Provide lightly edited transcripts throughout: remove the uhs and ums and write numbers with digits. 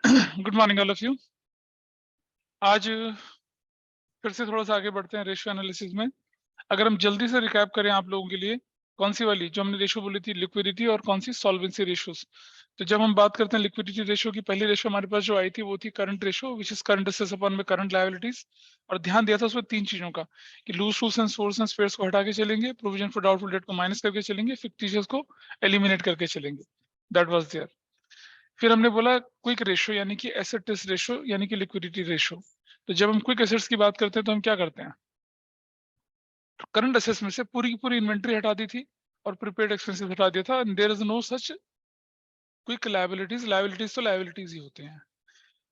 Good morning all of you. आज फिर से थोड़ा सा आगे बढ़ते हैं रेशियो एनालिसिस में। अगर हम जल्दी से रिकैप करें आप लोगों के लिए, कौन सी वाली जो हमने रेशियो बोली थी, लिक्विडिटी और कौन सी सॉल्वेंसी रेशियोज। तो जब हम बात करते हैं लिक्विडिटी रेशियो की, पहली रेशियो हमारे पास जो आई थी वो थी current ratio, which is current assets upon में करंट लायबिलिटीज। और ध्यान दिया था उसमें तीन चीजों का कि loose tools and stores and spares को हटा के चलेंगे, प्रोविजन फॉर डाउटफुल डेट को माइनस करके चलेंगे, फिक्टिशियस को एलिमिनेट करके चलेंगे। That was there. फिर हमने बोला क्विक रेशियो यानी कि एसेट टेस्ट रेशियो यानी कि लिक्विडिटी रेशियो। तो जब हम क्विक एसेट्स की बात करते हैं तो हम क्या करते हैं, करंट एसेट्स में से पूरी की पूरी इन्वेंट्री हटा दी थी और प्रीपेड एक्सपेंसेस हटा दिया था। There is no such quick liabilities. Liabilities तो लायबिलिटीज ही होते हैं।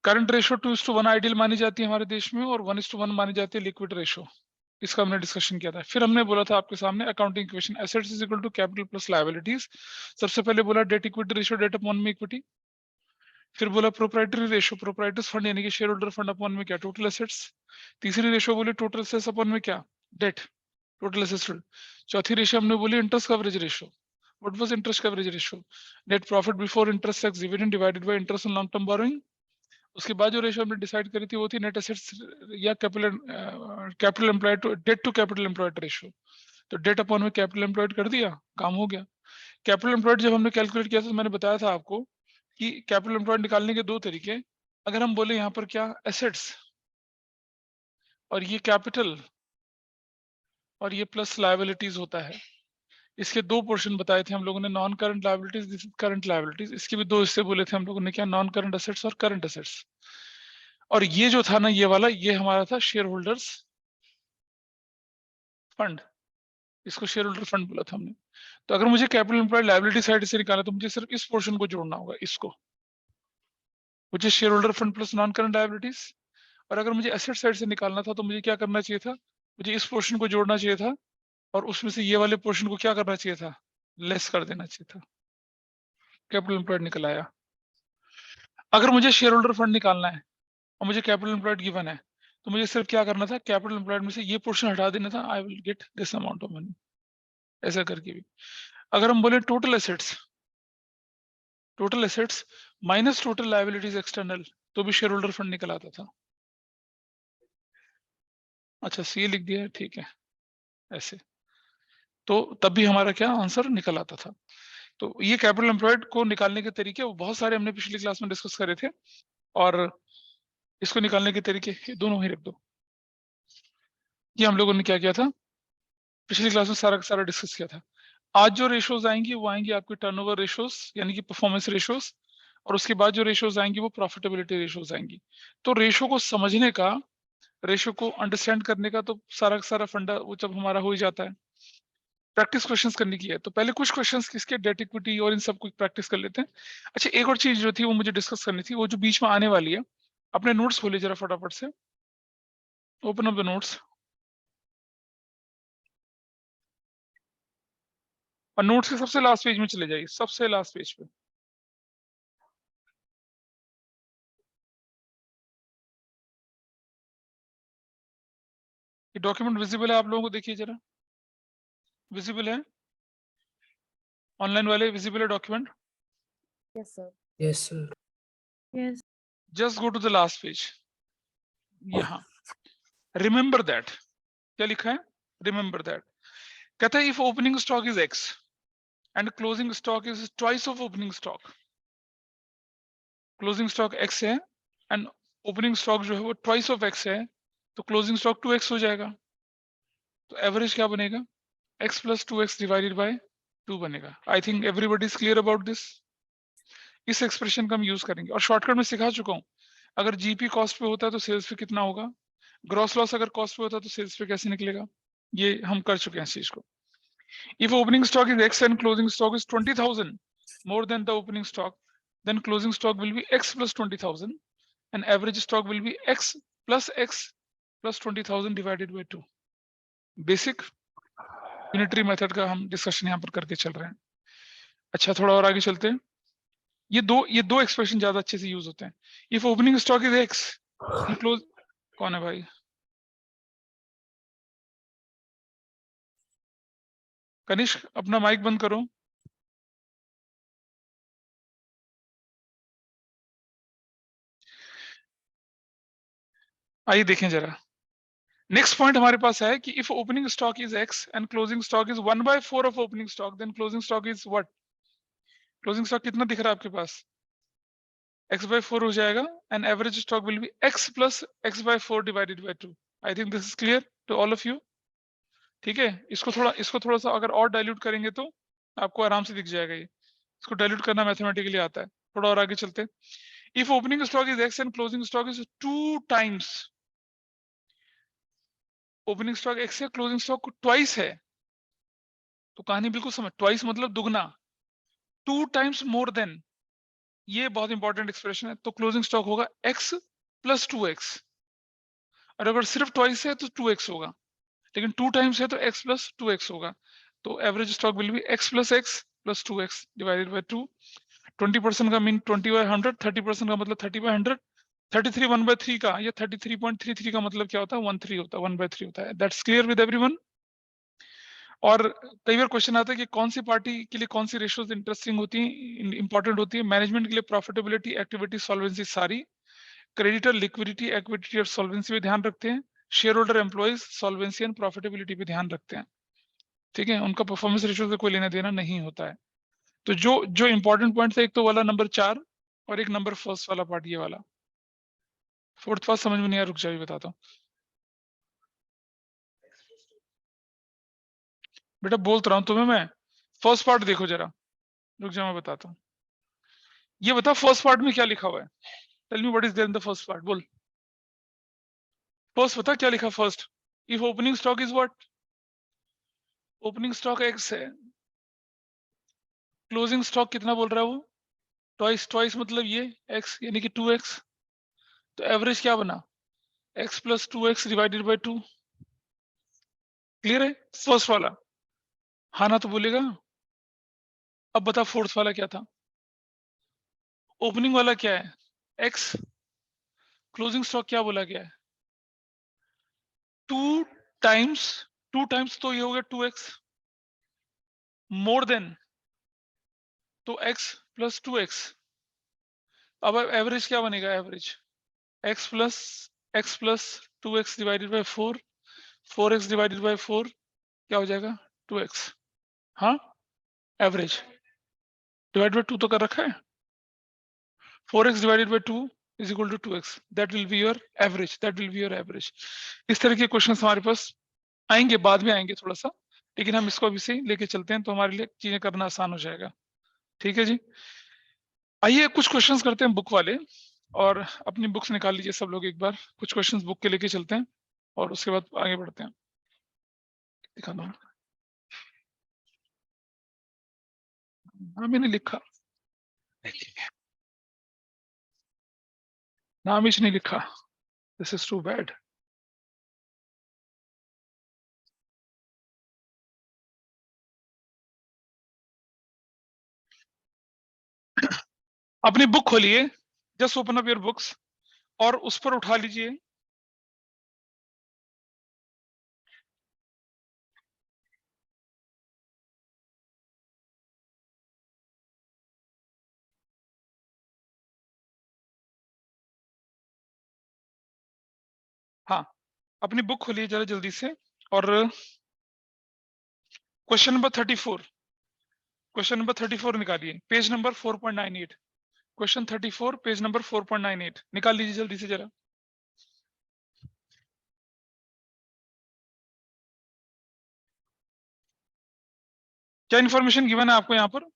करंट रेशियो 2:1 आइडियल मानी जाती है हमारे देश में और 1:1 मानी जाती है लिक्विड रेशियो। इसका हमने डिस्कशन किया था। फिर हमने बोला था आपके सामने accounting equation, assets is equal to capital plus liabilities. सबसे पहले बोला debt equity ratio, debt upon में इक्विटी। फिर बोला प्रोप्राइटरी रेशियो, प्रोप्राइटर्स फंड यानी कि शेयर होल्डर फंड अपॉन में क्या, टोटल एसेट्स। तीसरी रेशियो बोली टोटल एसेट्स अपॉन में क्या, डेट, टोटल एसेट्स। चौथी रेशियो हमने बोली interest coverage ratio. What was interest coverage ratio, net profit before interest tax dividend divided bye interest on long term borrowing. उसके बाद जो रेशियो हमने डिसाइड करी थी वो थी नेट एसेट्स या capital employed to debt to capital employed ratio. तो डेट अपॉन में कैपिटल एम्प्लॉयड कर दिया, काम हो गया। कैपिटल एम्प्लॉयड जब हमने कैलकुलेट किया था तो मैंने बताया था आपको कि कैपिटल एम्प्लॉयड निकालने के दो तरीके। अगर हम बोले यहाँ पर क्या एसेट्स और ये कैपिटल और ये प्लस लायबिलिटीज होता है, इसके दो पोर्शन बताए थे हम लोगों ने, non current liabilities, this is current liabilities. इसके भी दो हिस्से बोले थे हम लोगों ने, क्या, नॉन करंट एसेट्स और करंट एसेट्स। और ये जो था ना ये वाला, ये हमारा था शेयर होल्डर्स फंड। इसको शेयर होल्डर फंड बोला था हमने। तो अगर मुझे कैपिटल एम्प्लॉयड लायबिलिटी साइड से निकालना तो मुझे सिर्फ इस पोर्शन को जोड़ना होगा, इसको, मुझे share holder fund plus non current liabilities. और अगर मुझे एसेट साइड से निकालना था तो मुझे क्या करना चाहिए था, मुझे इस पोर्शन को जोड़ना चाहिए था और उसमें से ये वाले पोर्शन को क्या करना चाहिए था, लेस कर देना चाहिए था। कैपिटल एम्प्लॉयड निकल आया। अगर मुझे शेयर होल्डर फंड निकालना है और मुझे कैपिटल एम्प्लॉयड गिवन है तो मुझे सिर्फ क्या करना था, कैपिटल एम्प्लॉयड में से ये पोर्शन हटा देना था, I will get this amount of money, ऐसा करके भी। अगर हम बोले total assets minus total liabilities external, तो भी शेयर होल्डर फंड निकल आता था। अच्छा सी लिख दिया है, ठीक है, ऐसे। तो तब भी हमारा क्या आंसर निकल आता था। तो ये कैपिटल एम्प्लॉयड को निकालने के तरीके वो बहुत सारे हमने पिछली क्लास में डिस्कस करे थे, और इसको निकालने के तरीके ये दोनों ही रख दो। ये हम लोगों ने क्या किया था, पिछली क्लास में सारा का सारा डिस्कस किया था। आज जो रेशियोज आएंगी वो आएंगी आपकी टर्नओवर रेशियोज यानी कि परफॉर्मेंस रेशियोज, और उसके बाद जो रेशियोज आएंगी वो प्रॉफिटेबिलिटी रेशियोज आएंगी। तो रेशियो को समझने का, रेशियो को अंडरस्टैंड करने का तो सारा का सारा फंडा वो जब हमारा हो ही जाता है। प्रैक्टिस क्वेश्चंस करनी की है तो पहले कुछ क्वेश्चंस किसके, डेट इक्विटी और इन सब को प्रैक्टिस कर लेते हैं। अच्छा एक और चीज जो थी वो मुझे डिस्कस करनी थी, वो जो बीच में आने वाली है। अपने नोट्स खोलिए जरा फटाफट से, ओपन अप द नोट्स। और नोट्स के सबसे लास्ट पेज में चले जाइए, सबसे लास्ट पेज पे। ये डॉक्यूमेंट विजिबल है आप लोगों को, देखिए जरा, विजिबल है, ऑनलाइन वाले विजिबल है document? Yes, sir. Yes, sir. Yes. Just go to the last page. यहाँ रिमेंबर दैट, क्या लिखा है, रिमेंबर दैट। कहता है if opening stock is x and closing stock is twice of opening stock, closing stock x है and opening stock जो है वो ट्वाइस ऑफ एक्स है, तो क्लोजिंग स्टॉक 2x हो जाएगा। तो एवरेज क्या बनेगा, x plus 2x divided by 2 बनेगा। I think everybody is clear about this. इस एक्सप्रेशन का हम यूज करेंगे और शॉर्टकट में सिखा चुका हूं। अगर जीपी कॉस्ट पे होता है तो सेल्स पे कितना होगा, ग्रॉस लॉस अगर कॉस्ट पे होता है तो सेल्स पे कैसे निकलेगा, ये हम कर चुके हैं इस चीज को। If opening stock is x and closing stock is 20,000 more than the opening stock, then closing stock will be x plus 20,000 and average stock will be x plus 20,000 divided by 2। Basic unitary method का हम discussion यहाँ पर करके चल रहे हैं। अच्छा थोड़ा और आगे चलते हैं। ये दो एक्सप्रेशन ज्यादा अच्छे से यूज होते हैं। If opening stock is x and close, कौन है भाई, कनिष्क अपना माइक बंद करो। आइए देखें जरा, नेक्स्ट पॉइंट हमारे पास है कि if opening stock is x and closing stock is 1/4 of opening stock, then closing stock is what? Closing stock कितना दिख रहा है आपके पास? x/4 हो जाएगा, and average stock will be x plus x/4 divided by 2। I think this is clear to all of you. ठीक है, इसको थोड़ा सा अगर और डाइल्यूट करेंगे तो आपको आराम से दिख जाएगा ये। इसको डाइल्यूट करना मैथमेटिकली आता है। थोड़ा और आगे चलते हैं। If opening stock is x and closing stock is 2 times, opening stock x है, क्लोजिंग स्टॉक ट्वाइस है, तो कहानी बिल्कुल समझ, ट्वाइस मतलब दुगना, 2 टाइम्स मोर देन, ये बहुत इंपॉर्टेंट एक्सप्रेशन है। तो क्लोजिंग स्टॉक होगा x plus 2x, और अगर सिर्फ ट्वाइस है तो 2x होगा, लेकिन 2 टाइम्स है तो x plus 2x होगा। तो average stock will be x plus 2x divided by 2। 20% का मीन 20/100, 30% का मतलब 30/100, 33 1/3 का या 33.33 का मतलब क्या होता है? 1/3 होता है, 1/3 होता है। That's clear with everyone. और कई बार क्वेश्चन आता है कि कौन सी पार्टी के लिए कौन सी रेशियोज इंटरेस्टिंग होती हैं, इंपॉर्टेंट होती है? मैनेजमेंट के लिए प्रॉफिटेबिलिटी, एक्टिविटी, सॉल्वेंसी सारी, क्रेडिटर लिक्विडिटी, एक्विटी और सॉल्वेंसी पे ध्यान रखते हैं, share holder employees solvency and profitability पे ध्यान रखते हैं। ठीक है, उनका परफॉर्मेंस रेशियो से कोई लेना देना नहीं होता है। तो जो जो इंपॉर्टेंट पॉइंट था, एक तो वाला नंबर 4 और एक नंबर फर्स्ट वाला पार्ट ये वाला। फोर्थ पार्ट समझ में नहीं आया, रुक जाइए बताता हूँ। बेटा बोलता रहा हूँ तुम्हें मैं, फर्स्ट पार्ट देखो जरा, रुक जाओ मैं बताता हूँ। ये बता फर्स्ट पार्ट में क्या लिखा हुआ है? Tell me what is there in the first part, बोल। फर्स्ट बता क्या लिखा first? If opening stock is what? Opening stock x है, क्लोजिंग स्टॉक कितना बोल रहा है वो? ट्वाइस, ट्वाइस मतलब ये x यानी कि 2x, तो एवरेज क्या बना? x plus 2x divided by 2। Clear है फर्स्ट वाला? हाँ ना तो बोलेगा। अब बता फोर्थ वाला क्या था? ओपनिंग वाला क्या है? x, क्लोजिंग स्टॉक क्या बोला गया है? 2 टाइम्स, 2 टाइम्स तो ये हो गया 2x, मोर देन तो x plus 2x। अब एवरेज क्या बनेगा? Average x plus 2x divided by 4, 4x divided bye 4 क्या हो जाएगा? 2x। हाँ, एवरेज डिवाइड बाय 2 तो कर रखा है। 4x divided by 2 is equal to 2x, that will be your average, that will be your average. इस तरह के क्वेश्चंस हमारे पास आएंगे, बाद में आएंगे थोड़ा सा, लेकिन हम इसको अभी से ही लेके चलते हैं तो हमारे लिए चीजें करना आसान हो जाएगा। ठीक है जी, आइए कुछ क्वेश्चंस करते हैं बुक वाले, और अपनी बुक्स निकाल लीजिए सब लोग एक बार, कुछ क्वेश्चंस बुक के लेके चलते हैं और उसके बाद आगे बढ़ते हैं। दिखा दो, हाँ मैंने लिखा, नाम ही नहीं लिखा, दिस इज टू बैड। अपनी बुक खोलिए, just open up your books और उस पर उठा लीजिए हाँ, अपनी बुक खोलिए जरा जल्दी से, और क्वेश्चन नंबर 34, क्वेश्चन नंबर 34 निकालिए, page number 4.98। Question 34 page number 4.98 निकाल लीजिए जल्दी से जरा। क्या इन्फॉर्मेशन गिवन है आपको यहाँ पर?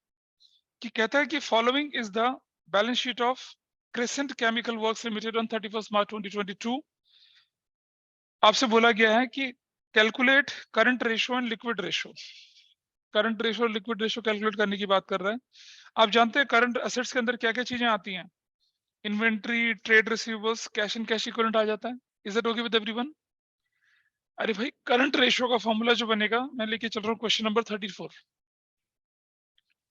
कि कहता है कि following is the balance sheet of crescent chemical works limited on 31 मार्च 2022। आपसे बोला गया है कि calculate current ratio and liquid ratio. Current ratio और लिक्विड रेशियो कैलकुलेट करने की बात कर रहा है। आप जानते हैं करंट एसेट्स के अंदर क्या क्या चीजें आती हैं? Inventory, trade receivables, cash and cash equivalent आ जाता है। Is that okay with everyone? अरे भाई, करंट रेशियो का फॉर्मूला जो बनेगा, मैं लेके चल रहा हूँ क्वेश्चन नंबर 34,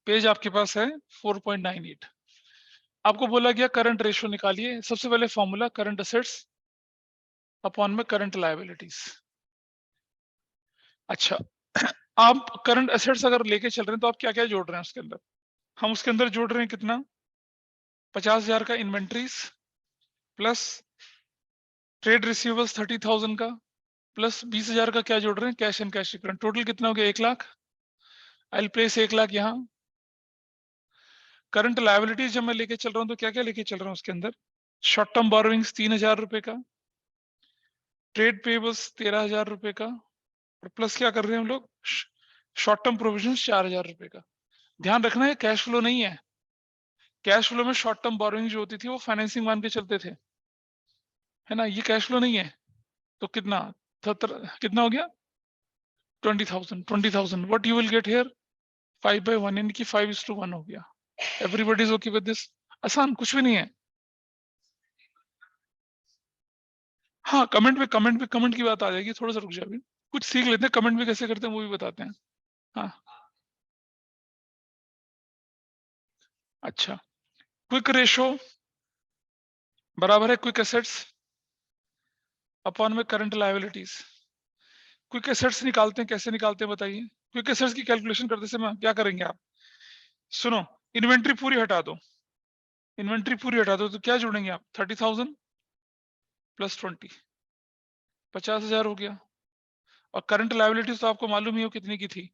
पेज आपके पास है 4.98। आपको बोला गया करंट रेशियो निकालिए। सबसे पहले फॉर्मूला करंट एसेट्स अपॉन में करंट लायबिलिटीज। अच्छा, आप करंट एसेट्स अगर लेके चल रहे हैं तो आप क्या क्या जोड़ रहे हैं उसके अंदर? हम उसके अंदर जोड़ रहे हैं कितना? 50,000 का इन्वेंट्रीज प्लस ट्रेड रिसीवेबल्स 30,000 का प्लस 20,000 का क्या जोड़ रहे हैं, cash and cash equivalent, total कितना हो गया 1 lakh. I will place 1 lakh यहाँ। करंट लायबिलिटीज जब मैं लेके चल रहा हूँ तो क्या क्या लेके चल रहा हूँ उसके अंदर, शॉर्ट टर्म बोरोइंग्स 3,000 रुपए का, ट्रेड पेबल्स 13,000 रुपए का, और प्लस क्या कर रहे हैं हम लोग, शॉर्ट टर्म प्रोविजन 4,000 रुपए का। ध्यान रखना है कैश फ्लो नहीं है, कैश फ्लो में शॉर्ट टर्म बोरोइंग जो होती थी वो फाइनेंसिंग मान के चलते थे, है ना, ये कैश फ्लो नहीं है। तो कितना कितना हो गया 20,000 what you will get here 5/1, यानी कि 5:1 हो गया। Everybody is okay with this, आसान कुछ भी नहीं है। हाँ कमेंट की बात आ जाएगी, थोड़ा सा रुक जाए अभी, कुछ सीख लेते हैं, कमेंट भी कैसे करते हैं वो भी बताते हैं। हाँ अच्छा, क्विक रेशो बराबर है क्विक एसेट्स अपॉन में करंट लायबिलिटीज। क्विक एसेट्स निकालते हैं, कैसे निकालते हैं बताइए। क्विक एसेट्स की कैलकुलेशन करते समय क्या करेंगे आप, सुनो, इन्वेंट्री पूरी हटा दो, इन्वेंट्री पूरी हटा दो तो क्या जोड़ेंगे आप, 30,000 प्लस 20, 50,000 हो गया। और करंट लायबिलिटीज तो आपको मालूम ही हो कितनी की थी,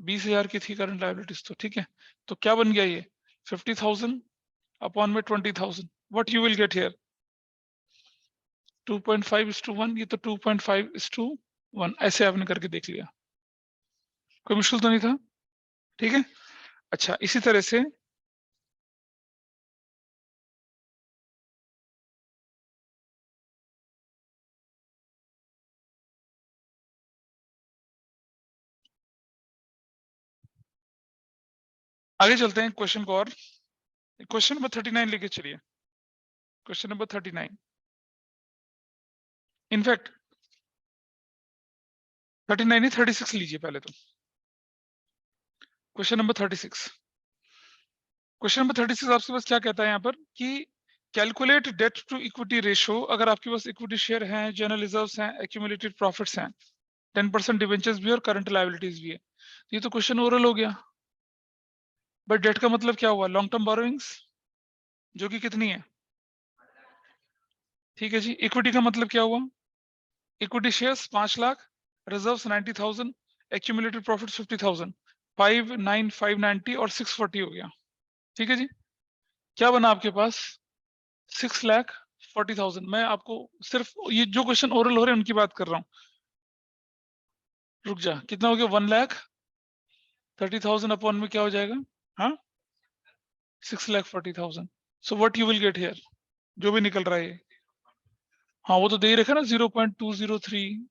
20,000 की थी करंट लायबिलिटीज, तो ठीक है। तो क्या बन गया ये 50,000 अपॉन में 20,000, what you will get here 2.5:1, ये तो 2.5:1, ऐसे आपने करके देख लिया, कोई मुश्किल तो नहीं था, ठीक है। अच्छा इसी तरह से आगे चलते हैं क्वेश्चन को, और क्वेश्चन नंबर 39 लेके चलिए, क्वेश्चन नंबर 39, इनफैक्ट 39 नहीं 36 लीजिए पहले तो, क्वेश्चन नंबर 36, क्वेश्चन नंबर 36 आपके पास क्या कहता है यहाँ पर कि calculate debt to equity ratio, अगर आपके पास इक्विटी शेयर हैं, जनरल रिजर्व्स हैं, एक्यूमुलेटेड प्रॉफिट्स हैं, 10% डिवेंचर्स भी और करंट लायबिलिटीज भी है, ये तो क्वेश्चन ओरल हो गया। बट डेट का मतलब क्या हुआ, लॉन्ग टर्म बोरोइंग्स जो कि कितनी है, ठीक है जी। इक्विटी का मतलब क्या हुआ, equity shares 5 lakh, reserves 90,000, accumulated profit 50,000, 5,9,590 और 640 हो गया, ठीक है जी। क्या बना आपके पास 6,40,000। मैं आपको सिर्फ ये जो क्वेश्चन ओरल हो रहे हैं उनकी बात कर रहा हूँ, रुक जा, कितना हो गया 1,30,000 अपॉन में क्या हो जाएगा, हाँ 6,40,000। सो what you will get here, जो भी निकल रहा है, हाँ वो तो दे ही रखा ना 0.203,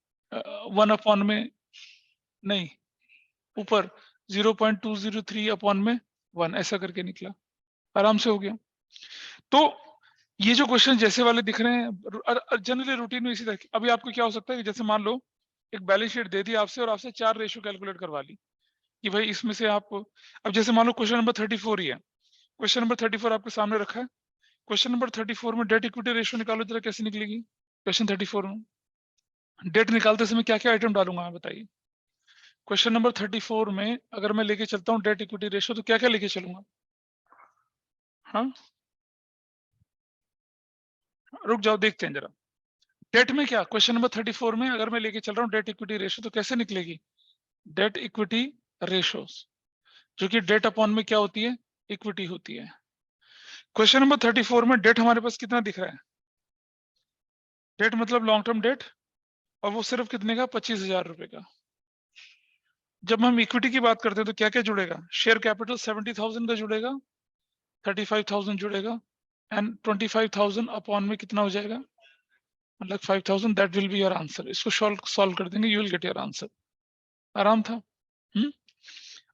1 अपॉन में नहीं, ऊपर 0.203 अपॉन में 1, ऐसा करके निकला, आराम से हो गया। तो ये जो क्वेश्चन जैसे वाले दिख रहे हैं जनरली रूटीन में इसी तरह, अभी आपको क्या हो सकता है कि जैसे मान लो एक बैलेंस शीट दे दी आपसे और आपसे 4 रेशियो कैलकुलेट करवा ली कि भाई इसमें से आप, अब जैसे मान लो क्वेश्चन नंबर 34 ही है, क्वेश्चन नंबर 34 आपके सामने रखा है, क्वेश्चन नंबर 34 में डेट इक्विटी रेशियो निकालो जरा, कैसे निकलेगी क्वेश्चन 34 में, डेट निकालते समय क्या क्या आइटम डालूंगा मैं बताइए। क्वेश्चन नंबर 34 में अगर मैं लेके चलता हूँ डेट इक्विटी रेशियो तो क्या क्या लेके चलूंगा, हाँ रुक जाओ देखते हैं जरा, डेट में क्या, क्वेश्चन नंबर 34 में अगर मैं लेके चल रहा हूँ डेट इक्विटी रेशियो तो कैसे निकलेगी, डेट इक्विटी रेशियोस, जो कि डेट अपॉन में क्या होती है, इक्विटी होती है। क्वेश्चन नंबर 34 में डेट हमारे पास कितना दिख रहा है, डेट मतलब लॉन्ग टर्म डेट, और वो सिर्फ कितने का 25,000 रुपए का। जब हम इक्विटी की बात करते हैं तो क्या क्या जुड़ेगा, शेयर कैपिटल 70,000 का जुड़ेगा, 35,000 जुड़ेगा, एंड 25,000 अपॉन में कितना हो जाएगा, मतलब 5,000, that will be your answer. इसको सॉल्व कर देंगे, you will get your answer, आराम था।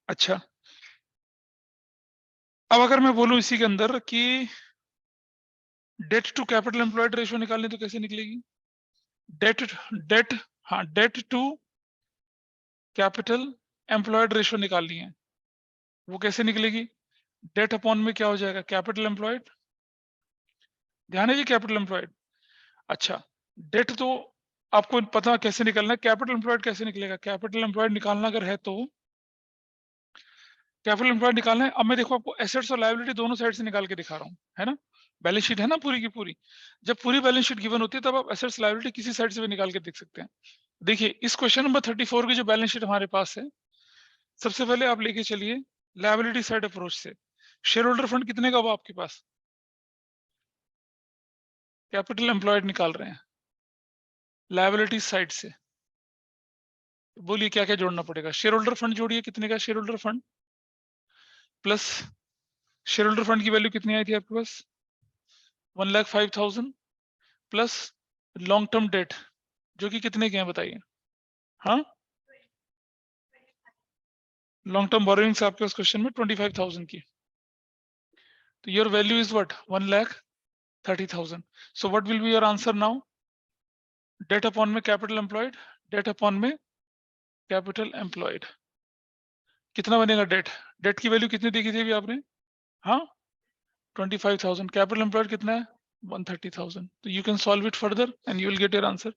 अच्छा अब अगर मैं बोलूं इसी के अंदर कि debt to capital employed ratio निकालनी तो कैसे निकलेगी, डेट डेट हाँ debt to capital employed ratio निकालनी है, वो कैसे निकलेगी, डेट अपॉन में क्या हो जाएगा, कैपिटल एम्प्लॉयड, ध्यान है जी कैपिटल एम्प्लॉयड। अच्छा डेट तो आपको पता कैसे निकलना है, कैपिटल एम्प्लॉयड कैसे निकलेगा, कैपिटल एम्प्लॉयड निकालना अगर है तो कैपिटल एम्प्लॉयड निकालना है। अब मैं देखो आपको एसेट्स और लायबिलिटी दोनों साइड से निकाल के दिखा रहा हूँ, है ना, बैलेंस शीट है ना पूरी की पूरी। जब पूरी बैलेंस शीट गिवन होती है तब आप एसेट्स लायबिलिटी किसी साइड से भी निकाल के देख सकते हैं। देखिए इस क्वेश्चन नंबर 34 की जो बैलेंस शीट हमारे पास है, सबसे पहले आप लेके चलिए लायबिलिटी साइड अप्रोच से। शेयर होल्डर फंड कितने का हुआ आपके पास? कैपिटल एम्प्लॉयड निकाल रहे हैं लायबिलिटी साइड से। बोलिए क्या क्या जोड़ना पड़ेगा? शेयर होल्डर फंड जोड़िए, कितने का share holder fund plus share holder fund की वैल्यू कितनी आई थी आपके पास? 1,05,000 प्लस लॉन्ग टर्म डेट जो कि कितने के हैं बताइए? हाँ, लॉन्ग टर्म बोरोइंग्स आपके पास क्वेश्चन में 25,000 की। तो your value is what? 1,30,000। So what will be your answer now? Debt upon में कैपिटल एम्प्लॉयड, डेट अपॉन में कैपिटल एम्प्लॉयड कितना बनेगा? डेट, डेट की वैल्यू कितनी देखी थी अभी आपने? हाँ 25,000, कैपिटल एम्प्लॉयड कितना है? 130,000। तो you can solve it further and you will get your answer.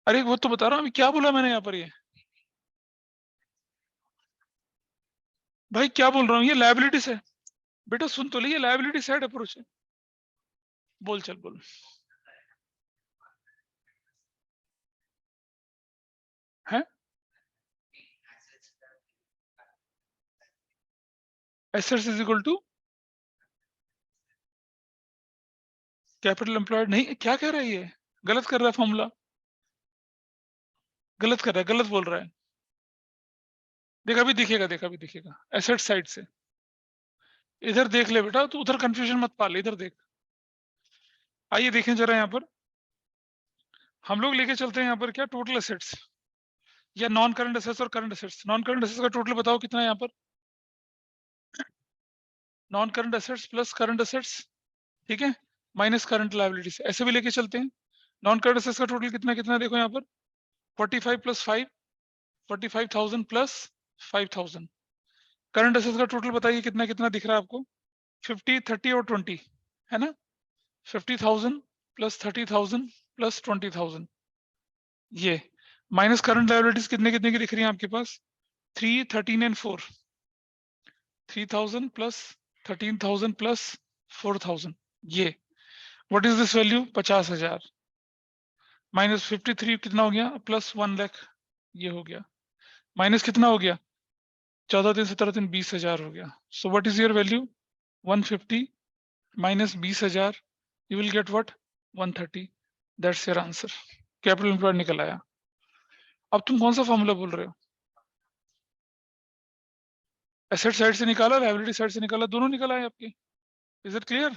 अरे वो तो बता रहा हूँ अभी, क्या बोला मैंने यहाँ पर? ये भाई क्या बोल रहा हूँ, ये लायबिलिटी है बेटा, सुन तो लीजिए, लायबिलिटी साइड अप्रोच है। बोल चल बोल। है assets is equal to capital employed. नहीं, क्या कह रहा है ये? गलत कर रहा है फॉर्मूला, गलत कर रहा है, गलत बोल रहा है। देखा भी दिखेगा, देखा भी दिखेगा एसेट साइड से। इधर देख ले बेटा, तू उधर कंफ्यूजन मत पाल, इधर देख। आइए देखें जरा यहाँ पर, हम लोग लेके चलते हैं यहाँ पर क्या टोटल एसेट्स या नॉन करंट एसेट्स और current assets. Non current assets का टोटल बताओ कितना है यहाँ पर? Non current assets plus current assets, ठीक है, माइनस करंट लायबिलिटीज, ऐसे भी लेके चलते हैं। नॉन करंट एसेट्स का टोटल कितना कितना देखो यहाँ पर, 45 प्लस 5, 45,000 प्लस 5,000। करंट एसेट्स का टोटल बताइए कितना कितना दिख रहा है आपको? 50, 30 और 20 है ना? 50,000 प्लस 30,000 प्लस 20,000, ये माइनस करंट लायबिलिटीज कितने कितने की दिख रही है आपके पास? 3, 13 एंड 4, 3,000 प्लस 13,000 प्लस 4,000, ये what is this value? 50,000 minus 53 कितना हो गया? प्लस 1 लाख, ये हो गया। माइनस कितना हो गया? 14 दिन 17 दिन 20,000 हो गया। So what is your value? 150 minus 20,000, you will get what? 130। That's your answer. Capital employed निकल आया। अब तुम कौन सा फॉर्मूला बोल रहे हो? एसेट साइड से निकाला, लायबिलिटी साइड से निकाला, दोनों निकल आए आपके। Is it clear?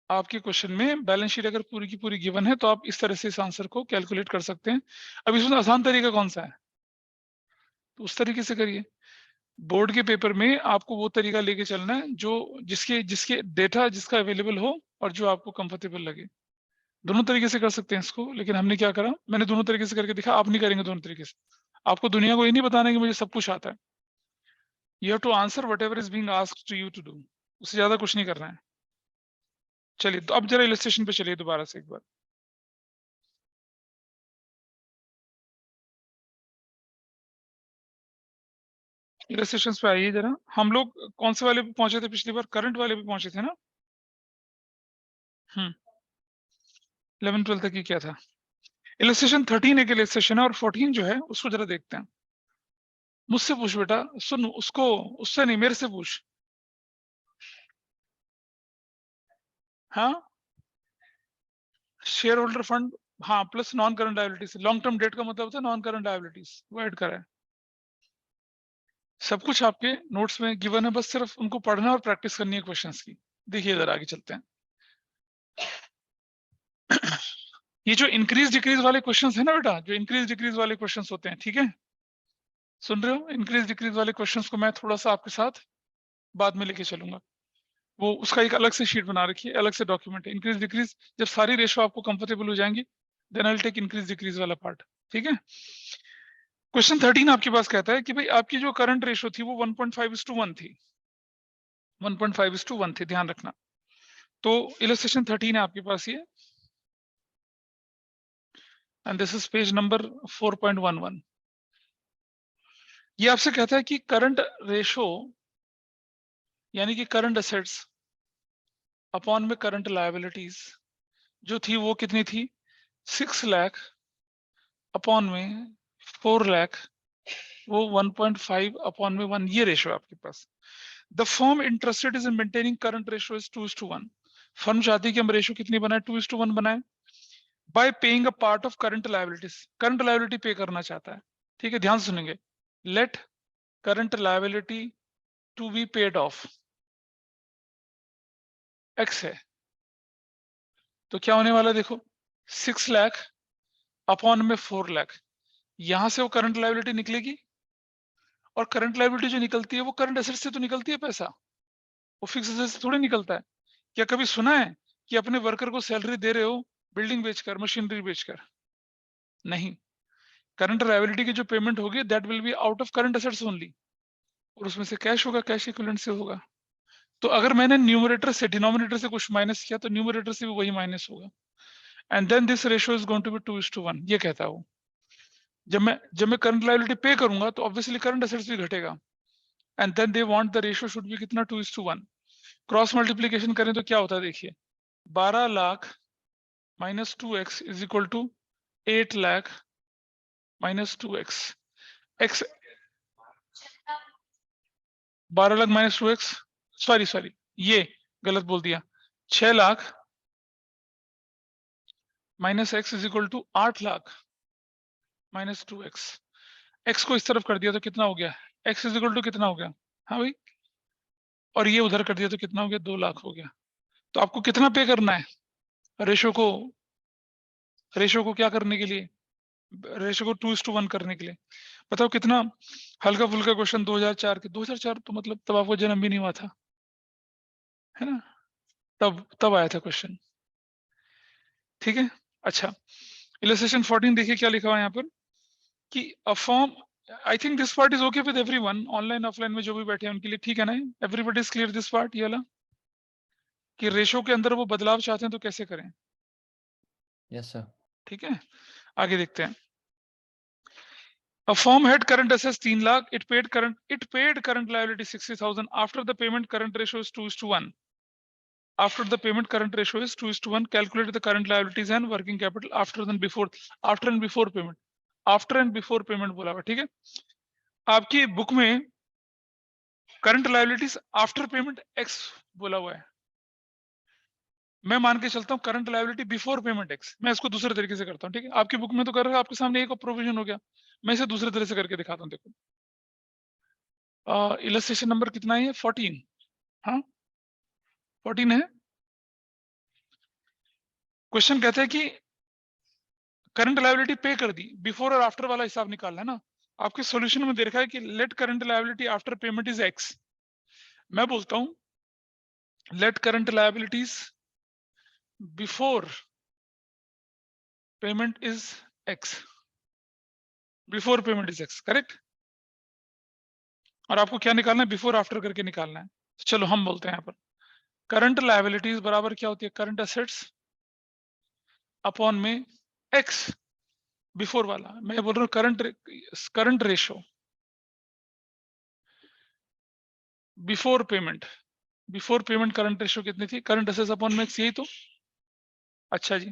आपके क्वेश्चन में बैलेंस शीट अगर पूरी की पूरी गिवन है तो आप इस तरह से इस आंसर को कैलकुलेट कर सकते हैं। अब इसमें आसान तरीका कौन सा है? तो उस तरीके से करिए। बोर्ड के पेपर में आपको वो तरीका लेके चलना है जो जिसके जिसके डेटा जिसका अवेलेबल हो और जो आपको कंफर्टेबल लगे। दोनों तरीके से कर सकते हैं इसको, लेकिन हमने क्या करा, मैंने दोनों तरीके से करके दिखा, आप नहीं करेंगे दोनों तरीके से। आपको दुनिया को ये नहीं बताना कि मुझे सब कुछ आता है। You have to answer whatever is being asked to you to do, उससे ज्यादा कुछ नहीं करना है। चलिए तो अब जरा इलस्ट्रेशन पे चलिए दोबारा से एक बार। इलस्ट्रेशन पे आइए जरा। हम लोग कौन से वाले पे पहुंचे थे पिछली बार? करंट वाले पे पहुंचे थे ना? 11 12 तक ही क्या था? इलस्ट्रेशन 13 एक इलस्ट्रेशन है और 14 जो है उसको जरा देखते हैं। मुझसे पूछ बेटा, सुन उसको, उससे नहीं मेरे से पूछ। हाँ, शेयर होल्डर फंड, हाँ plus non current liabilities, long term date का मतलब होता है नॉन करंट लायबिलिटीज, वो ऐड करा है। सब कुछ आपके नोट्स में गिवन है, बस सिर्फ उनको पढ़ना और प्रैक्टिस करनी है क्वेश्चंस की। देखिए इधर आगे चलते हैं। ये जो इंक्रीज डिक्रीज वाले क्वेश्चंस है ना बेटा, जो इंक्रीज डिक्रीज वाले क्वेश्चंस होते हैं, ठीक है, सुन रहे हो? इंक्रीज डिक्रीज वाले क्वेश्चंस को मैं थोड़ा सा आपके साथ बाद में लेके चलूंगा। वो उसका एक अलग से शीट बना रखी है, अलग से डॉक्यूमेंट है। इंक्रीज डिक्रीज जब सारी रेशो आपको कंफर्टेबल हो जाएंगी, then I will take increase decrease वाला पार्ट, ठीक है। क्वेश्चन 13 आपके पास कहता है कि भाई आपकी जो करंट रेशो थी वो 1.5:1 थी, 1.5:1 थी, ध्यान रखना। तो इलस्ट्रेशन 13 है आपके पास ये, and this is page number 4.11। ये आपसे कहता है कि करंट रेशो यानी कि करंट एसेट्स अपॉन में करंट लायबिलिटीज जो थी वो कितनी थी 6 लाख अपॉन में 4 लाख वो 1.5 अपॉन में 1 ये रेशो आपके पास। The firm interested is in maintaining current ratio is 2:1। Firm चाहती है कि हम रेशो कितनी बनाए 2:1 बनाए by paying a part of current liabilities. Current liability pay करना चाहता है, ठीक है, ध्यान से सुनेंगे। Let current liability to be paid off X है, तो क्या होने वाला है देखो 6 लाख अपॉन में 4 लाख, यहां से वो करंट लायबिलिटी निकलेगी और करंट लायबिलिटी जो निकलती है वो करंट एसेट से तो निकलती है पैसा, वो फिक्स एसेट से थोड़ी निकलता है। क्या कभी सुना है कि अपने वर्कर को सैलरी दे रहे हो बिल्डिंग बेचकर, मशीनरी बेचकर? नहीं। करंट लायबिलिटी की जो पेमेंट होगी that will be out of current assets only, और उसमें से कैश होगा, कैश इक्विवेलेंट से होगा। तो अगर मैंने न्यूमरेटर से डिनोमिनेटर से कुछ माइनस किया तो न्यूमरेटर से भी वही माइनस होगा, and then this ratio is going to be 2:1। ये कहता है वो। जब मैं करंट लायबिलिटी पे करूंगा तो ऑब्वियसली करंट एसेट्स भी घटेगा, and then they want the ratio should be कितना 2:1। क्रॉस मल्टीप्लीकेशन करें तो क्या होता है देखिए 12 lakh minus 2x is equal to 8 lakh minus 2x। x 12 lakh minus 2x, sorry ये गलत बोल दिया, 6 lakh minus x is equal to 8 lakh minus 2x। x को इस तरफ कर दिया तो कितना हो गया x इज इक्वल टू कितना हो गया, हाँ भाई, और ये उधर कर दिया तो कितना हो गया 2 लाख हो गया। तो आपको कितना पे करना है रेशो को, रेशो को क्या करने के लिए, रेशो को 2:1 करने के लिए? बताओ कितना हल्का फुल्का क्वेश्चन 2004 के, 2004 तो मतलब तब आपको जन्म भी नहीं हुआ था, है ना, तब आया था क्वेश्चन, ठीक है। अच्छा, इलस्ट्रेशन 14 देखिए क्या लिखा हुआ है यहाँ पर कि a form, I think this part is okay with everyone, online offline में जो भी बैठे हैं उनके लिए ठीक है ना, everybody is clear this part, ये वाला कि रेशो के अंदर वो बदलाव चाहते हैं तो कैसे करें? Yes sir. ठीक है, आगे देखते हैं। A firm had current assets 3 lakh. It paid current liability 60,000. After the payment, current ratio is 2:1. After the payment, current ratio is 2:1. Calculate the current liabilities and working capital after and before. After and before payment. After and before payment बोला हुआ, ठीक है। आपकी book में current liabilities after payment x बोला हुआ है, मैं मान के चलता हूँ current liability before payment x. मैं इसको दूसरे तरीके से करता हूँ, ठीक है। आपकी बुक में तो कर रहा है, आपके सामने एक प्रोविजन हो गया, मैं इसे दूसरे तरह से करके दिखाता हूँ। देखो इलस्ट्रेशन नंबर कितना है 14, हाँ 14 है। क्वेश्चन कहता है कि करंट लायबिलिटी पे कर दी, बिफोर और आफ्टर वाला हिसाब निकालना है ना। आपके सॉल्यूशन में दे रखा है कि let current liability after payment is x. मैं बोलता हूं let current liabilities before payment is x, before payment is x, correct. और आपको क्या निकालना है, बिफोर आफ्टर करके निकालना है। तो चलो हम बोलते हैं यहाँ पर करंट लायबिलिटीज बराबर क्या होती है, करंट एसेट्स अपॉन में एक्स बिफोर वाला। मैं बोल रहा हूँ current ratio before payment current ratio कितनी थी, करंट एसेट्स अपॉन में एक्स, यही तो। अच्छा जी,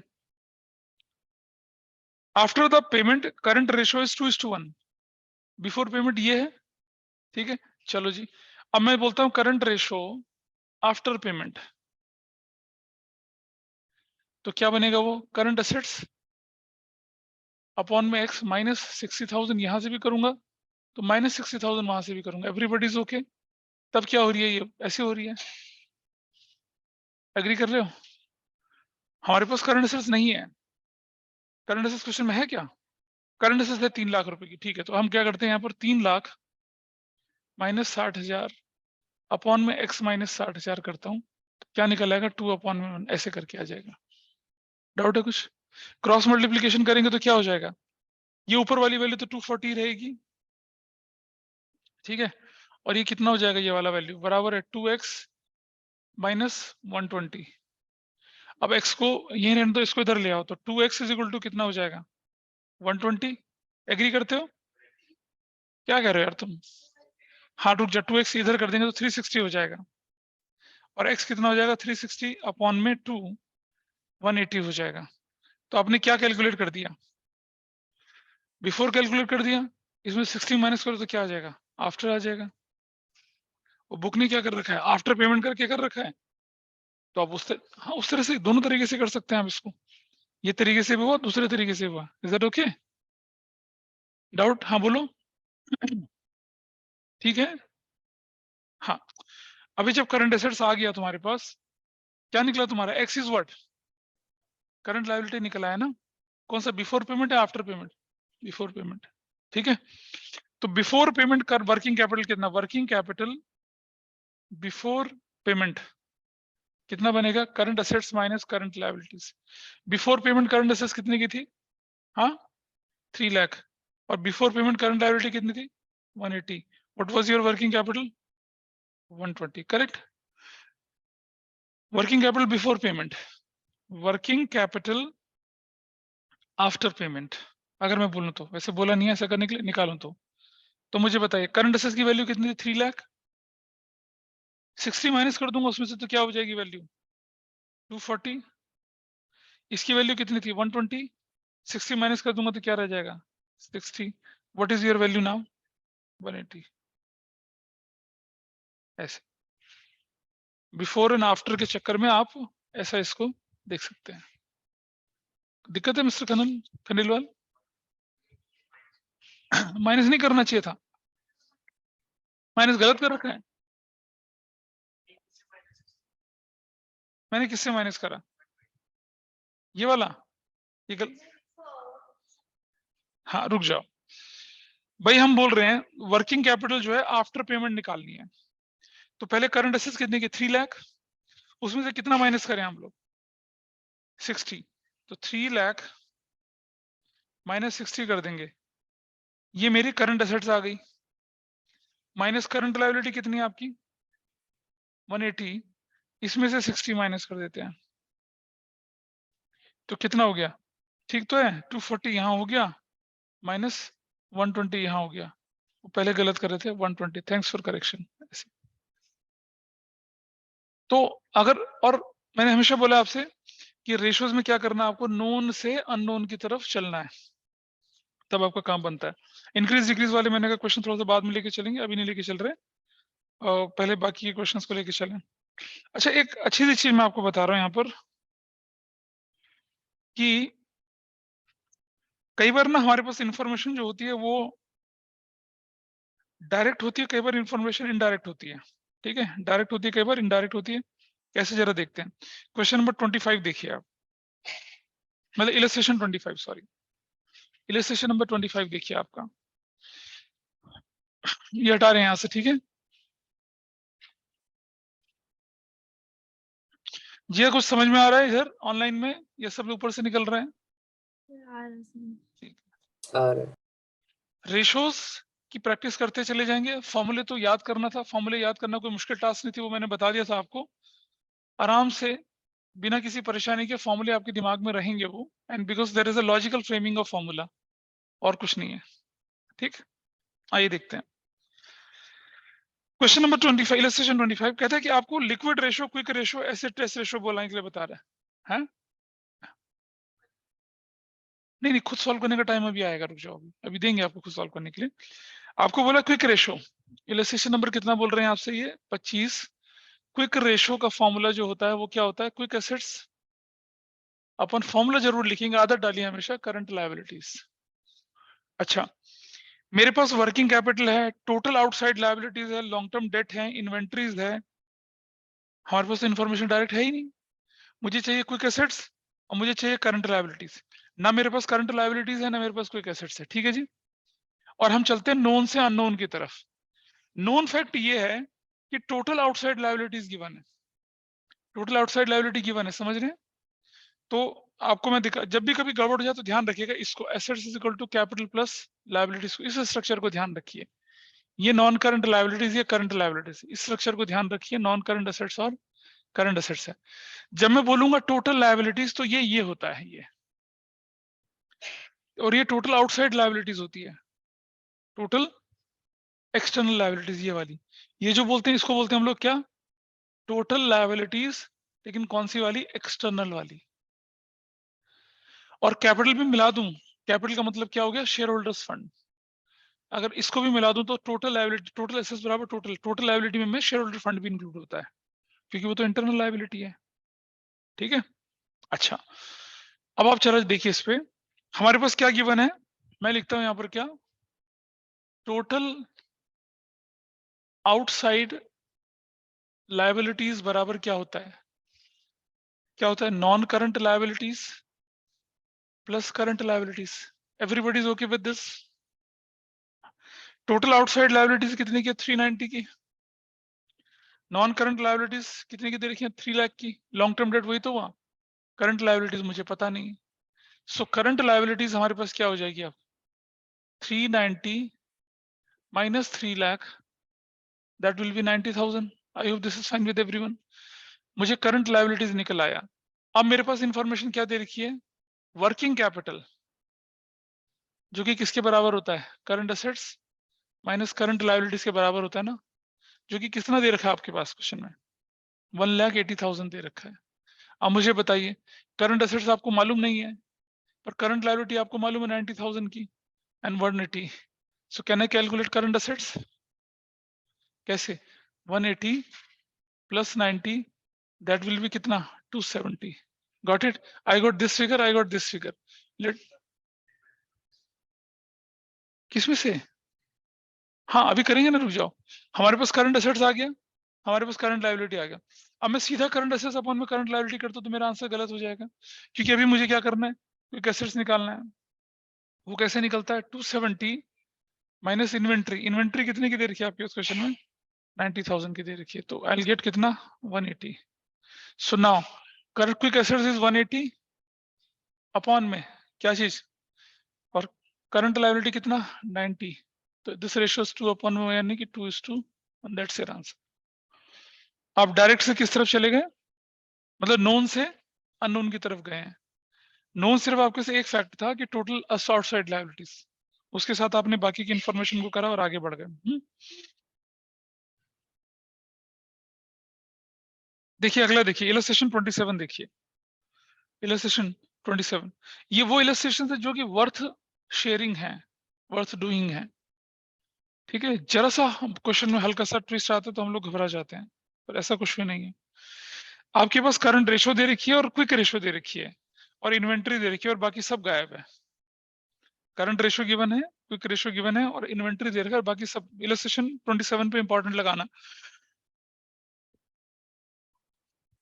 after the payment current ratio is 2:1, before payment ये है, ठीक है। चलो जी, अब मैं बोलता हूं करंट रेशो आफ्टर पेमेंट, तो क्या बनेगा वो करंट एसेट्स अपॉन में एक्स माइनस 60,000, यहां से भी करूंगा तो माइनस 60,000 वहां से भी करूंगा, एवरीबॉडी इज ओके। तब क्या हो रही है, ये ऐसे हो रही है, एग्री कर रहे हो? हमारे पास करंट एसेट्स नहीं है, करंट एसेट्स क्वेश्चन में है क्या, करंट एसेट्स है 3 लाख रुपए की, ठीक है। तो हम क्या करते हैं यहाँ पर 3 लाख माइनस 60,000 अपॉन में एक्स माइनस 60,000 करता हूँ, तो क्या निकल आएगा 2 अपॉन में 1, ऐसे करके आ जाएगा। डाउट है कुछ? क्रॉस मल्टीप्लीकेशन करेंगे तो क्या हो जाएगा, ये ऊपर वाली वैल्यू तो 240 रहेगी, ठीक है, और ये कितना हो जाएगा, ये वाला वैल्यू बराबर है 2x माइनस 120। अब x को यही रहने दो, इसको इधर ले आओ, तो 2x इज इक्वल टू कितना हो जाएगा 120। एग्री करते हो? क्या कह रहे हो यार तुम? हाँ रुक जा, 2x इधर कर देंगे तो 360 हो जाएगा, और x कितना हो जाएगा? 360 अपॉन में 2, 180 हो जाएगा। तो आपने क्या कैलकुलेट कर दिया? बिफोर कैलकुलेट कर दिया। इसमें 60 माइनस करो तो क्या आ जाएगा? आफ्टर आ जाएगा। वो बुक ने क्या कर रखा है? आफ्टर पेमेंट करके कर रखा है। तो आप हाँ उस तरह से, दोनों तरीके से कर सकते हैं आप इसको। ये तरीके से भी हुआ, दूसरे तरीके से हुआ। Is that okay? डाउट? हाँ बोलो। ठीक है। हाँ, अभी जब करंट एसेट्स आ गया तुम्हारे पास, क्या निकला तुम्हारा? X is what? Current liability निकला है ना? कौन सा, बिफोर पेमेंट या आफ्टर पेमेंट? Before payment. ठीक है, तो बिफोर पेमेंट कर वर्किंग कैपिटल कितना? वर्किंग कैपिटल बिफोर पेमेंट कितना बनेगा? Current assets minus current liabilities. Before payment current assets कितने की थी? हाँ 3 लाख। और बिफोर पेमेंट करंट लायबिलिटी कितनी थी? 180। What was your working capital? 120। Correct. Working capital before payment, working capital after payment. अगर मैं बोलूं तो, वैसे बोला नहीं है ऐसा करने के लिए, निकालूं तो मुझे बताइए करंट एसेट्स की वैल्यू कितनी थी? 3 लाख। 60 माइनस कर दूंगा उसमें से तो क्या हो जाएगी वैल्यू? 240। इसकी वैल्यू कितनी थी? 120। 60 माइनस कर दूंगा तो क्या रह जाएगा? 60। What is your value now? 180। ऐसे बिफोर एंड आफ्टर के चक्कर में आप ऐसा इसको देख सकते हैं। दिक्कत है मिस्टर खंडेलवाल? माइनस नहीं करना चाहिए था, माइनस गलत कर रखा है। मैंने किससे माइनस करा? ये वाला? ये हाँ रुक जाओ भाई, हम बोल रहे हैं वर्किंग कैपिटल जो है आफ्टर पेमेंट निकालनी है। तो पहले करंट एसेट्स कितने की? 3 लाख। उसमें से कितना माइनस करें हम लोग? 60। तो 3 लाख माइनस 60 कर देंगे, ये मेरी करंट एसेट्स आ गई। माइनस करंट लायबिलिटी कितनी है आपकी? 180। इसमें से 60 माइनस कर देते हैं तो कितना हो गया? ठीक तो है? 240 यहाँ हो गया, माइनस 120 यहाँ हो गया। वो पहले गलत कर रहे थे, 120। Thanks for correction. तो अगर, और मैंने हमेशा बोला आपसे कि रेशियोज में क्या करना है आपको? नोन से अननोन की तरफ चलना है, तब आपका काम बनता है। इंक्रीज डिक्रीज वाले मैंने का क्वेश्चन थोड़ा सा बाद में लेके चलेंगे, अभी नहीं लेके चल रहे, और पहले बाकी के क्वेश्चंस को लेके चलें। अच्छा, एक अच्छी सी चीज मैं आपको बता रहा हूँ यहाँ पर कि कई बार ना हमारे पास इंफॉर्मेशन जो होती है वो डायरेक्ट होती है, कई बार इंफॉर्मेशन इनडायरेक्ट होती है। ठीक है, डायरेक्ट होती है, कई बार इनडायरेक्ट होती है। कैसे, जरा देखते हैं। क्वेश्चन नंबर 25 देखिए आप, मतलब इलस्ट्रेशन 25, सॉरी, इलस्ट्रेशन नंबर 25 देखिए आपका। ये हटा रहे हैं यहाँ से, ठीक है जी? कुछ समझ में आ रहा है इधर ऑनलाइन में? ये सब ऊपर से निकल रहे हैं? रेशोस की प्रैक्टिस करते चले जाएंगे। फॉर्मूले तो याद करना था, फॉर्मूले याद करना कोई मुश्किल टास्क नहीं थी, वो मैंने बता दिया था आपको। आराम से बिना किसी परेशानी के फॉर्मूले आपके दिमाग में रहेंगे वो, and because there is a logical framing of formula, और कुछ नहीं है। ठीक, आइए देखते हैं क्वेश्चन नंबर 25, इलस्ट्रेशन 25 कहता है कि आपको liquid ratio, quick ratio, acid test ratio बोलने के लिए बता रहा है? नहीं नहीं, खुद सॉल्व करने का टाइम अभी आएगा, रुक जाओ, अभी देंगे आपको खुद सॉल्व करने के लिए। आपको बोला क्विक रेशो, इलस्ट्रेशन नंबर कितना बोल रहे हैं आपसे? ये 25। क्विक रेशो का फॉर्मूला जो होता है वो क्या होता है? क्विक एसेट्स अपन फॉर्मूला जरूर लिखेंगे, आदत डालिए हमेशा, करंट लायबिलिटीज। अच्छा, मेरे पास वर्किंग कैपिटल है, टोटल आउटसाइड लायबिलिटीज है, लॉन्ग टर्म डेट है, इन्वेंट्रीज है। हमारे पास इन्फॉर्मेशन डायरेक्ट है ही नहीं। मुझे चाहिए क्विक एसेट्स और मुझे चाहिए करंट लायबिलिटीज। ना मेरे पास करंट लायबिलिटीज है, ना मेरे पास क्विक एसेट्स है। ठीक है जी, और हम चलते हैं नोन से अननोन की तरफ। नोन फैक्ट ये है कि टोटल आउटसाइड लायबिलिटीज गिवन है, टोटल आउटसाइड लायबिलिटी गिवन है, समझ रहे हैं? तो आपको मैं दिखा, जब भी कभी गड़बड़ हो जाए तो ध्यान रखिएगा इसको, assets is equal to capital plus liabilities को, इस स्ट्रक्चर को ध्यान रखिए। ये नॉन करंट लायबिलिटीज, ये करंट लायबिलिटीज, इस स्ट्रक्चर को ध्यान रखिए। नॉन करंट एसेट्स और करंट एसेट्स है। जब मैं बोलूंगा टोटल लायबिलिटीज तो ये होता है ये, और ये टोटल आउटसाइड लायबिलिटीज होती है, टोटल एक्सटर्नल लायबिलिटीज ये वाली, ये जो बोलते हैं इसको बोलते हैं हम लोग क्या, टोटल लायबिलिटीज, लेकिन कौन सी वाली, एक्सटर्नल वाली। और कैपिटल भी मिला दूं, कैपिटल का मतलब क्या हो गया, शेयर होल्डर्स फंड। अगर इसको भी मिला दूं तो टोटल लायबिलिटी, टोटल एसेट्स बराबर टोटल लायबिलिटी में शेयर होल्डर फंड भी इंक्लूड होता है, क्योंकि वो तो इंटरनल लायबिलिटी है। ठीक है, अच्छा अब आप चलो देखिए इस पे हमारे पास क्या गिवन है, मैं लिखता हूं यहां पर क्या, टोटल आउटसाइड लायबिलिटीज बराबर क्या होता है, क्या होता है, non current liabilities plus current liabilities. Everybody is okay with this. Total outside liabilities कितने की, 390 की। नॉन करंट लायबिलिटीज कितने की दे रखी है, 3 लाख की। लॉन्ग टर्म डेट वही तो हुआ, करंट लायबिलिटीज मुझे पता नहीं। सो करंट लायबिलिटीज हमारे पास क्या हो जाएगी अब, 390 minus 3 lakh, that will B 90,000। I hope this is fine with everyone. मुझे करंट लायबिलिटीज निकल आया। अब मेरे पास इंफॉर्मेशन क्या दे रखी है, वर्किंग कैपिटल, जो कि किसके बराबर होता है, current assets minus current liabilities के बराबर होता है ना, जो कि कितना दे रखा है आपके पास क्वेश्चन में, 1,80,000 दे रखा है। अब मुझे बताइए, करंट एसेट्स आपको मालूम नहीं है, पर करंट लायबिलिटी आपको मालूम है 90,000 की and 180। So can I calculate current assets, कैसे, 180 प्लस 90, दैट विल बी कितना, 270। Got it, I got this figure, I got this figure. Let, किसमें से, हाँ अभी करेंगे ना, रुक जाओ। हमारे पास करंट एसेट्स आ गया, हमारे पास करंट लायबिलिटी आ गया। अब मैं सीधा करंट एसेट्स अपॉन में करंट लायबिलिटी करता हूं तो मेरा आंसर गलत हो जाएगा, क्योंकि अभी मुझे क्या करना है, क्विक एसेट्स निकालना है। वो कैसे निकलता है, 270 माइनस इन्वेंट्री। इन्वेंट्री कितने की दे रखी है आपके उस क्वेश्चन में, 90,000 की दे रखी है, तो आई विल गेट कितना, 180। So now current quick assets is 180 upon में क्या चीज, और करंट लायबिलिटी कितना, 90। तो दिस रेशियो 2 अपॉन में, यानी कि 2:1, दैट्स योर आंसर। आप डायरेक्ट से किस तरफ चले गए, मतलब नोन से अननोन की तरफ गए हैं। नोन सिर्फ आपके से एक फैक्ट था कि टोटल आउटसाइड लायबिलिटीज, उसके साथ आपने बाकी की इंफॉर्मेशन को करा और आगे बढ़ गए। देखिए अगला, देखिए इलस्ट्रेशन 27, देखिए इलस्ट्रेशन 27, ये वो इलस्ट्रेशन है जो कि वर्थ शेयरिंग है, वर्थ डूइंग है। ठीक है, जरा सा क्वेश्चन में हल्का सा ट्विस्ट आता है तो हम लोग घबरा जाते हैं, पर ऐसा कुछ भी नहीं है। आपके पास करंट रेशो दे रखी है और क्विक रेशो दे रखी है और इन्वेंट्री दे रखी है और बाकी सब गायब है। करंट रेशो गिवन है, क्विक रेशो गिवन है और इन्वेंट्री दे रखा है, बाकी सब। इलस्ट्रेशन 27 पे इंपॉर्टेंट लगाना।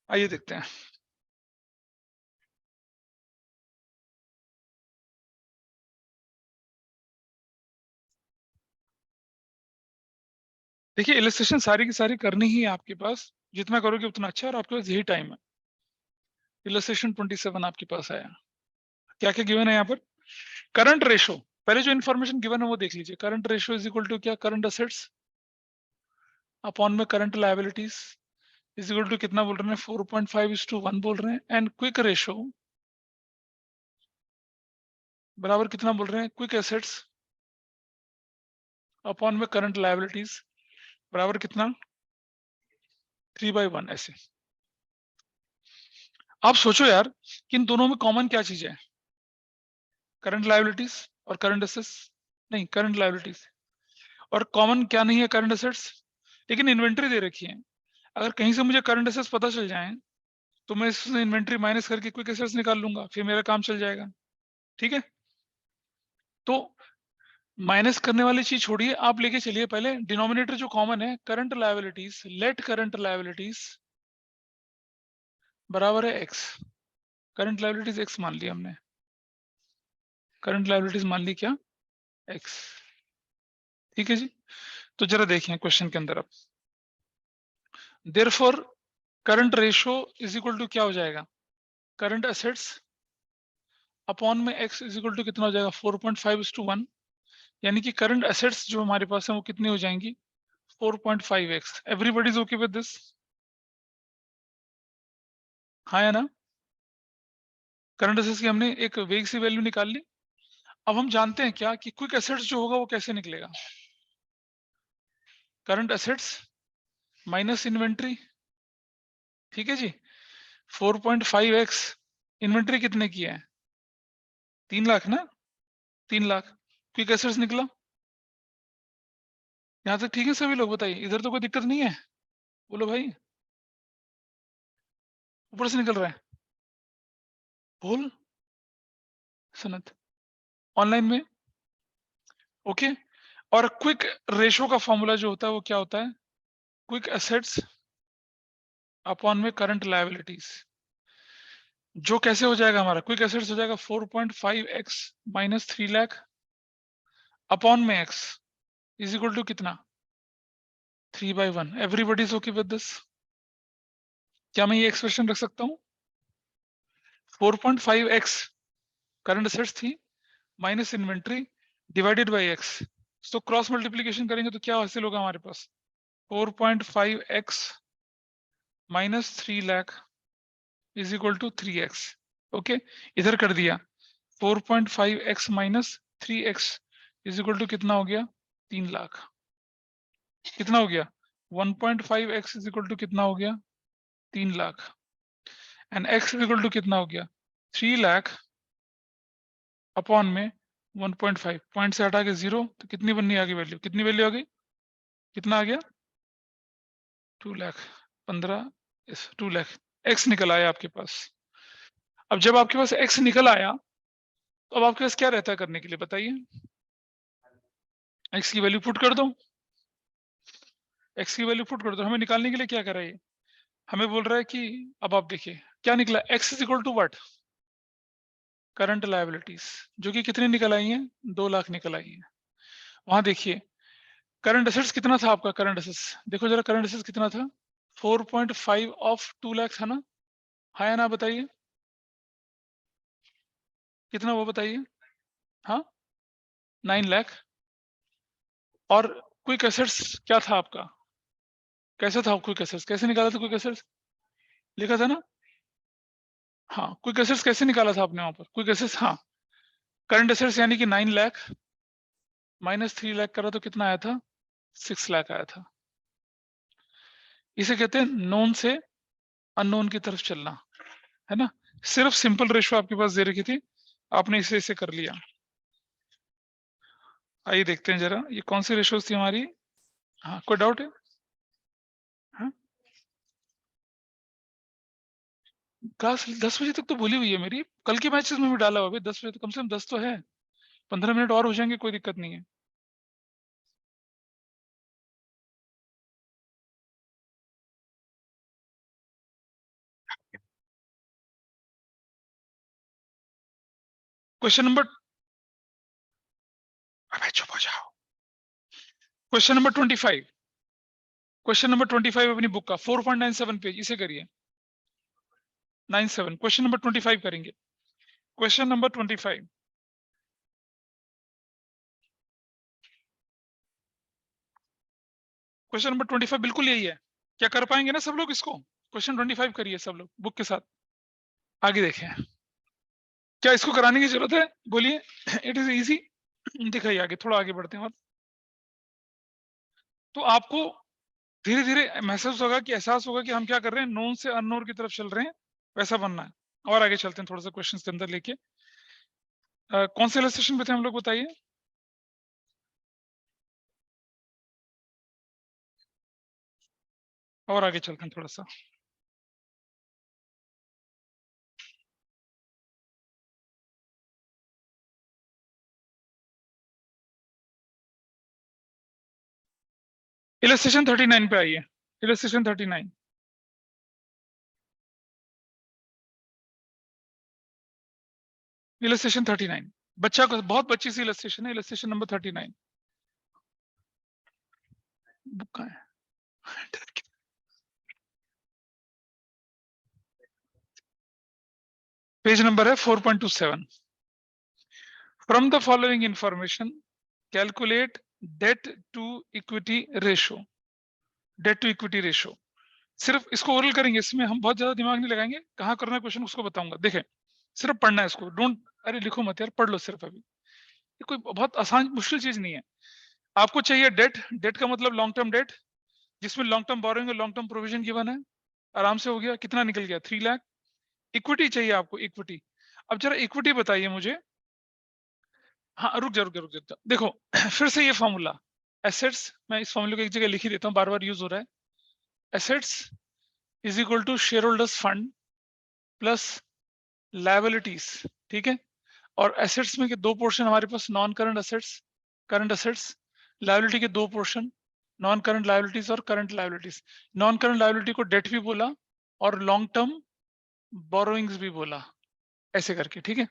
आइए देखते हैं। देखिए इलस्ट्रेशन सारी की सारी करनी ही है आपके पास, जितना करोगे उतना अच्छा, और आपके पास यही टाइम है। इलस्ट्रेशन 27 आपके पास आया, क्या क्या गिवन है यहाँ पर, करंट रेशो, पहले जो इन्फॉर्मेशन गिवन है वो देख लीजिए। Current ratio is equal to क्या, करंट असेट्स अपॉन में current liabilities is equal to कितना बोल रहे हैं, 4.5:1 बोल रहे हैं। एंड क्विक रेशो बराबर कितना बोल रहे हैं, क्विक एसेट्स अपॉन में करंट लायबिलिटीज बराबर कितना, 3/1 ऐसे। आप सोचो यार कि इन दोनों में कॉमन क्या चीज है, करंट लायबिलिटीज और करंट एसेट्स, नहीं करंट लायबिलिटीज, और कॉमन क्या नहीं है, करंट एसेट्स। लेकिन इन्वेंट्री दे रखी है, अगर कहीं से मुझे करंट एसेट्स पता चल जाए तो मैं इससे इन्वेंट्री माइनस करके क्विक एसेट्स निकाल लूंगा, फिर मेरा काम चल जाएगा। ठीक है, तो माइनस करने वाली चीज छोड़िए, आप लेके चलिए पहले डिनोमिनेटर जो कॉमन है, current liabilities, let current liabilities बराबर है एक्स। करंट लायबिलिटीज एक्स मान लिया हमने, करंट लायबिलिटीज मान ली क्या, एक्स। ठीक है जी, तो जरा देखें क्वेश्चन के अंदर अब, therefore current ratio is equal to क्या हो जाएगा, करंट एसेट्स अपॉन में एक्स इज इक्वल टू कितना हो जाएगा, 4.5:1, यानी कि करंट एसेट्स जो हमारे पास है वो कितनी हो जाएंगी, 4.5x। Everybody is okay with this, हाँ या ना। करंट एसेट्स की हमने एक वेग सी वैल्यू निकाल ली। अब हम जानते हैं क्या कि क्विक एसेट्स जो होगा वो कैसे निकलेगा, करंट एसेट्स माइनस इन्वेंट्री, ठीक है जी। 4.5x इन्वेंट्री कितने की है? 3 लाख ना, 3 लाख। क्विक एसेट्स निकला, यहाँ तक ठीक है सभी लोग? बताइए, इधर तो कोई दिक्कत नहीं है? बोलो भाई, ऊपर से निकल रहा है, बोल सनत, ऑनलाइन में, ओके। और क्विक रेशो का फॉर्मूला जो होता है वो क्या होता है? क्विक एसेट्स अपॉन में करंट लायबिलिटीज। जो कैसे हो जाएगा हमारा? क्विक एसेट्स हो जाएगा 4.5x माइनस 3 लाख अपॉन में x इज इक्वल टू कितना? 3/1। Everybody is okay with this? क्या मैं ये एक्सप्रेशन रख सकता हूँ? 4.5x करंट एसेट्स थी minus inventory divided by x, तो क्रॉस मल्टीप्लीकेशन करेंगे तो क्या हासिल होगा हमारे पास? 4.5x minus 3 lakh is equal to 3x। Okay, इधर कर दिया 4.5x minus 3x is equal to कितना हो गया? 3 लाख। कितना हो गया? 1.5x इज इक्वल टू कितना हो गया? 3 lakh. And x is equal to कितना हो गया? 3 लाख अपॉन में 1.5, पॉइंट से हटा के 0, तो कितनी बननी आ गई वैल्यू? कितनी वैल्यू आ गई? कितना आ गया? 2 लाख 15, 2 लाख x निकल आया आपके पास। अब जब आपके पास x निकल आया तो अब आपके पास क्या रहता है करने के लिए? बताइए। x की वैल्यू पुट कर दो, x की वैल्यू पुट कर दो। हमें निकालने के लिए क्या कर रहा है ये? हमें बोल रहा है कि अब आप देखिए क्या निकला, x is equal to what? Current liabilities, जो कि कितनी निकल आई हैं? 2 लाख निकल आई हैं। वहां देखिए करंट एसेट्स कितना था आपका? करंट एसेट्स देखो जरा, करंट एसेट्स कितना था? 4.5 ऑफ 2 लाख था ना? हाँ या ना बताइए, कितना वो बताइए? हाँ, 9 लाख। और क्विक एसेट्स क्या था आपका? कैसे था क्विक एसेट्स? कैसे निकाला था क्विक एसेट्स? लिखा था ना? हाँ, क्विक एसेट्स कैसे निकाला था आपने वहां पर? क्विक एसेट्स, हाँ, करंट एसेट्स यानी कि 9 लाख माइनस 3 लाख करा तो कितना आया था? 6 लाख आया था। इसे कहते हैं नोन से अननोन की तरफ चलना, है ना? सिर्फ सिंपल रेशो आपके पास दे रखी थी, आपने इसे इसे कर लिया। आइए देखते हैं जरा ये कौन सी रेशोज थी हमारी। हाँ, कोई डाउट है? हाँ, क्लास 10 बजे तक तो भूली हुई है मेरी, कल के मैचेस में भी डाला हुआ है 10 बजे तक, कम से कम 10 तो है। 15 मिनट और हो जाएंगे, कोई दिक्कत नहीं है। क्वेश्चन नंबर, अबे चुप हो जाओ। क्वेश्चन नंबर 25, क्वेश्चन नंबर 25 अपनी बुक का 4.97 पेज, इसे करिए 97। क्वेश्चन नंबर 25 करेंगे। क्वेश्चन नंबर 25, क्वेश्चन नंबर 25 बिल्कुल यही है। क्या कर पाएंगे ना सब लोग इसको? क्वेश्चन 25 करिए सब लोग बुक के साथ। आगे देखें, क्या इसको कराने की जरूरत है? बोलिए। It is easy. दिखाइए आगे, थोड़ा आगे बढ़ते हैं और तो आपको धीरे धीरे महसूस होगा कि एहसास होगा कि हम क्या कर रहे हैं, नोन से अननोन की तरफ चल रहे हैं, वैसा बनना है। और आगे चलते हैं थोड़ा सा क्वेश्चन के अंदर लेके। कौन से इलस्ट्रेशन पे थे हम लोग, बताइए। और आगे चलते हैं थोड़ा सा। इलस्ट्रेशन 39 पे आइए। इलस्ट्रेशन 39, इलस्ट्रेशन 39 बच्चा को बहुत बच्ची सी इलस्ट्रेशन है। इलस्ट्रेशन नंबर 39 बुक कहाँ है? पेज नंबर है 4.27। From the following information calculate debt to equity ratio. Debt to equity ratio, सिर्फ इसको ओरल करेंगे, इसमें हम बहुत ज्यादा दिमाग नहीं लगाएंगे। कहाँ करना है क्वेश्चन उसको बताऊंगा, देखें। सिर्फ पढ़ना है इसको, डोंट, अरे लिखो मत यार, पढ़ लो सिर्फ अभी। ये कोई बहुत आसान मुश्किल चीज नहीं है। आपको चाहिए डेट, डेट का मतलब लॉन्ग टर्म डेट जिसमें लॉन्ग टर्म बोरोइंग और लॉन्ग टर्म प्रोविजन गिवन है, आराम से हो गया। कितना निकल गया? 3 लाख। इक्विटी चाहिए आपको, इक्विटी। अब जरा इक्विटी बताइए मुझे। हाँ, रुक जा, रुक जा, रुक जा। देखो फिर से ये फॉर्मूला, एसेट्स, मैं इस फॉर्मूले को एक जगह लिख ही देता हूँ, बार बार यूज हो रहा है। Assets is equal to share holders fund plus liabilities, ठीक है। और एसेट्स में के दो पोर्शन हमारे पास, non current assets, current assets, liability के दो पोर्शन, नॉन करंट लायबिलिटीज और current liabilities. Non current liability को डेट भी बोला और लॉन्ग टर्म बोरोइंग्स भी बोला, ऐसे करके, ठीक है।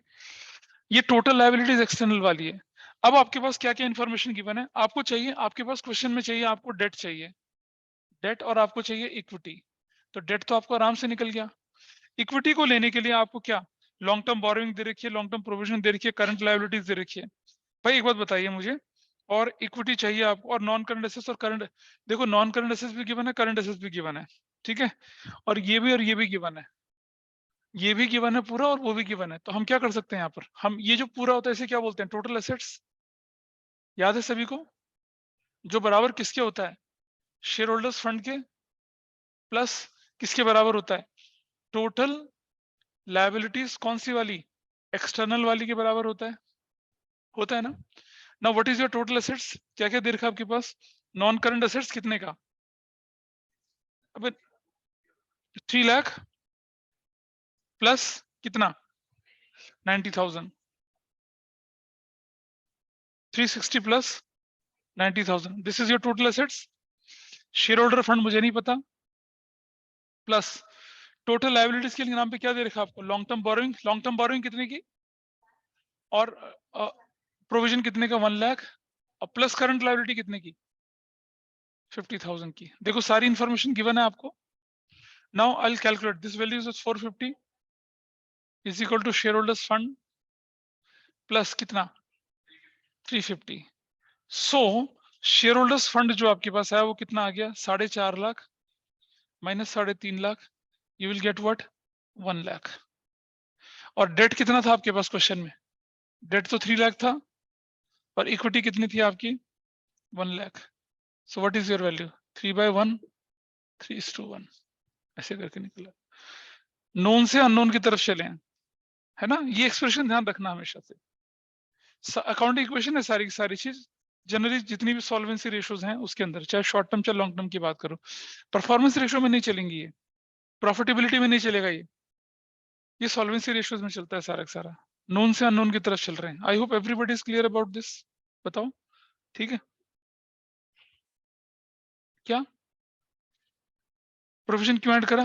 ये टोटल लायबिलिटीज एक्सटर्नल वाली है। अब आपके पास क्या क्या इन्फॉर्मेशन गिवन है, आपको चाहिए, आपके पास क्वेश्चन में चाहिए, आपको डेट चाहिए, डेट, और आपको चाहिए इक्विटी। तो डेट तो आपको आराम से निकल गया। इक्विटी को लेने के लिए आपको क्या, लॉन्ग टर्म बोरोइंग दे रखी है, लॉन्ग टर्म प्रोविजन दे रखी है, करंट लायबिलिटीज दे रखी है। भाई एक बात बताइए मुझे, और इक्विटी चाहिए आपको, और नॉन करंट एसेट्स और करंट, देखो नॉन करंट एसेट्स भी गिवन है, करंट एसेट्स भी गिवन है, ठीक है। और ये भी गिवन है, ये भी गिवन है पूरा, और वो भी गिवन है। तो हम क्या कर सकते हैं यहाँ पर, हम ये जो पूरा होता है इसे क्या बोलते हैं? Total assets. याद है सभी को? जो बराबर किसके होता है? शेयर होल्डर्स फंड के प्लस किसके बराबर होता है? Total liabilities. कौन सी वाली? एक्सटर्नल वाली के बराबर होता है ना। Now what is your total assets? क्या क्या दे रखा है आपके पास? नॉन करंट एसेट्स कितने का? अब 3 लाख प्लस कितना? 90,000। 360 plus 90,000, this is your total assets. Share holder fund मुझे नहीं पता, प्लस टोटल लायबिलिटीज के नाम पे क्या दे रखा आपको? Long term borrowing. Long term borrowing कितने की? और प्रोविजन कितने का? 1 लाख। और प्लस करंट लायबिलिटी कितने की? 50,000 की। देखो सारी इंफॉर्मेशन गिवन है आपको। Now I will calculate this value is 450 is equal to share holders fund plus कितना? 350। सो शेयर होल्डर्स फंड जो आपके पास है वो कितना आ गया? 4.5 lakh minus 3.5 lakh, you will get what? 1 lakh. और डेट कितना था आपके पास क्वेश्चन में? डेट तो 3 लाख था, और इक्विटी कितनी थी आपकी? 1 lakh. So what is your value? 3/1, 3:1, ऐसे करके निकला। नोन से अननोन की तरफ चले हैं, है ना। ये एक्सप्रेशन ध्यान रखना हमेशा से। अकाउंटिंग इक्वेशन है सारी की सारी चीज, जनरली जितनी भी सॉल्वेंसी रेशियोज हैं उसके अंदर, चाहे शॉर्ट टर्म चाहे लॉन्ग टर्म की बात करो। परफॉर्मेंस रेशियो में नहीं चलेंगी ये, प्रॉफिटेबिलिटी में नहीं चलेगा ये सॉल्वेंसी रेशियोज में चलता है सारा का सारा। नोन से अननोन की तरफ चल रहे हैं। I hope everybody is clear about this. बताओ, ठीक है। क्या प्रोविजन क्यों ऐड करा?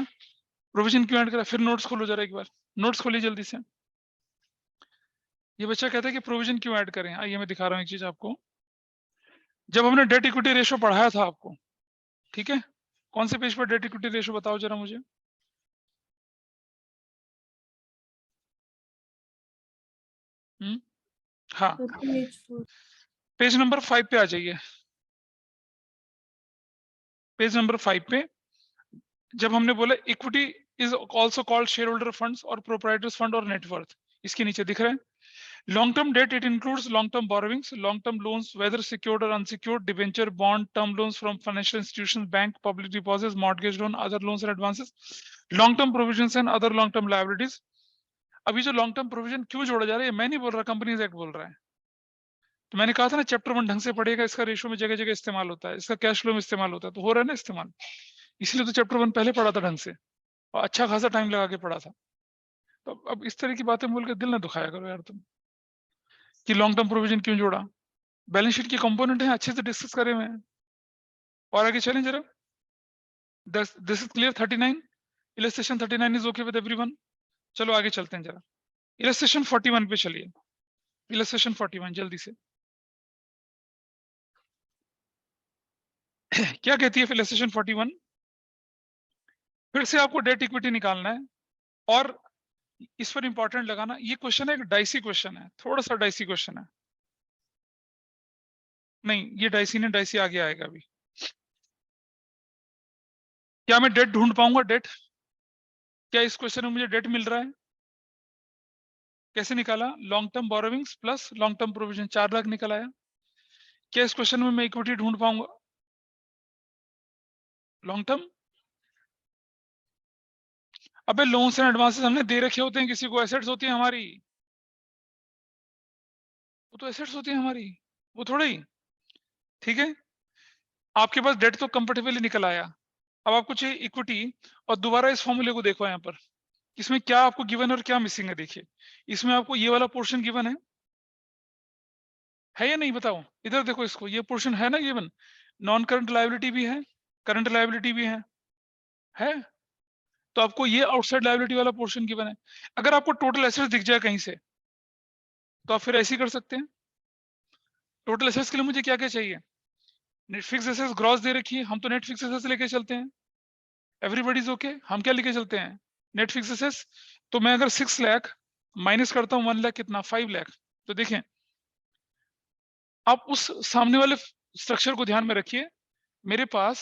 प्रोविजन क्यों ऐड करा? फिर नोट्स खोलो जरा एक बार, नोट्स खोलिए जल्दी से। ये बच्चा कहता है कि प्रोविजन क्यों ऐड करें। आइए मैं दिखा रहा हूँ एक चीज आपको। जब हमने डेट इक्विटी रेशियो पढ़ाया था आपको, ठीक है, कौन से पेज पर डेट इक्विटी रेशियो बताओ जरा मुझे। हाँ, Page 4. पेज नंबर 5 पे आ जाइए। पेज नंबर 5 पे जब हमने बोला equity is also called shareholder funds और प्रोप्राइटर्स फंड और नेटवर्थ, इसके नीचे दिख रहे हैं long term debt, it includes long term borrowings, long term loans whether secured और unsecured, debenture, bond, term loans from financial institutions, bank, public deposits, mortgage loan, other loans and advances, long term provisions and other long term liabilities. अभी जो long term provision क्यों जोड़ा जा रहा है, मैं नहीं बोल रहा, कंपनीज एक्ट बोल रहा है। तो मैंने कहा था ना चैप्टर 1 ढंग से पढ़ेगा, इसका रेशियो में जगह जगह इस्तेमाल होता है, इसका कैश फ्लो में इस्तेमाल होता है, तो हो रहा है ना इस्तेमाल। इसलिए तो चैप्टर 1 पहले पढ़ा था ढंग से, और अच्छा खासा टाइम लगा के पढ़ा था। तो अब इस तरह की बातें बोल के दिल ना दुखाया करो यार तुम, कि लॉन्ग टर्म प्रोविजन क्यों जोड़ा। बैलेंस शीट के कंपोनेंट हैं, अच्छे से डिस्कस करे हुए हैं। और आगे चलें जरा। This is clear. 39 illustration 39 is okay with everyone. चलो आगे चलते हैं जरा। इलस्ट्रेशन 41 पे चलिए। इलस्ट्रेशन 41 जल्दी से क्या कहती है इलस्ट्रेशन 41? फिर से आपको डेट इक्विटी निकालना है, और इस पर इंपॉर्टेंट लगाना, ये क्वेश्चन है एक डाइसी क्वेश्चन है, थोड़ा सा डाइसी क्वेश्चन है। नहीं, ये डाइसी नहीं, डाइसी आगे आएगा अभी। क्या मैं डेट ढूंढ पाऊंगा? डेट, क्या इस क्वेश्चन में मुझे डेट मिल रहा है? कैसे निकाला? Long term borrowings plus long term provision, 4 lakh निकल आया। क्या इस क्वेश्चन में मैं इक्विटी ढूंढ पाऊंगा लॉन्ग टर्म? अबे लोन्स एंड एडवांसेस हमने दे रखे होते हैं किसी को, एसेट्स होती है हमारी, वो तो एसेट्स होती है हमारी, वो थोड़ा ही। ठीक है, आपके पास डेट तो कंफर्टेबली निकल आया, अब आपको चाहिए इक्विटी, और दोबारा इस फॉर्मूले को देखो यहाँ पर, इसमें क्या आपको गिवन और क्या मिसिंग है। देखिए इसमें आपको ये वाला पोर्शन गिवन है या नहीं बताओ, इधर देखो इसको, ये पोर्शन है ना गिवन, नॉन करंट लायबिलिटी भी है, करंट लायबिलिटी भी है, तो आपको ये आउटसाइड लायबिलिटी वाला पोर्शन गिवन है। अगर आपको टोटल एसेट्स दिख जाए कहीं से, तो आप फिर ऐसे ही कर सकते हैं। टोटल एसेट्स के लिए मुझे क्या क्या चाहिए, नेट फिक्स एसेट्स ग्रॉस दे रखी है, हम तो नेट फिक्स एसेट्स लेके चलते हैं, एवरीबॉडीज ओके, हम क्या लेके चलते हैं, नेट फिक्स एसेट्स। तो मैं अगर 6 लाख माइनस करता हूँ 1 लाख, कितना 5 लाख। तो देखें आप उस सामने वाले स्ट्रक्चर को ध्यान में रखिए, मेरे पास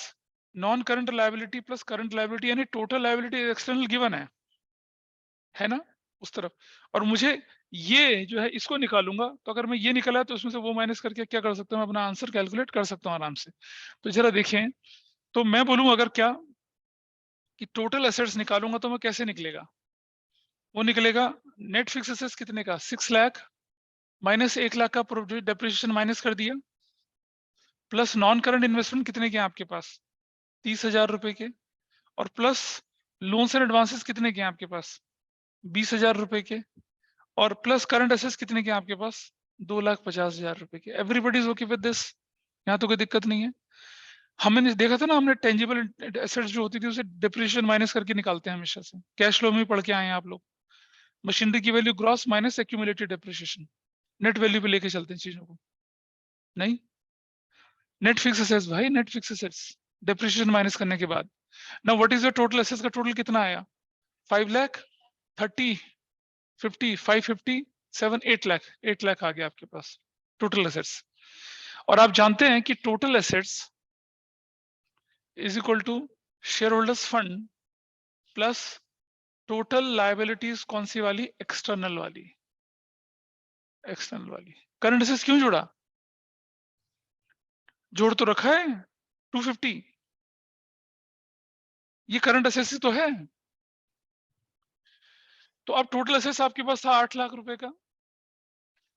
non current liability plus current liability यानी टोटल लायबिलिटी एक्सटर्नल गिवन है ना उस तरफ, और मुझे ये जो है इसको निकालूंगा, तो अगर मैं ये निकाला तो उसमें से वो माइनस करके क्या कर सकता हूँ, मैं अपना आंसर कैलकुलेट कर सकता हूँ आराम से। तो जरा देखें, तो मैं बोलूँ अगर क्या कि टोटल एसेट्स निकालूंगा तो मैं कैसे निकलेगा, वो निकलेगा नेट फिक्स एसेट्स कितने का 6 लाख माइनस 1 लाख का डेप्रिसिएशन माइनस कर दिया, प्लस नॉन करंट इन्वेस्टमेंट कितने के हैं आपके पास 30,000 रुपए के, और प्लस लोन्स एंड एडवांसेस कितने के हैं आपके पास 20,000 रुपए के, और प्लस करंट एसेट्स कितने के हैं आपके पास 2,50,000 रुपए के। Everybody is okay with this, यहाँ तो कोई दिक्कत नहीं है। हमने देखा था ना, हमने टेंजिबल एसेट्स जो होती थी उसे डिप्रिसिएशन माइनस करके निकालते हैं हमेशा से, कैश फ्लो में पढ़ के आए हैं आप लोग, मशीनरी की value gross minus accumulated depreciation, net value पे लेके चलते हैं चीजों को, नहीं नेट फिक्स एसेट्स भाई, net fix assets depreciation minus करने के बाद। ना what is your total assets का टोटल कितना आया 5 लाख 30 50 550 7 8 लाख आ गया आपके पास टोटल एसेट्स। और आप जानते हैं कि total assets is equal to share holders fund plus total liabilities, कौन सी वाली, एक्सटर्नल वाली, एक्सटर्नल वाली। करंट एसेट्स क्यों जोड़ा, जोड़ तो रखा है 250, ये करंट एसेट्स तो है। तो अब टोटल एसेट्स आपके पास था 8 लाख रुपए का,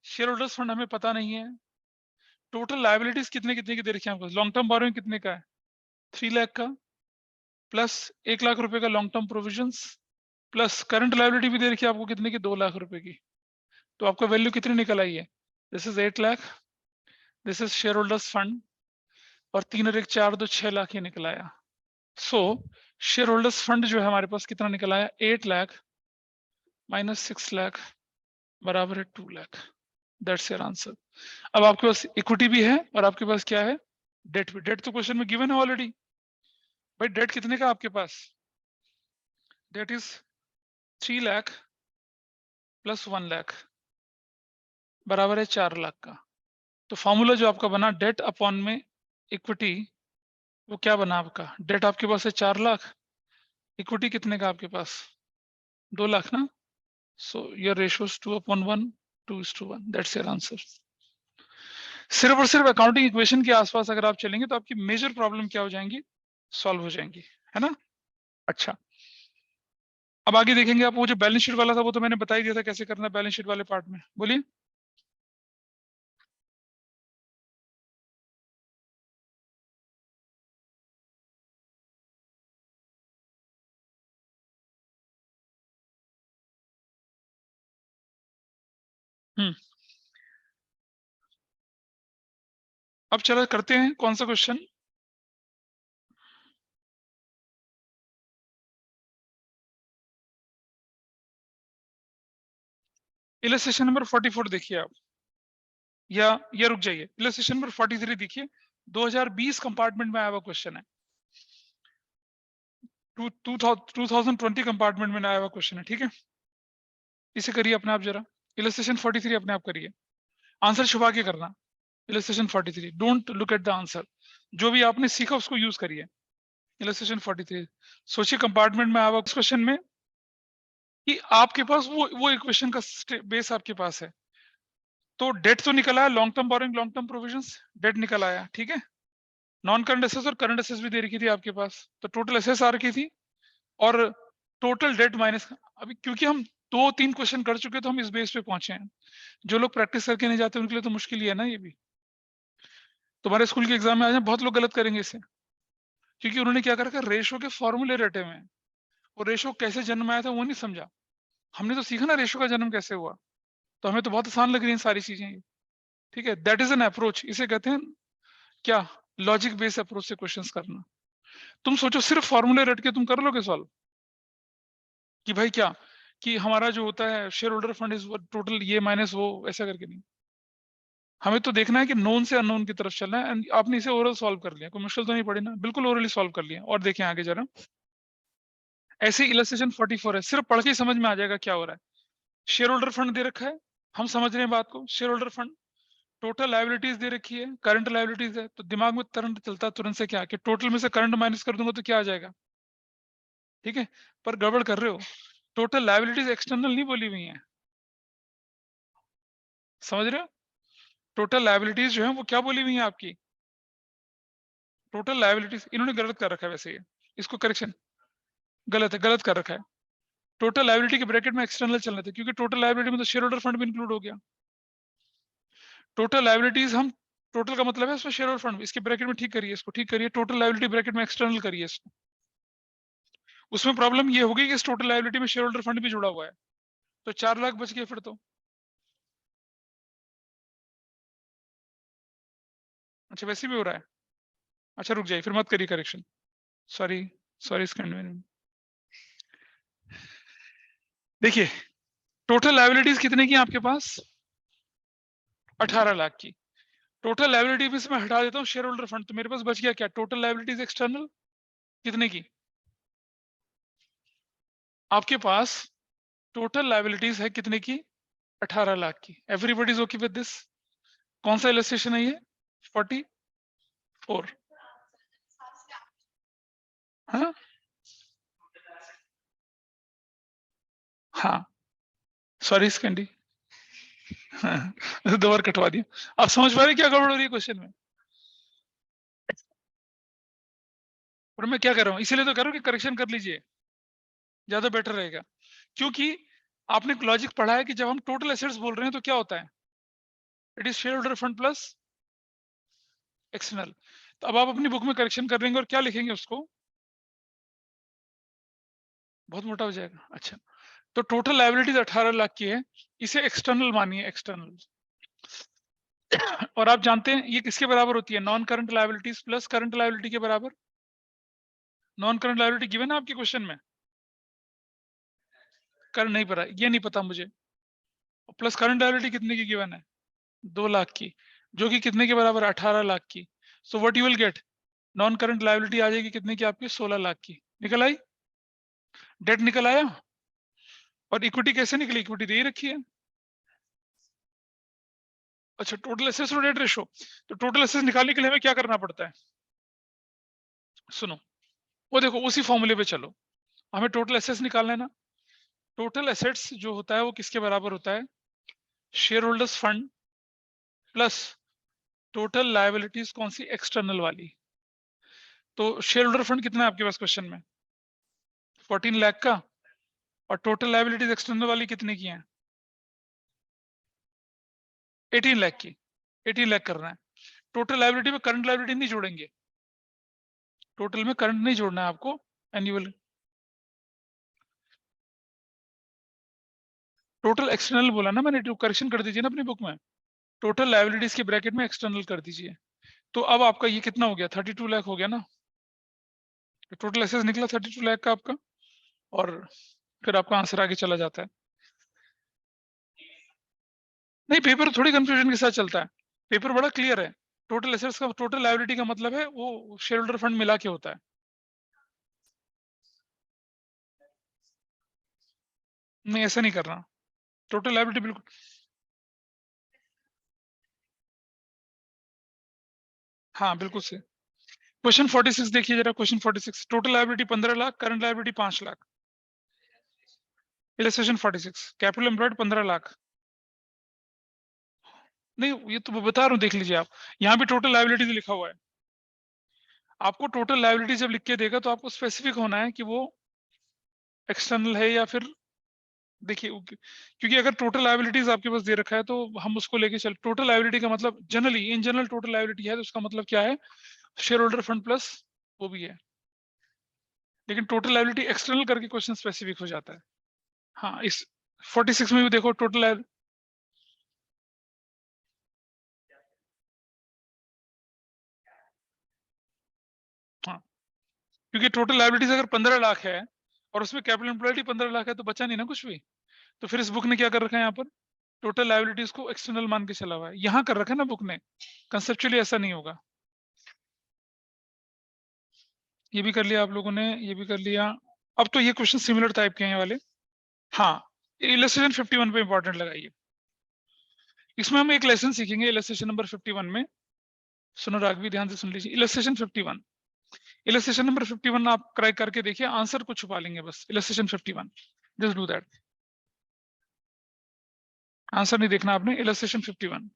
शेयर होल्डर्स फंड हमें पता नहीं है, टोटल लायबिलिटीज कितने कितने की दे रखी है आपके पास, लॉन्ग टर्म बोरोइंग कितने का है 3 लाख का, प्लस 1 लाख रुपए का long term provisions, plus current liability भी दे रखी है आपको कितने की 2 लाख रुपए की। तो आपका वैल्यू कितनी निकल आई है, this is 8 lakh, this is share holders fund, और 3 और 1 4 2 6 लाख ही निकल आया। सो शेयर होल्डर्स फंड जो है हमारे पास कितना निकल आया 8 लाख माइनस 6 लाख बराबर है 2 लाख, दैट्स योर आंसर। अब आपके पास इक्विटी भी है और आपके पास क्या है, डेट भी। डेट तो क्वेश्चन में गिवन है ऑलरेडी भाई, डेट कितने का आपके पास, debt is 3 lakh plus 1 lakh बराबर है 4 लाख का। तो फॉर्मूला जो आपका बना डेट अपॉन में इक्विटी, वो क्या बना आपका, डेट आपके पास है 4 लाख, इक्विटी कितने का आपके पास 2 लाख ना, so your ratio is 2/1 2:1, that's your answer. सिर्फ और सिर्फ अकाउंटिंग इक्वेशन के आसपास अगर आप चलेंगे तो आपकी मेजर प्रॉब्लम क्या हो जाएंगी, सॉल्व हो जाएंगी, है ना। अच्छा, अब आगे देखेंगे आप, वो जो बैलेंस शीट वाला था वो तो मैंने बता ही दिया था कैसे करना है बैलेंस शीट वाले पार्ट में, बोलिए। अब चलो करते हैं कौन सा क्वेश्चन, इलस्ट्रेशन नंबर 44 देखिए आप, या रुक जाइए, इलस्ट्रेशन नंबर 43 देखिए, 2020 कंपार्टमेंट में आया हुआ क्वेश्चन है, 2020 कंपार्टमेंट में आया हुआ क्वेश्चन है, ठीक है। इसे करिए अपने आप जरा, इलस्ट्रेशन 43 अपने आप करिए, आंसर छुपा के करना, illustration 43, don't look at the answer, जो भी आपने सीखा उसको यूज करिए। इलस्ट्रेशन 43, सोचिए कंपार्टमेंट में आया हुआ क्वेश्चन में कि आपके पास वो इक्वेशन का बेस आपके पास है, तो डेट तो निकल आया, long term borrowing, long term provisions, debt निकल आया, ठीक है। नॉन करंट एसेस और करंट एसेस भी दे रखी थी आपके पास, तो टोटल एसेस आ रखी थी और टोटल डेट माइनस। अभी क्योंकि हम 2-3 क्वेश्चन कर चुके तो हम इस बेस पे पहुंचे हैं। जो लोग प्रैक्टिस करके नहीं जाते उनके लिए तो मुश्किल ही है ना। ये भी तुम्हारे स्कूल के एग्जाम में आ जाए, बहुत लोग गलत करेंगे इसे, क्योंकि उन्होंने क्या कर रखा है, रेशो के फॉर्मूले रटे हुए हैं और रेशो कैसे जन्म आया था वो नहीं समझा। हमने तो सीखा ना रेशो का जन्म कैसे हुआ, तो हमें तो बहुत आसान लग रही हैं सारी चीजें, ठीक है। दैट इज एन अप्रोच, इसे कहते हैं क्या, लॉजिक बेस्ड अप्रोच से क्वेश्चंस करना। तुम सोचो सिर्फ फॉर्मूले रट के तुम कर लोगे सॉल्व, कि भाई क्या, कि हमारा जो होता है share holder fund is total ये माइनस वो, ऐसा करके नहीं। हमें तो देखना है कि नोन से अननोन की तरफ चलना है। एंड आपने इसे ओरल सॉल्व कर लिया, कोई मुश्किल तो नहीं पड़ी ना, बिल्कुल ओरली सॉल्व कर लिया। और देखें आगे जरा, ऐसे इलस्ट्रेशन 44 है, सिर्फ पढ़ के ही समझ में आ जाएगा क्या हो रहा है। शेयर होल्डर फंड दे रखा है, हम समझ रहे हैं बात को। Share holder fund, total liabilities दे रखी है, करंट लायबिलिटीज है, तो दिमाग में तुरंत चलता है तुरंत से क्या, कि टोटल में से करंट माइनस कर दूंगा तो क्या आ जाएगा, ठीक है। पर गड़बड़ कर रहे हो, टोटल लायबिलिटीज एक्सटर्नल नहीं बोली हुई है, समझ रहे हो। टोटल लायबिलिटीज जो है वो क्या बोली हुई है आपकी, टोटल लायबिलिटीज। इन्होंने गलत कर रखा है वैसे, ये इसको करेक्शन गलत है, गलत कर रखा है। टोटल लायबिलिटी के ब्रैकेट में एक्सटर्नल चलना था, क्योंकि टोटल लायबिलिटी में तो शेयर होल्डर फंड भी इंक्लूड हो गया। टोटल लायबिलिटीज हम, टोटल का मतलब है इसमें शेयर होल्डर फंड, इसके ब्रैकेट में ठीक करिए, इसको ठीक करिए, टोटल लायबिलिटी ब्रैकेट में एक्सटर्नल करिए इसको। उसमें प्रॉब्लम ये होगी कि इस टोटल लायबिलिटी में शेयर होल्डर फंड भी जुड़ा हुआ है, तो 4 लाख बच गए फिर तो। अच्छा वैसे भी हो रहा है, अच्छा रुक जाइए, फिर मत करिए करेक्शन, सॉरी सॉरी इसका देखिए, टोटल लायबिलिटीज कितने की आपके पास, 18 लाख की। टोटल लायबिलिटी में से मैं हटा देता हूँ शेयर होल्डर फंड, तो मेरे पास बच गया क्या, टोटल लायबिलिटीज एक्सटर्नल कितने की, आपके पास टोटल लायबिलिटीज है कितने की, 18 लाख की। Everybody is okay with this. कौन सा इलस्ट्रेशन है ये, 44, हाँ हाँ, सॉरी स्कैंडी, हाँ, 2 बार कटवा दिया। आप समझ पा रहे क्या गड़बड़ हो रही है क्वेश्चन में, और मैं क्या कर रहा हूँ, इसीलिए तो कर रहा हूँ कि करेक्शन कर लीजिए, ज्यादा बेटर रहेगा। क्योंकि आपने लॉजिक पढ़ा है कि जब हम टोटल एसेट्स बोल रहे हैं तो क्या होता है, it is share holder fund plus external. तो अब आप अपनी बुक में करेक्शन कर लेंगे और क्या लिखेंगे उसको, बहुत मोटा हो जाएगा। अच्छा, तो टोटल लायबिलिटीज 18 लाख की है, इसे एक्सटर्नल मानिए, एक्सटर्नल। और आप जानते हैं ये किसके बराबर होती है, non current liabilities plus current liability के बराबर। नॉन करंट लायबिलिटी गिवन है आपके क्वेश्चन में, कर नहीं पता, ये नहीं पता मुझे। प्लस करंट लायबिलिटी कितने की गिवन है, 2 लाख की, जो कि कितने के बराबर, 18 लाख की। So what you will get, non current liability आ जाएगी कितने की आपकी, 16 लाख की। निकल आई, डेट निकल आया। और इक्विटी कैसे निकली, इक्विटी दे ही रखी है। अच्छा, टोटल एसेट्स और डेट रेशो, तो टोटल एसेट्स निकालने के लिए हमें क्या करना पड़ता है, सुनो, वो देखो उसी फॉर्मूले पे चलो। हमें टोटल एसेट्स निकालना है ना, टोटल एसेट्स जो होता है वो किसके बराबर होता है, share holders fund plus total liabilities कौन सी, एक्सटर्नल वाली। तो शेयर होल्डर फंड कितना है आपके पास क्वेश्चन में, 14 लाख का, और टोटल लायबिलिटीज एक्सटर्नल वाली कितने की हैं, 18 लाख की। 18 लाख करना है। टोटल लायबिलिटी में करंट लायबिलिटी नहीं जोड़ेंगे, टोटल में करंट नहीं जोड़ना है आपको, एनुअल। टोटल एक्सटर्नल बोला ना मैंने, तो करेक्शन कर दीजिए ना अपनी बुक में, टोटल लायबिलिटीज के ब्रैकेट में एक्सटर्नल कर दीजिए। तो अब आपका ये कितना हो गया, 32 लाख हो गया ना, टोटल एसेस निकला 32 लाख का आपका, और फिर आपका आंसर आगे चला जाता है। नहीं, पेपर थोड़ी कंफ्यूजन के साथ चलता है, पेपर बड़ा क्लियर है। टोटल एसेट्स का, टोटल लायबिलिटी का मतलब है वो शेयर होल्डर फंड मिला के होता है। नहीं ऐसा नहीं करना, टोटल लायबिलिटी बिल्कुल, हाँ बिल्कुल से। क्वेश्चन 46 देखिए जरा, question 46, total liability 15 lakh, current liability 5 lakh. Illustration 46, capital employed 15 lakh, नहीं, ये तो मैं बता रहा हूँ, देख लीजिए आप, यहाँ भी टोटल लायबिलिटीज लिखा हुआ है। आपको टोटल लायबिलिटी जब लिख के देगा तो आपको स्पेसिफिक होना है कि वो एक्सटर्नल है या फिर, देखिए क्योंकि अगर टोटल लायबिलिटीज आपके पास दे रखा है तो हम उसको लेके चल, टोटल लायबिलिटी का मतलब generally in general total liability है तो उसका मतलब क्या है, शेयर होल्डर फंड प्लस वो भी है, लेकिन टोटल लायबिलिटी एक्सटर्नल करके क्वेश्चन स्पेसिफिक हो जाता है। हाँ, इस 46 में भी देखो टोटल हाँ, क्योंकि टोटल लायबिलिटीज अगर 15 लाख है और उसमें कैपिटल एम्प्लॉयड 15 लाख है तो बचा नहीं ना कुछ भी, तो फिर इस बुक ने क्या कर रखा है, यहाँ पर टोटल लायबिलिटीज को एक्सटर्नल मान के चला हुआ है, यहाँ कर रखा है ना बुक ने, कंसेप्चुअली ऐसा नहीं होगा। ये भी कर लिया आप लोगों ने, ये भी कर लिया। अब तो ये क्वेश्चन सिमिलर टाइप के हैं वाले। हाँ, इलस्ट्रेशन 51 पे इंपॉर्टेंट लगाइए, इसमें हम एक लेसन सीखेंगे इलस्ट्रेशन नंबर 51 में। सुनो राघवी, ध्यान से सुन लीजिए, इलस्ट्रेशन 51, इलस्ट्रेशन नंबर 51 आप क्रैक करके देखिए, आंसर को छुपा लेंगे बस, illustration 51, just do that, answer नहीं देखना आपने, इलस्ट्रेशन 51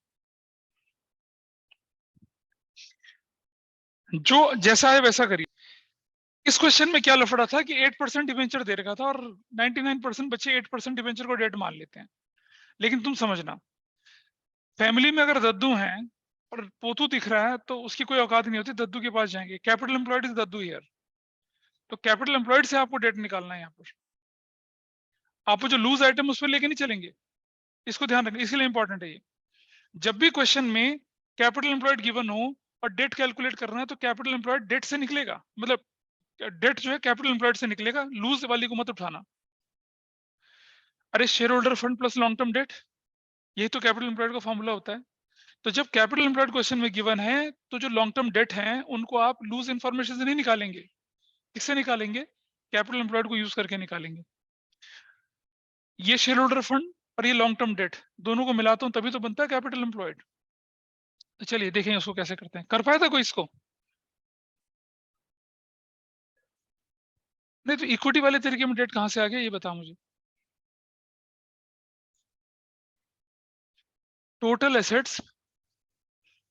जो जैसा है वैसा करिए। इस क्वेश्चन में क्या लफड़ा था कि 8% डिवेंचर दे रखा था और 99% बच्चे 8% डिवेंचर को डेट मान लेते हैं, लेकिन तुम समझना, फैमिली में अगर दद्दू हैं और पोतू दिख रहा है तो उसकी कोई औकात नहीं होती, दद्दू के पास जाएंगे, capital employed is Daddu here, तो कैपिटल एम्प्लॉयड से आपको डेट निकालना है यहाँ पर, आप जो लूज आइटम उस पर लेके नहीं चलेंगे, इसको ध्यान रखना, इसलिए इंपॉर्टेंट है ये। जब भी क्वेश्चन में कैपिटल एम्प्लॉयड गिवन हो और डेट कैलकुलेट करना है तो कैपिटल एम्प्लॉयड डेट से निकलेगा, मतलब डेट जो है कैपिटल एम्प्लॉयड से निकलेगा, लूज वाली को मत उठाना। अरे share holder fund plus long term date, यही तो कैपिटल एम्प्लॉयड का फॉर्मूला होता है। तो जब कैपिटल एम्प्लॉयड क्वेश्चन में गिवन है तो जो लॉन्ग टर्म डेट है उनको आप लूज इंफॉर्मेशन से नहीं निकालेंगे, किससे निकालेंगे, कैपिटल एम्प्लॉयड को यूज करके निकालेंगे। ये शेयर होल्डर फंड और ये लॉन्ग टर्म डेट दोनों को मिलाता हूं तभी तो बनता है कैपिटल एम्प्लॉयड। तो चलिए देखें उसको कैसे करते हैं, कर पाया था कोई इसको? नहीं, तो इक्विटी वाले तरीके में डेट कहां से आ गया ये बताओ मुझे। Total assets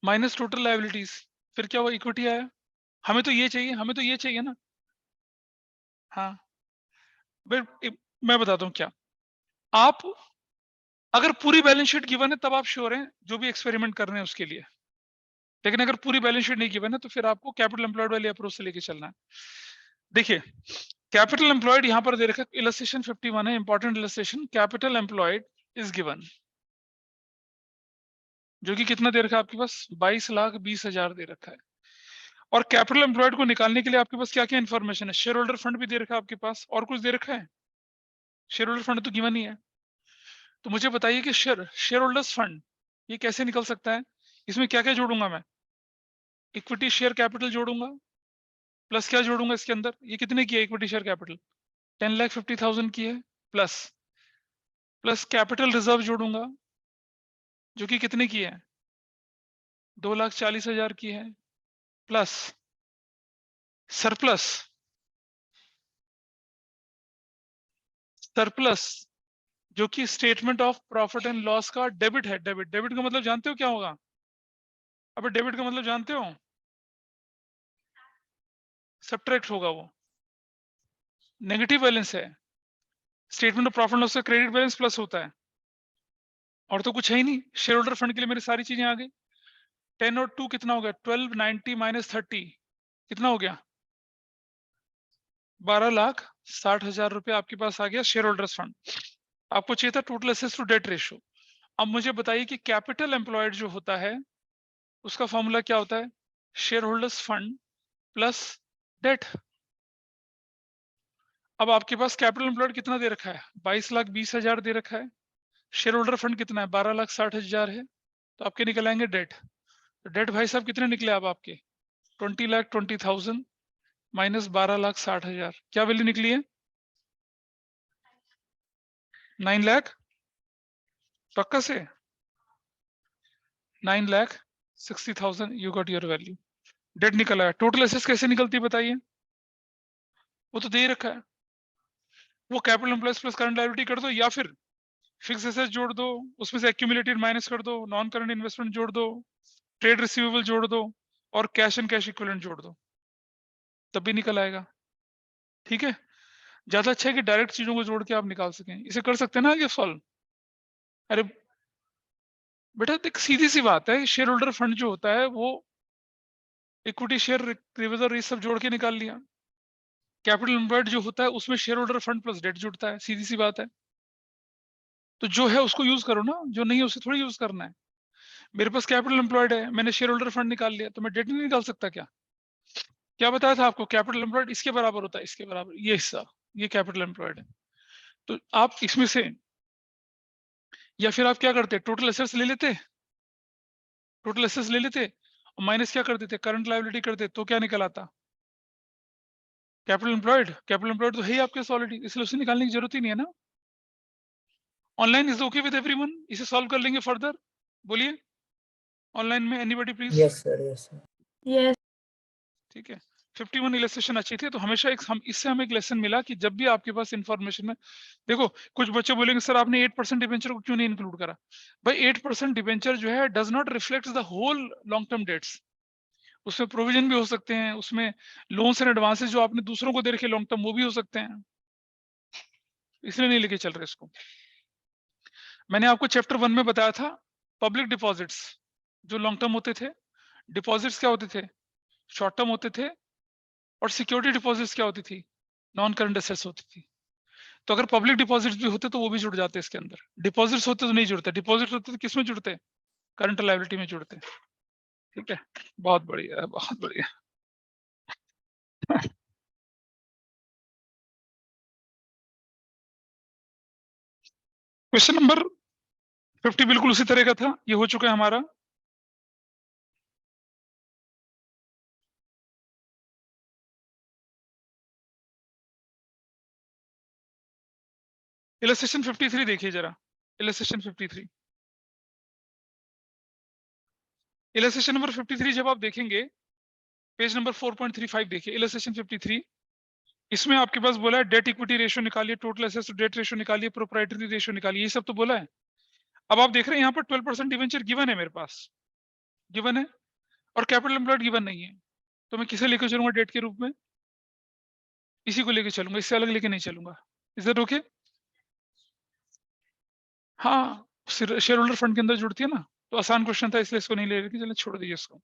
minus total liabilities, फिर क्या हुआ, इक्विटी आया। हमें तो ये चाहिए, हमें तो ये चाहिए ना। हाँ, मैं बताता हूँ क्या, आप अगर पूरी बैलेंस शीट गिवन है तब आप श्योर हैं जो भी एक्सपेरिमेंट कर रहे हैं उसके लिए, लेकिन अगर पूरी बैलेंस शीट नहीं गिवन है तो फिर आपको कैपिटल एम्प्लॉयड वाली अप्रोच से लेके चलना है। देखिए कैपिटल एम्प्लॉयड यहाँ पर दे रखा है, इलस्ट्रेशन 51 है, important illustration, capital employed is given, जो कि कितना दे रखा है आपके पास, 22,20,000 दे रखा है। और कैपिटल एम्प्लॉयड को निकालने के लिए आपके पास क्या क्या इन्फॉर्मेशन है, शेयर होल्डर फंड भी दे रखा है आपके पास, और कुछ दे रखा है, शेयर होल्डर फंड तो गिवन ही है। तो मुझे बताइए कि शेयर होल्डर्स फंड ये कैसे निकल सकता है, इसमें क्या क्या जोड़ूंगा मैं, इक्विटी शेयर कैपिटल जोड़ूंगा, प्लस क्या जोड़ूंगा इसके अंदर, ये कितने की है इक्विटी शेयर कैपिटल, 10,50,000 की है, प्लस प्लस कैपिटल रिजर्व जोड़ूंगा जो कि कितने की है, 2,40,000 की है, प्लस सरप्लस, सरप्लस जो कि statement of profit and loss का डेबिट है, डेबिट, डेबिट का मतलब जानते हो क्या होगा, अब डेबिट का मतलब जानते हो, सब्ट्रैक्ट होगा वो, नेगेटिव बैलेंस है, स्टेटमेंट ऑफ प्रॉफिट लॉस का क्रेडिट बैलेंस प्लस होता है, और तो कुछ है ही नहीं। शेयर होल्डर फंड के लिए मेरी सारी चीजें आ गई, 10 और 2 कितना हो गया, 1290 माइनस 30 कितना हो गया, 12,60,000 रुपए आपके पास आ गया शेयर होल्डर्स फंड। आपको चाहिए था total assets to debt ratio. अब मुझे बताइए कि कैपिटल एम्प्लॉयड जो होता है उसका फॉर्मूला क्या होता है, share holders fund plus debt. अब आपके पास कैपिटल एम्प्लॉयड कितना दे रखा है, 22,20,000 दे रखा है, शेयर होल्डर फंड कितना है, 12,60,000 है, तो आपके निकल आएंगे डेट। तो डेट भाई साहब कितने निकले अब आपके, 20,20,000 माइनस 12,60,000, क्या वैल्यू निकली है, 9 लाख, पक्का से 9,60,000 you got your value, debt निकल आया। टोटल एसेट्स कैसे निकलती है बताइए, वो तो दे ही रखा है, वो capital employees plus current liability कर दो, या फिर फिक्स एसेट जोड़ दो, उसमें से एक्यूमुलेटेड माइनस कर दो, नॉन करंट इन्वेस्टमेंट जोड़ दो, ट्रेड रिसीवेबल जोड़ दो और कैश एंड कैश इक्विवेलेंट जोड़ दो, तब भी निकल आएगा। ठीक है, ज्यादा अच्छा है कि डायरेक्ट चीजों को जोड़ के आप निकाल सकें। इसे कर सकते हैं ना आगे सॉल्व। अरे बेटा देख, सीधी सी बात है, शेयर होल्डर फंड जो होता है वो इक्विटी शेयर रिजर्व ये सब जोड़ के निकाल लिया। कैपिटल एम्प्लॉयड जो होता है उसमें share holder fund plus debt जुड़ता है, सीधी सी बात है। तो जो है उसको यूज करो ना, जो नहीं है उसे थोड़ी यूज करना है। मेरे पास कैपिटल एम्प्लॉयड है, मैंने शेयर होल्डर फंड निकाल लिया, तो मैं डेट नहीं निकाल सकता क्या? क्या बताया था आपको? कैपिटल एम्प्लॉयड इसके बराबर होता है, इसके बराबर, ये हिस्सा, ये कैपिटल एम्प्लॉयड है। तो आप इसमें से, या फिर आप क्या करते, टोटल एसेट्स ले लेते, टोटल एसेट्स ले लेते और माइनस क्या कर देते, करंट लायबिलिटी करते, तो क्या निकल आता? Capital employed. कैपिटल एम्प्लॉयड तो है ही आपके ऑलरेडी, इसलिए उसे निकालने की जरूरत ही नहीं है ना। Online is okay with everyone? इसे सॉल्व कर लेंगे फर्दर, बोलिए ऑनलाइन में anybody please. Yes, sir. Yes, sir. Yes. ठीक है, 51 इलस्ट्रेशन अच्छी थी। तो हमेशा इससे हमें एक लेसन मिला कि जब भी आपके पास इंफॉर्मेशन है, देखो कुछ बच्चे बोलेंगे सर आपने 8% डिबेंचर को क्यों नहीं इंक्लूड करा? भाई 8% डिबेंचर जो है does not reflect the whole long term debts. उसमें प्रोविजन भी हो सकते हैं, उसमें लोन्स एंड एडवांसेस जो आपने दूसरों को दे रखे लॉन्ग टर्म, वो भी हो सकते हैं, इसलिए नहीं लेके चल रहे इसको। मैंने आपको चैप्टर 1 में बताया था पब्लिक डिपॉजिट्स जो लॉन्ग टर्म होते थे, डिपॉजिट्स क्या होते थे, शॉर्ट टर्म होते थे, और सिक्योरिटी डिपॉजिट्स क्या होती थी, नॉन करंट एसेट्स होती थी। तो अगर पब्लिक डिपॉजिट्स भी होते तो वो भी जुड़ जाते इसके अंदर। डिपॉजिट्स होते तो नहीं जुड़ते, डिपॉजिट्स होते तो किस में जुड़ते, करंट लायबिलिटी में जुड़ते। ठीक है, बहुत बढ़िया, बहुत बढ़िया। क्वेश्चन नंबर 50 बिल्कुल उसी तरह का था, ये हो चुका है हमारा। इलस्ट्रेशन 53 देखिए जरा, इलस्ट्रेशन 53, इलस्ट्रेशन नंबर 53 जब आप देखेंगे, पेज नंबर 4.35 देखिए, इलस्ट्रेशन 53। इसमें आपके पास बोला है डेट इक्विटी रेशियो निकालिए, total assets to debt ratio निकालिए, प्रोप्राइटरी रेशियो निकालिए, ये सब तो बोला है। अब आप देख रहे हैं यहाँ पर 12% डिवेंचर गिवन है, मेरे पास गिवन है, और कैपिटल एम्प्लॉयड गिवन नहीं है। तो मैं किसे लेकर चलूंगा डेट के रूप में? इसी को लेकर चलूंगा, इससे अलग लेके नहीं चलूंगा। Is that okay? हाँ, शेयर होल्डर फंड के अंदर जुड़ती है ना, तो आसान क्वेश्चन था इसलिए इसको नहीं ले रही थी, चलो छोड़ दीजिए इसको।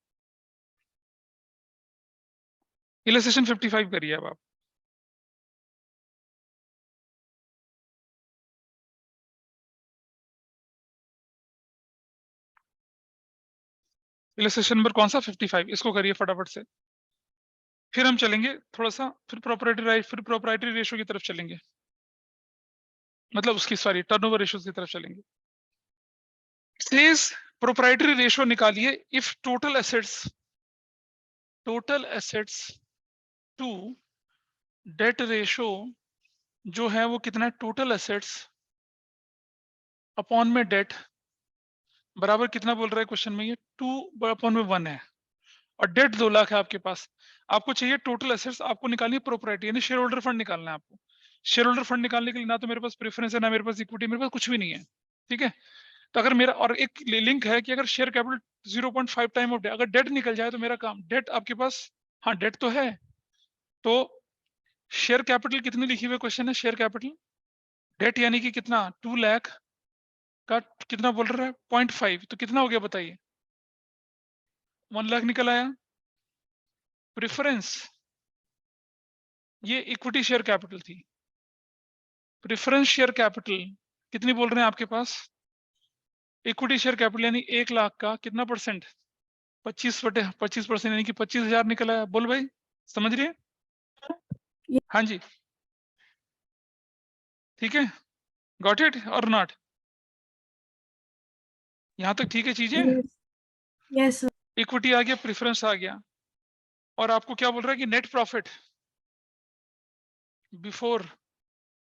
इलस्ट्रेशन 55 करिए अब आप। इलस्ट्रेशन नंबर कौन सा, 55, इसको करिए फटाफट से। फिर हम चलेंगे थोड़ा सा, फिर प्रोप्राइटरी रेशियो की तरफ चलेंगे, मतलब उसकी सॉरी टर्नओवर रेशियो की तरफ चलेंगे। सेज प्रोप्राइटरी रेशियो निकालिए if total assets to debt ratio जो है वो कितना है, टोटल एसेट्स अपॉन में डेट बराबर कितना बोल रहा है क्वेश्चन में, ये 2 अपॉन में 1 है, और डेट 2 लाख है आपके पास। आपको चाहिए टोटल एसेट्स, आपको निकालनी है प्रोप्राइटरी, यानी शेयर होल्डर फंड निकालना है आपको। शेयर होल्डर फंड निकालने के लिए ना तो मेरे पास प्रेफरेंस है, ना मेरे पास इक्विटी, मेरे पास कुछ भी नहीं है। ठीक है, तो अगर मेरा, और एक लिंक है कि अगर share capital 0.5 time of debt, अगर डेट निकल जाए तो मेरा काम, डेट आपके पास, हाँ डेट तो है, तो शेयर कैपिटल कितनी लिखी हुई क्वेश्चन है, शेयर कैपिटल डेट यानी कि कितना, 2 लाख का कितना बोल रहा है, 0.5, तो कितना हो गया बताइए, 1 लाख निकल आया। प्रेफरेंस, ये इक्विटी शेयर कैपिटल थी, प्रेफरेंस शेयर कैपिटल कितनी बोल रहे हैं आपके पास, इक्विटी शेयर कैपिटल यानी 1 लाख का कितना परसेंट, 25% यानी कि 25,000 निकल आया। बोल भाई, समझ रही है? हाँ जी, ठीक है, गॉट इट और नॉट? यहां तक ठीक है चीजें? Yes. Yes, sir. इक्विटी आ गया, प्रेफरेंस आ गया, और आपको क्या बोल रहा है कि net profit before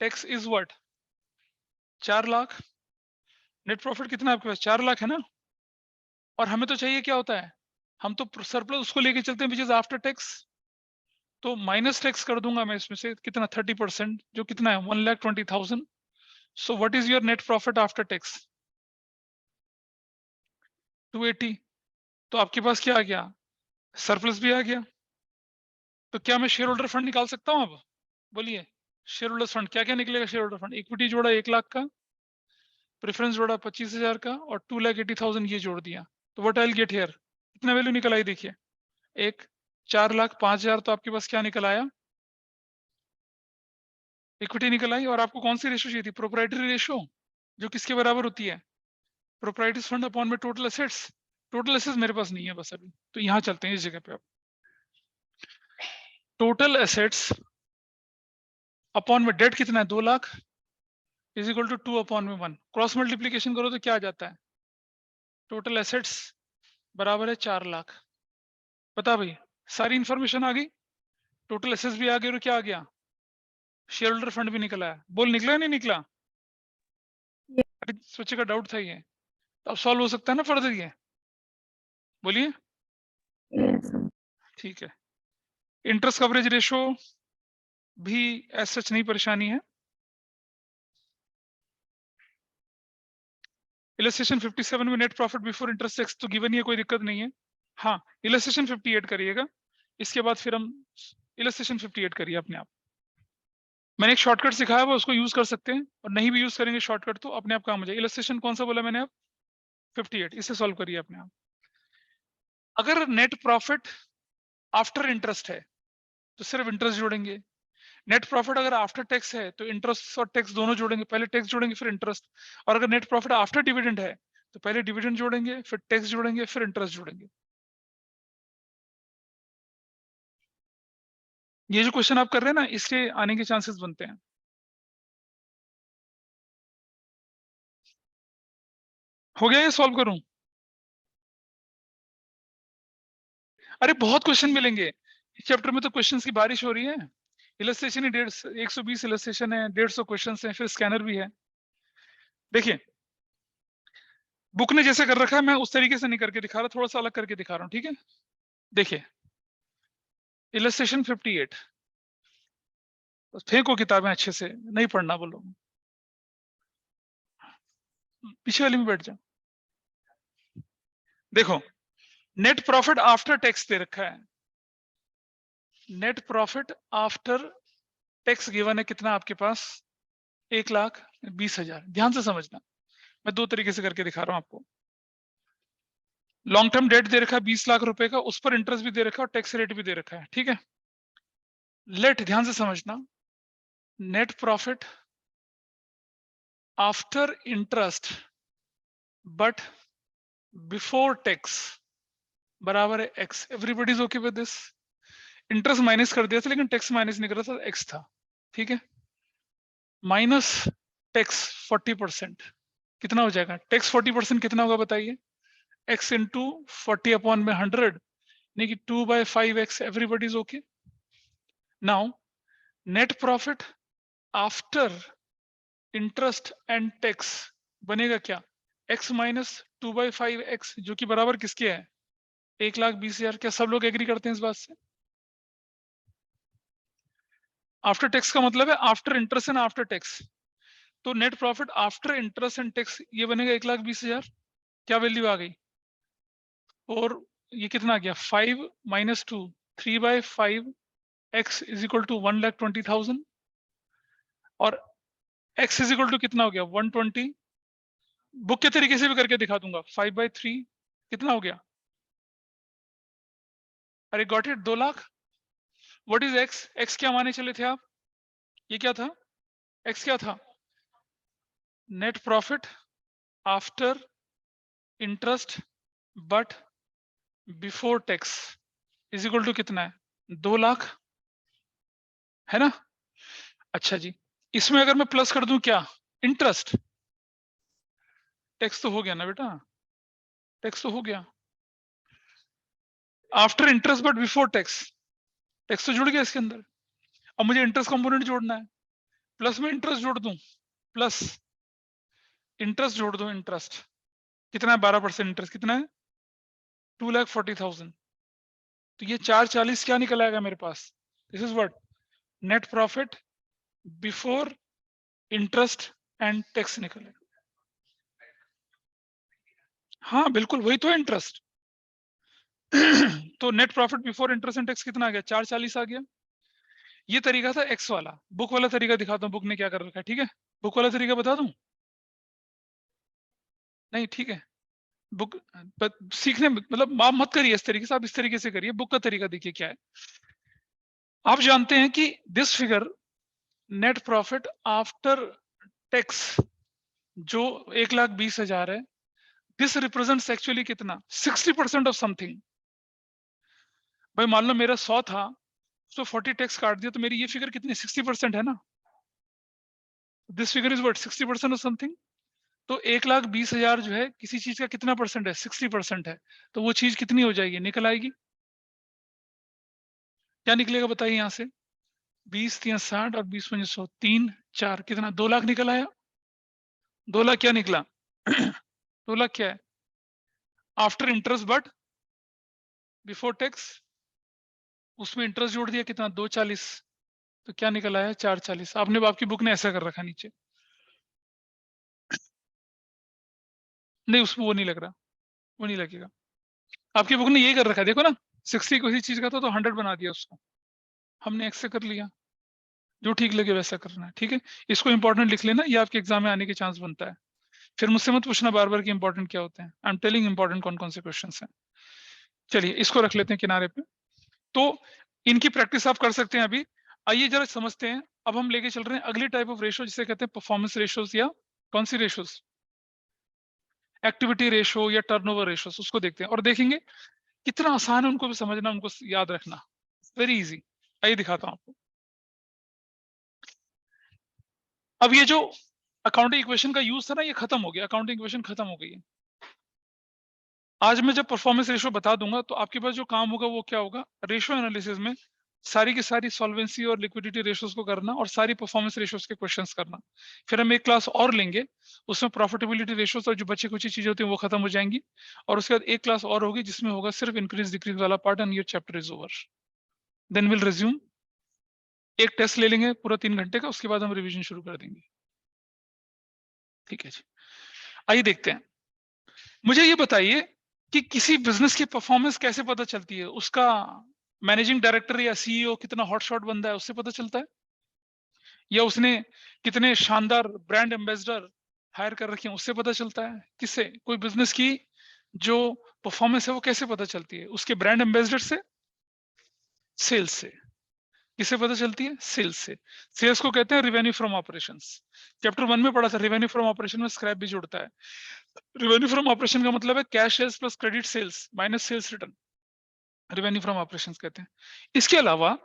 tax is what, 4 lakh. Net profit कितना है आपके पास, 4 लाख है ना, और हमें तो चाहिए क्या होता है, हम तो सरप्लस उसको लेके चलते हैं विच इज आफ्टर टैक्स, तो माइनस टैक्स कर दूंगा मैं इसमें से कितना, 30%, जो कितना है 1,20,000। So what is your net profit after tax? 280. तो आपके पास क्या आ गया? सरप्लस भी आ गया। तो क्या मैं शेयर होल्डर फंड निकाल सकता हूं? अब बोलिए, शेयर होल्डर फंड क्या क्या निकलेगा? शेयर होल्डर फंड इक्विटी जोड़ा 1 लाख का, प्रेफरेंस जोड़ा 25,000 का, और 2,80,000 ये जोड़ दिया। तो what I will get here? कितना वैल्यू निकल आई? देखिए, 4,05,000 तो आपके पास क्या निकल आया? इक्विटी निकल आई। और आपको कौन सी रेशो चाहिए थी? प्रोप्राइटरी रेशो, जो किसके बराबर होती है? प्रोप्राइटरी फंड अपॉन में टोटल एसेट्स। टोटल एसेट्स मेरे पास नहीं है बस अभी, तो यहां चलते हैं इस जगह पे। अब टोटल एसेट्स अपॉन में डेट कितना है? 2 lakh is equal to 2 upon में 1। क्रॉस मल्टीप्लीकेशन करो तो क्या आ जाता है? टोटल एसेट्स बराबर है 4 लाख। बता भाई, सारी इंफॉर्मेशन आ गई, टोटल एसेट्स भी आ गई, और क्या आ गया? शेयर होल्डर फंड भी निकला है। बोल, निकला नहीं निकला? अरे सोचे का डाउट था ये, तो अब सॉल्व हो सकता है ना फर्दर ये? बोलिए। Yes. ठीक है। इंटरेस्ट कवरेज रेशो भी एज सच नहीं परेशानी है। इलस्ट्रेशन 57 में net profit before interest tax तो गिवन ही है, कोई दिक्कत नहीं है। हाँ, इलस्ट्रेशन 58 करिएगा, इसके बाद फिर हम इलस्ट्रेशन 58 करिए अपने आप। मैंने एक शॉर्टकट सिखाया हुआ, उसको यूज कर सकते हैं, और नहीं भी यूज करेंगे शॉर्टकट तो अपने आप काम हो जाएगा। इलस्ट्रेशन कौन सा बोला मैंने? आप 58, इसे सॉल्व करिए अपने आप। अगर नेट प्रॉफिट आफ्टर इंटरेस्ट है तो सिर्फ इंटरेस्ट जोड़ेंगे। नेट प्रॉफिट अगर आफ्टर टैक्स है तो इंटरेस्ट और टैक्स दोनों जोड़ेंगे, पहले टैक्स जोड़ेंगे फिर इंटरेस्ट। और अगर नेट प्रॉफिट आफ्टर डिविडेंड है तो पहले डिविडेंड जोड़ेंगे, फिर टैक्स जोड़ेंगे, फिर इंटरेस्ट जोड़ेंगे। ये जो क्वेश्चन आप कर रहे हैं ना, इसके आने के चांसेस बनते हैं। हो गया ये? सॉल्व करूं? अरे बहुत क्वेश्चन मिलेंगे इस चैप्टर में, तो क्वेश्चंस की बारिश हो रही है। इलस्ट्रेशन ही 120 इलस्ट्रेशन है, 150 क्वेश्चन है, फिर स्कैनर भी है। देखिए, बुक ने जैसे कर रखा है मैं उस तरीके से नहीं करके दिखा रहा, थोड़ा सा अलग करके दिखा रहा हूँ, ठीक है? देखिए, इलस्ट्रेशन 58, बस फेंको किताबें अच्छे से, नहीं पढ़ना बोलो, पीछे वाली में बैठ जाओ। देखो, नेट प्रॉफिट आफ्टर टैक्स दे रखा है। Net profit after tax given है कितना आपके पास? 1,20,000। ध्यान से समझना, मैं दो तरीके से करके दिखा रहा हूं आपको। लॉन्ग टर्म डेट दे रखा है 20 लाख रुपए का, उस पर इंटरेस्ट भी दे रखा है और टैक्स रेट भी दे रखा है, ठीक है? लेट, ध्यान से समझना, net profit after interest but before tax बराबर है x. Everybody is okay with this? Interest minus कर दिया था लेकिन टैक्स माइनस नहीं कर रहा था, एक्स था, ठीक है? माइनस टैक्स 40%, कितना हो जाएगा? टैक्स 40% कितना होगा बताइए? x इंटू 40 अपॉन में 100, यानी कि 2/5x। Everybody is okay? Now net profit after interest and tax बनेगा क्या? x माइनस 2/5x, जो कि बराबर किसके है? 1,20,000। क्या सब लोग एग्री करते हैं इस बात से? आफ्टर टैक्स का मतलब है after interest and after tax. तो net profit after interest and tax ये बनेगा 1,20,000। क्या वैल्यू आ गई? और ये कितना आ गया? 5 minus 2, 3/5 x is equal to 1,20,000, और x इज इक्वल टू कितना हो गया? 120। बुक के तरीके से भी करके दिखा दूंगा। 5/3 कितना हो गया? अरे got it, 2 lakh. What is x? x क्या माने चले थे आप? ये क्या था? x क्या था? Net profit after interest but before tax is equal to कितना है? 2 लाख, है ना? अच्छा जी, इसमें अगर मैं प्लस कर दूं क्या? इंटरेस्ट। टैक्स तो हो गया ना बेटा, टैक्स तो हो गया। After interest but before tax, tax तो जुड़ गया इसके अंदर। अब मुझे इंटरेस्ट कंपोनेंट जोड़ना है, प्लस में इंटरेस्ट जोड़ दूं, प्लस इंटरेस्ट जोड़ दूं। इंटरेस्ट कितना है? 12% इंटरेस्ट कितना है? 2,40,000। तो ये 440 क्या निकल आएगा मेरे पास? This is what net profit before interest and tax निकले। हाँ बिल्कुल, वही तो इंटरेस्ट। तो net profit before interest and tax कितना आ गया? 440 आ गया। ये तरीका था एक्स वाला। बुक वाला तरीका दिखाता हूँ, बुक ने क्या कर रखा है, ठीक है? बुक वाला तरीका बता दूं? नहीं, ठीक है। बुक सीखने मतलब आप मत करिए इस तरीके से, आप इस तरीके से करिए। बुक का तरीका देखिए क्या है। आप जानते हैं कि this figure net profit after tax जो 1,20,000 है, दिस रिप्रेजेंट्स एक्चुअली कितना? 60% ऑफ समथिंग। भाई मान लो मेरा 100 था, तो 40 टैक्स काट दिया, तो मेरी ये फिगर कितनी? 60% है ना। This figure is what? 60% of something. तो 1,20,000 जो है किसी चीज का कितना परसेंट है? 60% है। तो वो चीज कितनी हो जाएगी? निकल आएगी। क्या निकलेगा बताइए यहाँ से? 20 3 60 और 20 5 100, 3 4 कितना? 2 लाख निकल आया। 2 लाख क्या निकला? 2 लाख क्या है? After interest but before tax, उसमें इंटरेस्ट जोड़ दिया, कितना? 240। तो क्या निकल आया? 440। आपने आपकी बुक ने ऐसा कर रखा नीचे। नहीं, उसमें वो नहीं लग रहा, वो नहीं लगेगा। आपकी बुक ने ये कर रखा है, देखो ना। 60 किसी चीज का था तो 100 बना दिया उसको। हमने एक्स से कर लिया। जो ठीक लगे वैसा करना है, ठीक है? इसको इंपॉर्टेंट लिख लेना, ये आपके एग्जाम में आने के चांस बनता है। फिर मुझसे मत पूछना बार बार कि इंपॉर्टेंट क्या होते हैं। आई एम टेलिंग इंपॉर्टेंट कौन कौन से क्वेश्चन हैं। चलिए इसको रख लेते हैं किनारे पे। तो इनकी प्रैक्टिस आप कर सकते हैं अभी। आइए जरा समझते हैं। अब हम लेके चल रहे हैं अगली टाइप ऑफ रेशो, जिसे कहते हैं परफॉर्मेंस रेशोज, या कौन सी रेशोज? एक्टिविटी रेशो या टर्नओवर रेशोज, उसको देखते हैं और देखेंगे कितना आसान है उनको भी समझना, उनको याद रखना। Very easy. आइए दिखाता हूं आपको। अब ये जो अकाउंटिंग इक्वेशन का यूज था ना, ये खत्म हो गया। अकाउंटिंग इक्वेशन खत्म हो गई है। आज मैं जब परफॉर्मेंस रेशो बता दूंगा तो आपके पास जो काम होगा वो क्या होगा? रेशो एनालिसिस में सारी की सारी सॉल्वेंसी और लिक्विडिटी रेशोज को करना और सारी परफॉर्मेंस रेशोज के क्वेश्चंस करना। फिर हम एक क्लास और लेंगे, उसमें प्रॉफिटेबिलिटी रेशोज और जो बची कुछ चीजें होती हैं वो खत्म हो जाएंगी। और उसके बाद एक क्लास और होगी जिसमें होगा सिर्फ इंक्रीज डिक्रीज वाला part, and your chapter is over. Then will resume. एक टेस्ट ले लेंगे पूरा 3 घंटे का, उसके बाद हम रिविजन शुरू कर देंगे। ठीक है जी, आइए देखते हैं। मुझे ये बताइए कि किसी बिजनेस की परफॉर्मेंस कैसे पता चलती है? उसका मैनेजिंग डायरेक्टर या सीईओ कितना हॉटशॉट बंदा है उससे पता चलता है, या उसने कितने शानदार ब्रांड एम्बेसडर हायर कर रखे हैं उससे पता चलता है? किससे? कोई बिजनेस की जो परफॉर्मेंस है वो कैसे पता चलती है? उसके ब्रांड एम्बेसडर से, सेल्स से। किससे पता चलती है? सेल्स से। सेल्स को कहते हैं रेवेन्यू फ्रॉम ऑपरेशंस। चैप्टर 1 में पढ़ा था, रेवेन्यू फ्रॉम ऑपरेशन में स्क्रैप भी जुड़ता है। रेवेन्यू फ्रॉम ऑपरेशन का मतलब है cash sales plus credit sales minus sales return, revenue from operations कहते हैं। इसके अलावा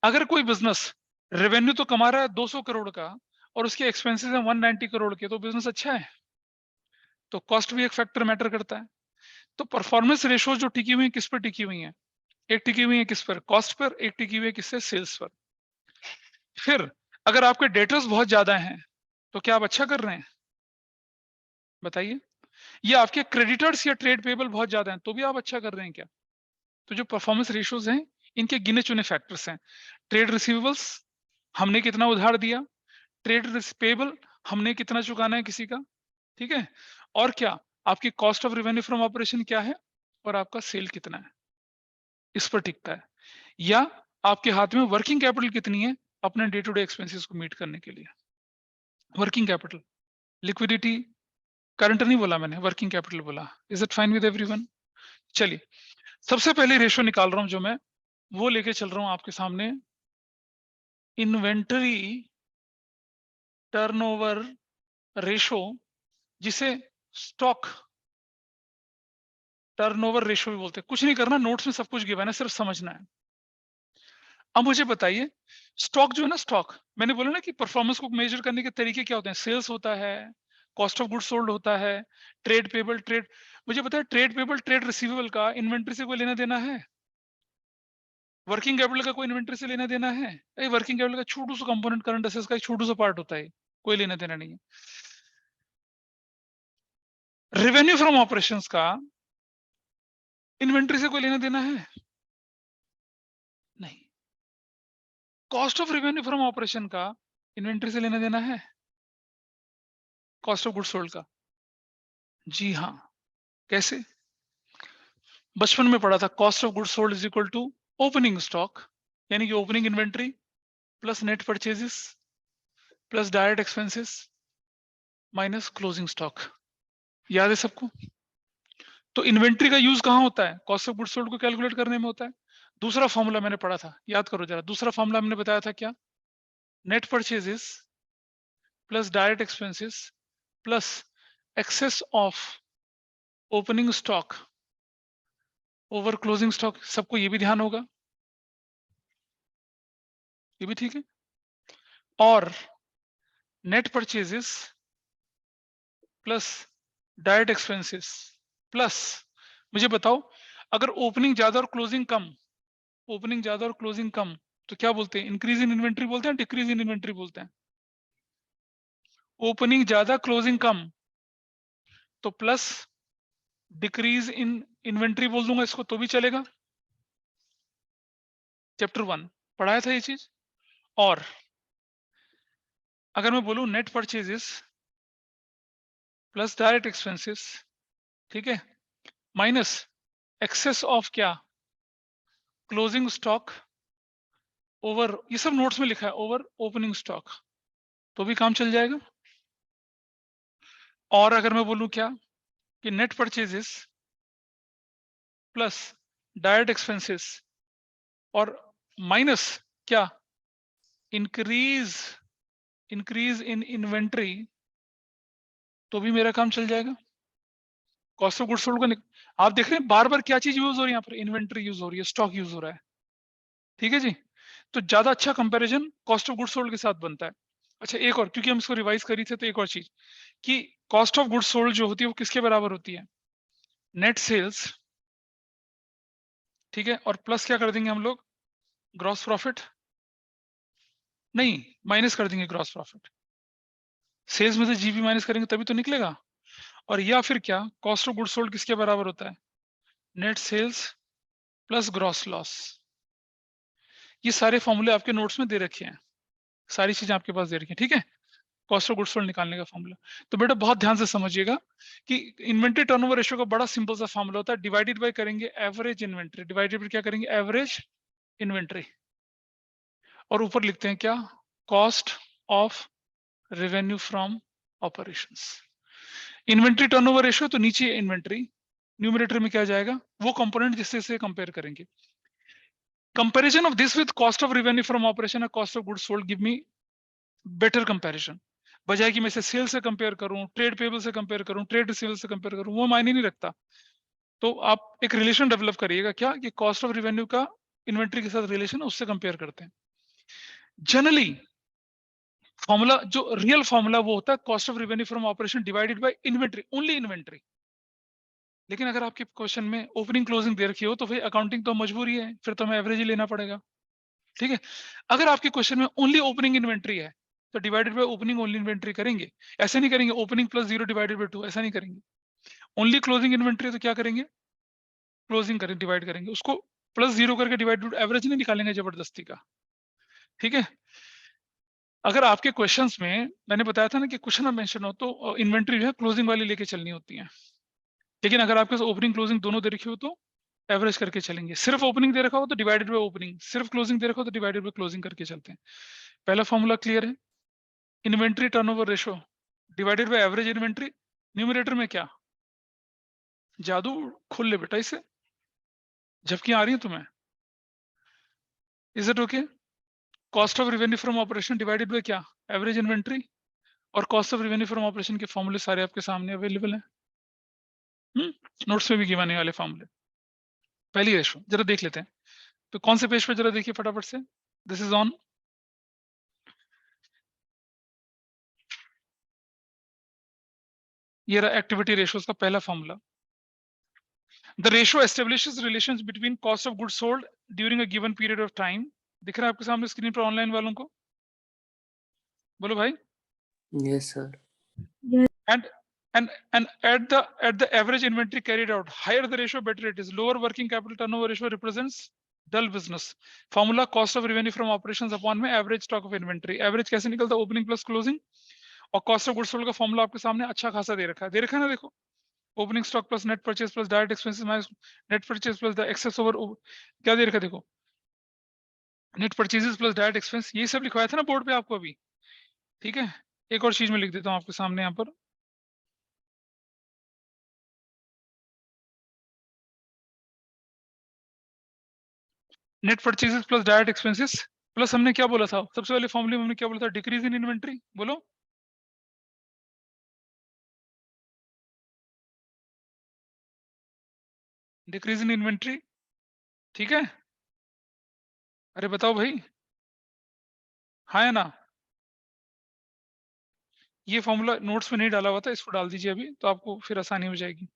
अगर कोई बिजनेस रेवेन्यू तो कमा रहा है 200 करोड़ का और उसके एक्सपेंसेस हैं 190 करोड़ के, तो बिजनेस अच्छा है। तो कॉस्ट भी एक फैक्टर मैटर करता है। तो परफॉर्मेंस रेशो जो टिकी हुई है किस पर टिकी हुई है? एक टिकी हुई है किस पर? Cost per. एक टिकी हुई है किससे? सेल्स पर। फिर अगर आपके डेटर्स बहुत ज्यादा हैं तो क्या आप अच्छा कर रहे हैं? बताइए। ये आपके क्रेडिटर्स या ट्रेड पेबल बहुत ज्यादा हैं तो भी आप अच्छा कर रहे हैं क्या? तो जो परफॉर्मेंस रेशियोज हैं इनके गिने चुने फैक्टर्स हैं। ट्रेड रिसीवेबल्स, हमने कितना उधार दिया। ट्रेड पेबल, हमने कितना चुकाना है किसी का। ठीक है। और क्या? आपकी cost of revenue from operation क्या है, और आपका सेल कितना है, इस पर टिकता है। या आपके हाथ में वर्किंग कैपिटल कितनी है अपने डे टू डे एक्सपेंसेस को मीट करने के लिए। वर्किंग कैपिटल, लिक्विडिटी, करंट नहीं बोला मैंने, वर्किंग कैपिटल बोला। Is it fine with everyone? चलिए सबसे पहले रेशो निकाल रहा हूं जो मैं, वो लेके चल रहा हूं आपके सामने। इन्वेंटरी टर्नओवर रेशो, जिसे स्टॉक टर्नओवर रेशो भी बोलते हैं। कुछ नहीं करना, नोट्स में सब कुछ गिवन है, सिर्फ समझना है। अब मुझे बताइए, स्टॉक जो है ना, स्टॉक मैंने बोला ना कि परफॉर्मेंस को मेजर करने के तरीके क्या होते हैं? सेल्स होता है, कॉस्ट ऑफ गुड सोल्ड होता है, ट्रेड पेबल, ट्रेड। मुझे बताया ट्रेड पेबल ट्रेड रिसीवेबल का इन्वेंट्री से कोई लेना देना है? वर्किंग कैपिटल का कोई इन्वेंट्री से लेना देना है? वर्किंग कैपिटल का छोटू सा कंपोनेंट करंट असेट्स का एक छोटू सा पार्ट होता है, कोई लेना देना नहीं है। रेवेन्यू फ्रॉम ऑपरेशंस का इन्वेंट्री से कोई लेना देना है? नहीं। Cost of revenue from operation का इन्वेंट्री से लेना देना है? कॉस्ट ऑफ गुड सोल्ड का? जी हाँ, कैसे? बचपन में पढ़ा था, cost of good sold is equal to opening stock, यानी कि opening inventory plus net purchases plus direct expenses minus closing stock. याद है सबको? तो इन्वेंट्री का यूज कहाँ होता है? कॉस्ट ऑफ गुड सोल्ड को कैलकुलेट करने में होता है। दूसरा फॉर्मूला मैंने पढ़ा था, याद करो जरा। दूसरा फॉर्मूला मैंने बताया था क्या? Net purchases plus direct expenses plus excess of opening stock over closing stock. सबको ये भी ध्यान होगा, ये भी ठीक है। और net purchases plus direct expenses plus, मुझे बताओ, अगर ओपनिंग ज्यादा और क्लोजिंग कम, ओपनिंग ज्यादा और क्लोजिंग कम, तो क्या बोलते हैं? इंक्रीज इन इन्वेंट्री बोलते हैं, डिक्रीज इन इन्वेंट्री बोलते हैं? ओपनिंग ज्यादा क्लोजिंग कम, तो प्लस डिक्रीज इन इन्वेंट्री बोल दूंगा इसको तो भी चलेगा। चैप्टर 1 पढ़ाया था ये चीज। और अगर मैं बोलूं net purchases plus direct expenses, ठीक है, माइनस एक्सेस ऑफ क्या? क्लोजिंग स्टॉक ओवर, ये सब नोट्स में लिखा है, ओवर ओपनिंग स्टॉक, तो भी काम चल जाएगा। और अगर मैं बोलूं क्या कि net purchases plus direct expenses और माइनस क्या? इंक्रीज इन इन्वेंट्री, तो भी मेरा काम चल जाएगा। कॉस्ट ऑफ गुड्स सोल्ड का आप देख रहे हैं बार बार क्या चीज यूज हो रही है यहाँ पर? इन्वेंट्री यूज हो रही है, स्टॉक यूज हो रहा है, ठीक है जी। तो ज्यादा अच्छा comparison cost of goods sold के साथ बनता है। अच्छा एक और, क्योंकि हम इसको रिवाइज करी थे, तो एक और चीज कि कॉस्ट ऑफ गुड्स सोल्ड जो होती है वो किसके बराबर होती है? नेट सेल्स, ठीक है, और प्लस क्या कर देंगे हम लोग? ग्रॉस प्रॉफिट, नहीं माइनस कर देंगे ग्रॉस प्रॉफिट। सेल्स में से जीपी माइनस करेंगे तभी तो निकलेगा। और या फिर क्या, कॉस्ट ऑफ गुड्स सोल्ड किसके बराबर होता है? Net sales plus gross loss. ये सारे फॉर्मूले आपके नोट्स में दे रखे हैं, सारी चीजें आपके पास दे रखी हैं, ठीक है। कॉस्ट ऑफ गुड्स सोल्ड निकालने का फॉर्मूला। तो बेटा बहुत ध्यान से समझिएगा कि इन्वेंट्री टर्नओवर रेशियो का बड़ा सिंपल सा फॉर्मूला होता है, डिवाइडेड बाय करेंगे एवरेज इन्वेंट्री, डिवाइडेड बाय क्या करेंगे? एवरेज इन्वेंट्री, और ऊपर लिखते हैं क्या? Cost of revenue from operations. Inventory turnover ratio, तो नीचे इन्वेंट्री, न्यूमरेटर में क्या जाएगा? वो कंपोनेंट जिससे से कंपेयर करेंगे। Comparison of this with cost of revenue from operation और cost of goods sold give me better comparison. बजाय कि मैं इसे सेल से कंपेयर करूं, ट्रेड पेबल से कंपेयर करूं, ट्रेड रिसीवेबल से कंपेयर करूं, वो मायने नहीं रखता। तो आप एक रिलेशन डेवलप करिएगा क्या कि कॉस्ट ऑफ रेवेन्यू का इन्वेंट्री के साथ रिलेशन, उससे कंपेयर करते हैं। जनरली फॉर्मूला, जो रियल फॉर्मूला वो होता है cost of revenue from operation divided bye inventory, only inventory. लेकिन अगर आपके क्वेश्चन में ओपनिंग क्लोजिंग दे रखी हो तो फिर अकाउंटिंग तो मजबूरी है, फिर तो हमें एवरेज ही लेना पड़ेगा, ठीक है। अगर आपके क्वेश्चन में ओनली ओपनिंग इन्वेंट्री है तो divided by opening only inventory करेंगे। ऐसे नहीं करेंगे ओपनिंग प्लस 0 डिवाइडेड बाय 2, ऐसा नहीं करेंगे। ओनली क्लोजिंग इन्वेंट्री तो क्या करेंगे? क्लोजिंग करेंगे, डिवाइड करेंगे उसको, प्लस 0 करके डिवाइड, एवरेज नहीं निकालेंगे जबरदस्ती का, ठीक है। अगर आपके क्वेश्चंस में मैंने बताया था ना कि क्वेश्चन में मेंशन हो तो इन्वेंट्री जो है क्लोजिंग वाली लेके चलनी होती है। लेकिन अगर आपके पास ओपनिंग क्लोजिंग दोनों दे रखी हो तो एवरेज करके चलेंगे। सिर्फ ओपनिंग दे रखा हो तो डिवाइडेड बाय ओपनिंग, सिर्फ क्लोजिंग दे रखा हो तो डिवाइडेड बाय क्लोजिंग करके चलते हैं। पहला फॉर्मूला क्लियर है? Inventory turnover ratio divided by average inventory. Numerator में क्या? जादू खोल ले बेटा इसे, झपकी आ रही है तुम्हें? Is it okay? Cost of revenue from operation divided by क्या? Average inventory. और cost of revenue from operation के फॉर्मूले सारे आपके सामने अवेलेबल हैं, नोट्स में भी गिवन है वाले फॉर्मूले। पहली रेशो जरा देख लेते हैं, तो कौन से पेज पे जरा देखिए फटाफट से। दिस इज ऑन ये रहा एक्टिविटी रेशियोज का पहला formula. The ratio establishes relations between cost of goods sold during a given period of time. दिख रहा है आपके सामने स्क्रीन पर ऑनलाइन वालों को? बोलो भाई। Yes, sir. And at the average inventory carried out, higher the ratio, better it is. Lower working capital turnover ratio represents dull business. Formula cost of revenue from operations upon में average stock of inventory. Average कैसे निकलता? Opening plus closing, और cost of goods sold का formula आपके सामने अच्छा खासा दे रखा है ना, देखो opening stock plus net purchase plus direct expenses minus net purchase plus the excess over, क्या दे रखा है देखो, net purchases plus direct expense, ये सब लिखवाया था ना बोर्ड पे आपको अभी, ठीक है। एक और चीज में लिख देता हूँ आपके सामने यहाँ पर, net purchases plus direct expenses plus हमने क्या बोला था सबसे पहले फॉर्मूले में, हमने क्या बोला था, डिक्रीज इन इन्वेंट्री, बोलो डिक्रीज इन इन्वेंट्री, ठीक है। अरे बताओ भाई, हाँ या ना। ये फॉर्मूला नोट्स में नहीं डाला हुआ था, इसको डाल दीजिए अभी तो आपको फिर आसानी हो जाएगी।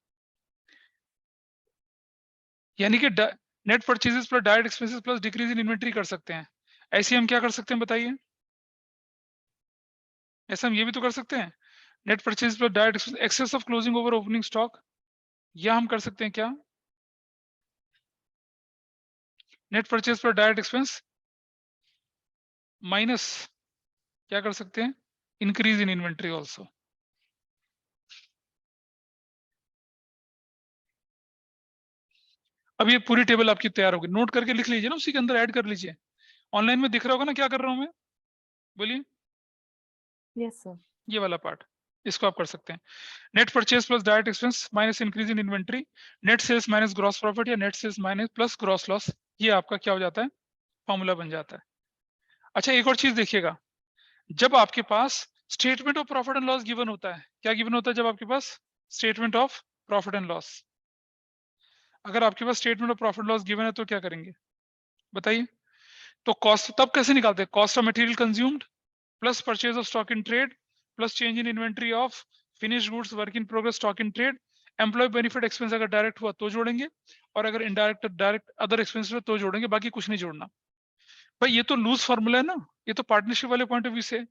यानी कि net purchases plus direct expenses plus decrease in inventory कर सकते हैं। ऐसे हम क्या कर सकते हैं बताइए, ऐसा हम ये भी तो कर सकते हैं, net purchase plus direct expense excess of closing over opening stock, या हम कर सकते हैं क्या, net purchase plus direct expense minus क्या कर सकते हैं, इंक्रीज इन इन्वेंट्री ऑल्सो। अब ये पूरी टेबल आपकी तैयार होगी, नोट करके लिख लीजिए ना, उसी के अंदर ऐड कर लीजिए। ऑनलाइन में दिख रहा होगा ना क्या कर रहा हूं मैं, बोलिए। Yes, sir. ये वाला पार्ट, इसको आप कर सकते हैं, net purchase plus direct expense minus increase in inventory, net sales minus gross profit या net sales minus plus gross loss, ये आपका क्या हो जाता है, फॉर्मूला बन जाता है। अच्छा एक और चीज देखिएगा, जब आपके पास statement of profit and loss given होता है, क्या गिवन होता है जब आपके पास statement of profit and loss, अगर आपके पास statement of profit loss given है तो क्या करेंगे बताइए। तो कॉस्ट तब कैसे निकालते हैं, cost of material consumed plus purchase of stock in trade plus change in inventory of finished goods work in progress stock in trade, employ benefit expense अगर डायरेक्ट हुआ तो जोड़ेंगे, और अगर इनडायरेक्ट डायरेक्ट अदर एक्सपेंस हुआ तो जोड़ेंगे, बाकी कुछ नहीं जोड़ना। भाई ये तो लूज फॉर्मूला है ना, ये तो पार्टनरशिप वाले पॉइंट ऑफ व्यू से।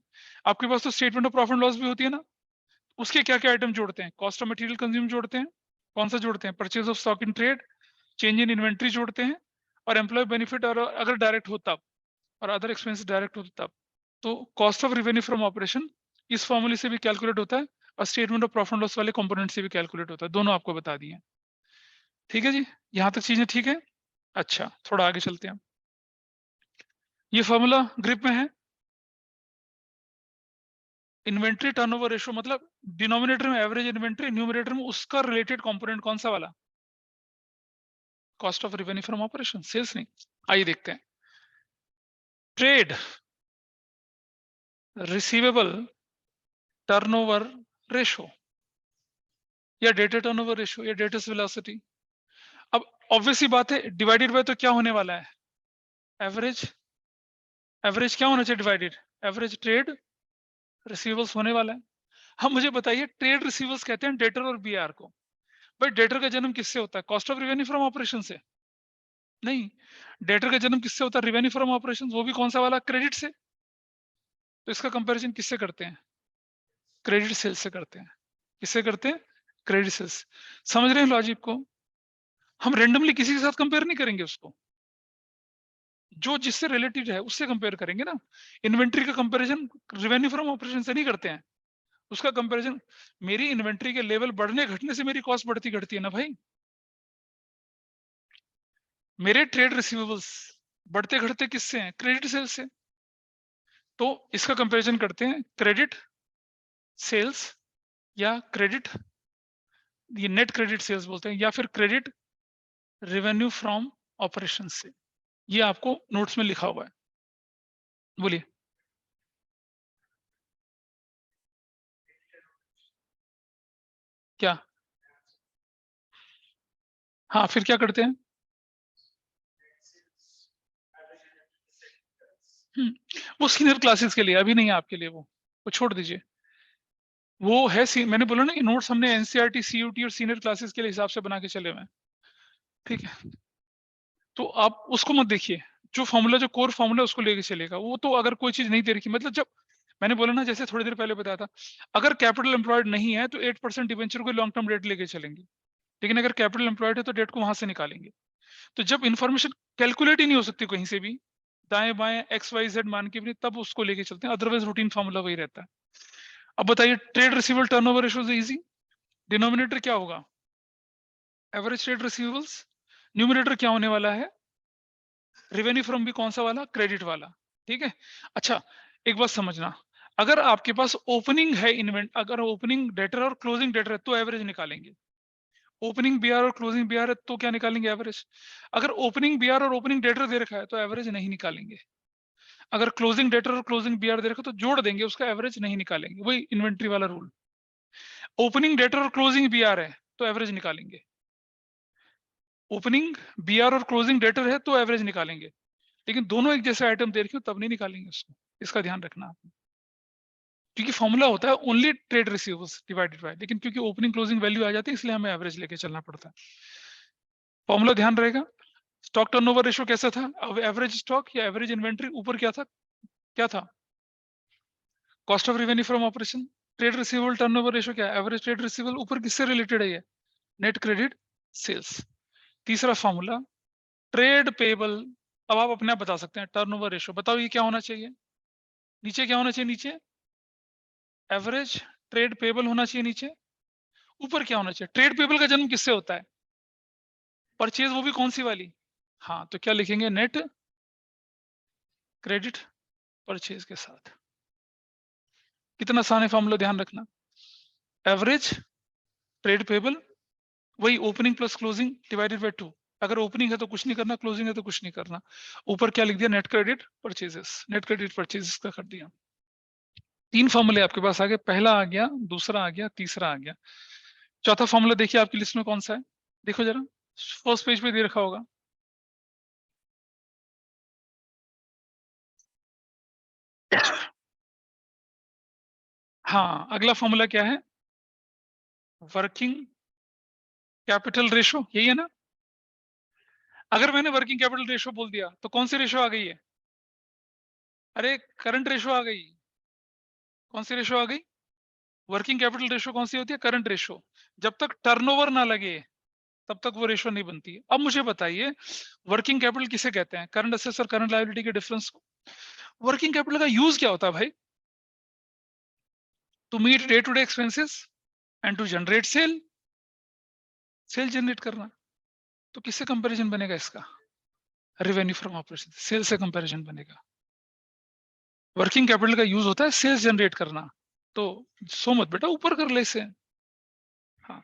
आपके पास तो स्टेटमेंट ऑफ प्रॉफिट लॉस भी होती है ना, उसके क्या क्या आइटम जोड़ते हैं, कॉस्ट ऑफ मटेरियल कंज्यूम जोड़ते हैं, कौन सा जोड़ते हैं, purchase of stock in trade, change in inventory जोड़ते हैं, और एम्प्लॉय बेनिफिट और अगर डायरेक्ट हो तब, और अदर एक्सपेंस डायरेक्ट हो तब। तो cost of revenue from operation इस फॉर्मूले से भी कैलकुलेट होता है, और स्टेटमेंट ऑफ प्रॉफिट लॉस वाले कंपोनेंट से भी कैलकुलेट होता है, दोनों आपको बता दिए। ठीक है जी, यहां तक चीजें ठीक है। अच्छा थोड़ा आगे चलते हैं, ये फॉर्मूला ग्रिप में है, इन्वेंट्री टर्नओवर रेशियो, मतलब डिनोमिनेटर में एवरेज इन्वेंट्री, न्यूमरेटर में उसका रिलेटेड कंपोनेंट कौन सा वाला, cost of revenue from operation, sales नहीं। आइए देखते हैं, ट्रेड रिसीवेबल टर्नओवर रेशियो या डेटा टर्नओवर रेशियो या डेटस वेलोसिटी। अब ऑब्वियसली बात है, डिवाइडेड बाय तो क्या होने वाला है, एवरेज, एवरेज क्या होना चाहिए डिवाइडेड, एवरेज ट्रेड रिसीवेबल्स होने वाला है। हम मुझे बताइए, ट्रेड रिसीवेबल्स कहते हैं डेटर और बीआर को, भाई डेटर का जन्म किससे होता है, cost of revenue from operation से नहीं, डेटर का जन्म किससे होता है, रिवेन्यू फ्रॉम ऑपरेशन, वो भी कौन सा वाला, क्रेडिट से। तो इसका कंपैरिजन किससे करते हैं, क्रेडिट सेल्स से करते हैं, किससे करते हैं, क्रेडिट सेल्स। समझ रहे हैं लॉजिक को, हम रेंडमली किसी के साथ कंपेयर नहीं करेंगे उसको, जो जिससे रिलेटेड है उससे कंपेयर करेंगे ना। इन्वेंट्री का कंपैरिजन रिवेन्यू फ्रॉम ऑपरेशन से नहीं करते हैं, उसका कंपैरिजन, मेरी इन्वेंट्री के लेवल बढ़ने घटने से मेरी कॉस्ट बढ़ती घटती है ना भाई, मेरे ट्रेड रिसीवेबल्स बढ़ते घटते किससे हैं, क्रेडिट सेल्स से। तो इसका कंपैरिजन करते हैं क्रेडिट सेल्स या क्रेडिट, ये नेट क्रेडिट सेल्स बोलते हैं, या फिर क्रेडिट रेवेन्यू फ्रॉम ऑपरेशन से। ये आपको नोट्स में लिखा हुआ है, बोलिए। क्या, हाँ फिर क्या करते हैं, वो सीनियर क्लासेस के लिए, अभी नहीं है आपके लिए, वो छोड़ दीजिए। वो है मैंने बोला ना, ये नोट्स हमने एनसीईआरटी सीयूटी और सीनियर क्लासेस के लिए हिसाब से बना के चले हुए हैं, ठीक है। तो आप उसको मत देखिए, जो फॉर्मूला, जो कोर फॉर्मूला उसको लेके चलेगा, वो तो अगर कोई चीज नहीं दे रखी, मतलब जब मैंने बोला ना, जैसे थोड़ी देर पहले बताया था, अगर कैपिटल एम्प्लॉयड नहीं है तो 8% डिवेंचर को लॉन्ग टर्म डेट लेके चलेंगे, लेकिन अगर कैपिटल एम्प्लॉयड है तो डेट को वहां से निकालेंगे। तो जब इन्फॉर्मेशन कैलकुलेट ही नहीं हो सकती कहीं से भी, दाएं बाएं XYZ मान के भी नहीं, तब उसको लेके चलते हैं, अदरवाइज रूटीन फॉर्मूला वही रहता है। अब बताइए ट्रेड रिसीवेबल टर्नओवर रेशियो से इजी, डिनोमिनेटर क्या होगा एवरेज ट्रेड रिसीवेबल्स, न्यूमिनेटर क्या होने वाला है रेवेन्यू फ्रॉम भी कौन सा वाला क्रेडिट वाला, ठीक है। अच्छा एक बात समझना, अगर आपके पास ओपनिंग है इन्वेंट, अगर ओपनिंग डेटर और क्लोजिंग डेटर है तो एवरेज निकालेंगे, ओपनिंग बीआर और क्लोजिंग बीआर है तो क्या निकालेंगे एवरेज, अगर ओपनिंग बीआर और ओपनिंग डेटर दे रखा है तो एवरेज नहीं निकालेंगे, अगर क्लोजिंग डेटर और क्लोजिंग बीआर दे रखा है तो जोड़ देंगे, उसका एवरेज नहीं निकालेंगे, वही इन्वेंट्री वाला रूल। ओपनिंग डेटर और क्लोजिंग बीआर है तो एवरेज निकालेंगे, ओपनिंग बीआर और क्लोजिंग डेटर है तो एवरेज निकालेंगे, लेकिन दोनों एक जैसे आइटम दे रखे हो तब नहीं निकालेंगे उसको, इसका ध्यान रखना आपने, क्योंकि फॉर्मूला होता है only trade receivables divided by, लेकिन क्योंकि ओपनिंग क्लोजिंग वैल्यू आ जाती है इसलिए हमें एवरेज लेके चलना पड़ता है, फॉर्मूला ध्यान रहेगा। स्टॉक टर्नओवर रेशियो कैसा था, अब एवरेज स्टॉक या एवरेज इन्वेंट्री, ऊपर क्या था cost of revenue from operation, trade receivable turnover ratio क्या है एवरेज ट्रेड रिसीवेबल, ऊपर किससे रिलेटेड है ये नेट क्रेडिट सेल्स। तीसरा फॉर्मूला ट्रेड पेबल, अब आप अपने आप बता सकते हैं टर्नओवर रेशियो, बताओ ये क्या होना चाहिए, नीचे क्या होना चाहिए, नीचे एवरेज ट्रेड पेबल होना चाहिए, नीचे ऊपर क्या होना चाहिए, ट्रेड पेबल का जन्म किससे होता है परचेज, वो भी कौन सी वाली, हाँ तो क्या लिखेंगे नेट क्रेडिट परचेज के साथ, कितना आसान है फॉर्मूला ध्यान रखना, एवरेज ट्रेड पेबल वही opening plus closing divided by 2, अगर ओपनिंग है तो कुछ नहीं करना, क्लोजिंग है तो कुछ नहीं करना, ऊपर क्या लिख दिया net credit purchases, net credit purchases का कर दिया। तीन फॉर्मूले आपके पास आ गए, पहला आ गया, दूसरा आ गया, तीसरा आ गया, चौथा फॉर्मूला देखिए आपकी लिस्ट में कौन सा है, देखो जरा फर्स्ट पेज पे दे रखा होगा, हाँ अगला फॉर्मूला क्या है वर्किंग कैपिटल रेशो, यही है ना, अगर मैंने वर्किंग कैपिटल रेशो बोल दिया तो कौन सी रेशो आ गई है, अरे करंट रेशो आ गई, कौन सी रेशो आ गई वर्किंग कैपिटल रेशो, कौन सी होती है करंट रेशो, जब तक टर्नओवर ना लगे तब तक वो रेशो नहीं बनती। अब मुझे बताइए वर्किंग कैपिटल किसे कहते हैं, करंट असेट्स और करंट लायबिलिटी के डिफरेंस को, वर्किंग कैपिटल का यूज क्या होता है भाई, to meet day to day expenses and to generate sale, sale generate करना, तो किससे कंपैरिजन बनेगा इसका, रेवेन्यू फ्रॉम ऑपरेशन, सेल से कंपैरिजन बनेगा, वर्किंग कैपिटल का यूज होता है सेल्स जनरेट करना, तो सो मत बेटा ऊपर कर ले इसे, हाँ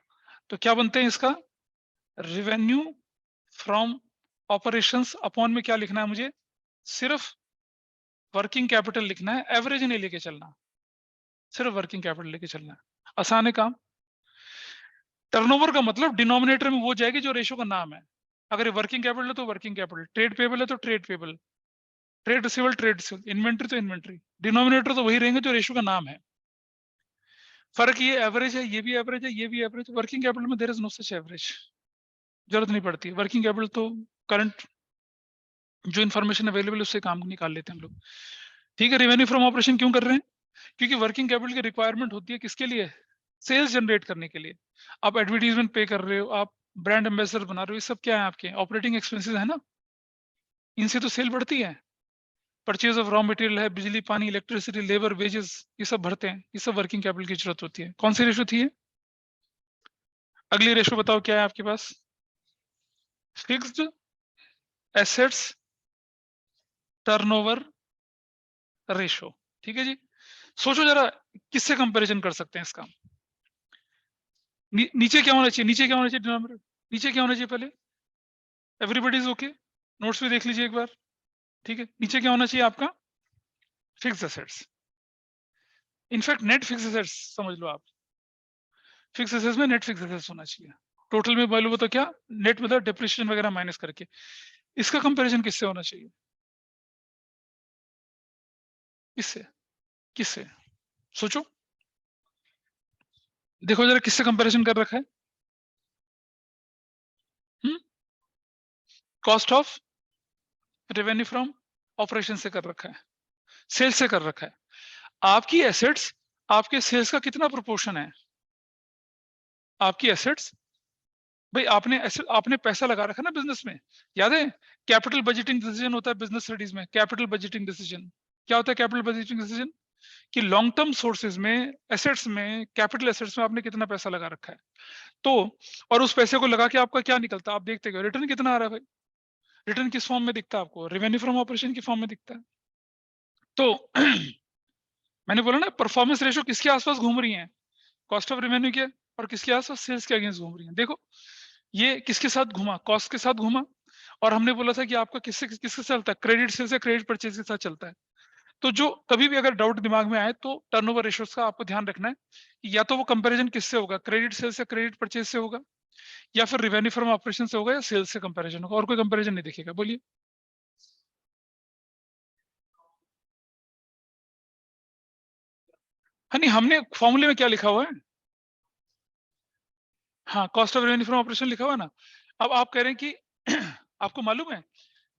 तो क्या बनते हैं इसका रेवेन्यू फ्रॉम ऑपरेशंस अपॉन में क्या लिखना है मुझे, सिर्फ वर्किंग कैपिटल लिखना है, एवरेज नहीं लेके चलना, सिर्फ वर्किंग कैपिटल लेके चलना है, आसान है काम। टर्नओवर का मतलब डिनोमिनेटर में वो जाएगी जो रेशो का नाम है, अगर ये वर्किंग कैपिटल है तो वर्किंग कैपिटल, ट्रेड पेबल है तो trade payable, trade receivable trade receivable, inventory तो इन्वेंट्री, डिनोमिनेटर तो वही रहेंगे जो रेशो का नाम है, फर्क ये एवरेज है, ये भी एवरेज है, ये भी एवरेज, वर्किंग कैपिटल में there is no such average, जरूरत नहीं पड़ती, वर्किंग कैपिटल तो करंट जो इन्फॉर्मेशन अवेलेबल है उससे काम निकाल लेते हैं हम लोग, ठीक है। रेवेन्यू फ्रॉम ऑपरेशन क्यों कर रहे हैं, क्योंकि वर्किंग कैपिटल की रिक्वायरमेंट होती है किसके लिए, सेल्स जनरेट करने के लिए, आप एडवर्टीजमेंट पे कर रहे हो, आप ब्रांड एम्बेसडर बना रहे हो, ये सब क्या है आपके ऑपरेटिंग एक्सपेंसेस है ना, इनसे तो सेल बढ़ती है, परचेज ऑफ रॉ मटेरियल है, बिजली पानी इलेक्ट्रिसिटी लेबर वेजेस ये सब भरते हैं, ये सब वर्किंग कैपिटल की जरूरत होती है, कौन सी रेशो थी ये, अगली रेशो बताओ क्या है आपके पास, फिक्स्ड एसेट्स टर्नओवर रेशो, ठीक है जी। सोचो जरा किससे कंपैरिजन कर सकते हैं इसका, नीचे क्या होना चाहिए, नीचे क्या होना चाहिए डिनोमिनेटर, नीचे क्या होना चाहिए पहले, एवरीबॉडी इज ओके, नोट्स में देख लीजिए एक बार, ठीक है, नीचे क्या होना चाहिए आपका fixed assets, in fact net fixed assets समझ लो आप, फिक्स एसेट्स में नेट फिक्स एसेट्स होना चाहिए, टोटल में वैल्यू तो क्या नेट मतलब डिप्रिसिएशन वगैरह माइनस करके, इसका कंपैरिजन किससे होना चाहिए, किससे किससे सोचो, देखो जरा किससे कंपैरिजन कर रखा है, cost of revenue from operation से कर रखा है, सेल्स से कर रखा है, आपकी एसेट्स आपके सेल्स का कितना प्रोपोर्शन है, आपकी एसेट्स भाई आपने पैसा लगा रखा ना बिजनेस में, याद है कैपिटल बजटिंग डिसीजन होता है बिजनेस स्टडीज में, कैपिटल बजटिंग डिसीजन क्या होता है, कैपिटल बजटिंग डिसीजन कि लॉन्ग टर्म सोर्सेज में, एसेट्स में, कैपिटल एसेट्स में आपने कितना पैसा लगा रखा है। तो और उस पैसे को लगा के आपका क्या निकलता है, आप देखते हो रिटर्न कितना आ रहा है भाई। रिटर्न किस फॉर्म में दिखता है आपको, रेवेन्यू फ्रॉम ऑपरेशन की फॉर्म में दिखता है। तो मैंने बोला ना परफॉर्मेंस रेशो किसके आसपास घूम रही है, कॉस्ट ऑफ रेवेन्यू के, और किसके आसपास, सेल्स के अगेंस्ट घूम रही है। देखो ये किसके साथ घूमा, कॉस्ट के साथ घूमा, और हमने बोला था कि आपका किससे किसके साथ चलता है, क्रेडिट सेल्स या क्रेडिट परचेज के साथ चलता है। तो जो कभी भी अगर डाउट दिमाग में आए तो टर्नओवर रेशियोज का आपको ध्यान रखना है कि या तो वो कंपैरिजन किससे होगा, क्रेडिट सेल्स या क्रेडिट परचेज से होगा, या फिर रेवेन्यू फ्रॉम ऑपरेशन से होगा, या सेल्स से कंपैरिजन होगा, और कोई कंपैरिजन नहीं दिखेगा। बोलिए। हाँ नहीं, हमने फॉर्मूले में क्या लिखा हुआ है, हाँ cost of revenue from operation लिखा हुआ है ना। अब आप कह रहे हैं कि आपको मालूम है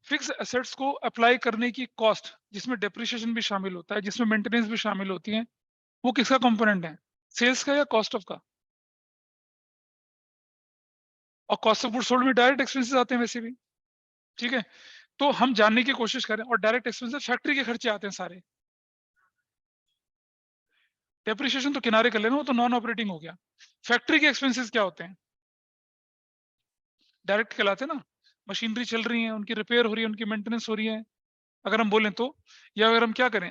फिक्स एसेट्स को अप्लाई करने की कॉस्ट, जिसमें डेप्रिसिएशन भी शामिल होता है, जिसमें मेंटेनेंस भी शामिल होती है, वो किसका कंपोनेंट है, सेल्स का या कॉस्ट ऑफ का। और कॉस्ट ऑफ गुड्स सोल्ड में डायरेक्ट एक्सपेंसेस आते हैं वैसे भी, ठीक है। तो हम जानने की कोशिश करें, और डायरेक्ट एक्सपेंसेस फैक्ट्री के खर्चे आते हैं सारे। डेप्रिसिएशन तो किनारे कर लेना, वो तो नॉन ऑपरेटिंग हो गया। फैक्ट्री के एक्सपेंसेस क्या होते हैं, डायरेक्ट कहलाते हैं ना। मशीनरी चल रही है, उनकी रिपेयर हो रही है, उनकी मेंटेनेंस हो रही है, अगर हम बोलें तो। या अगर हम क्या करें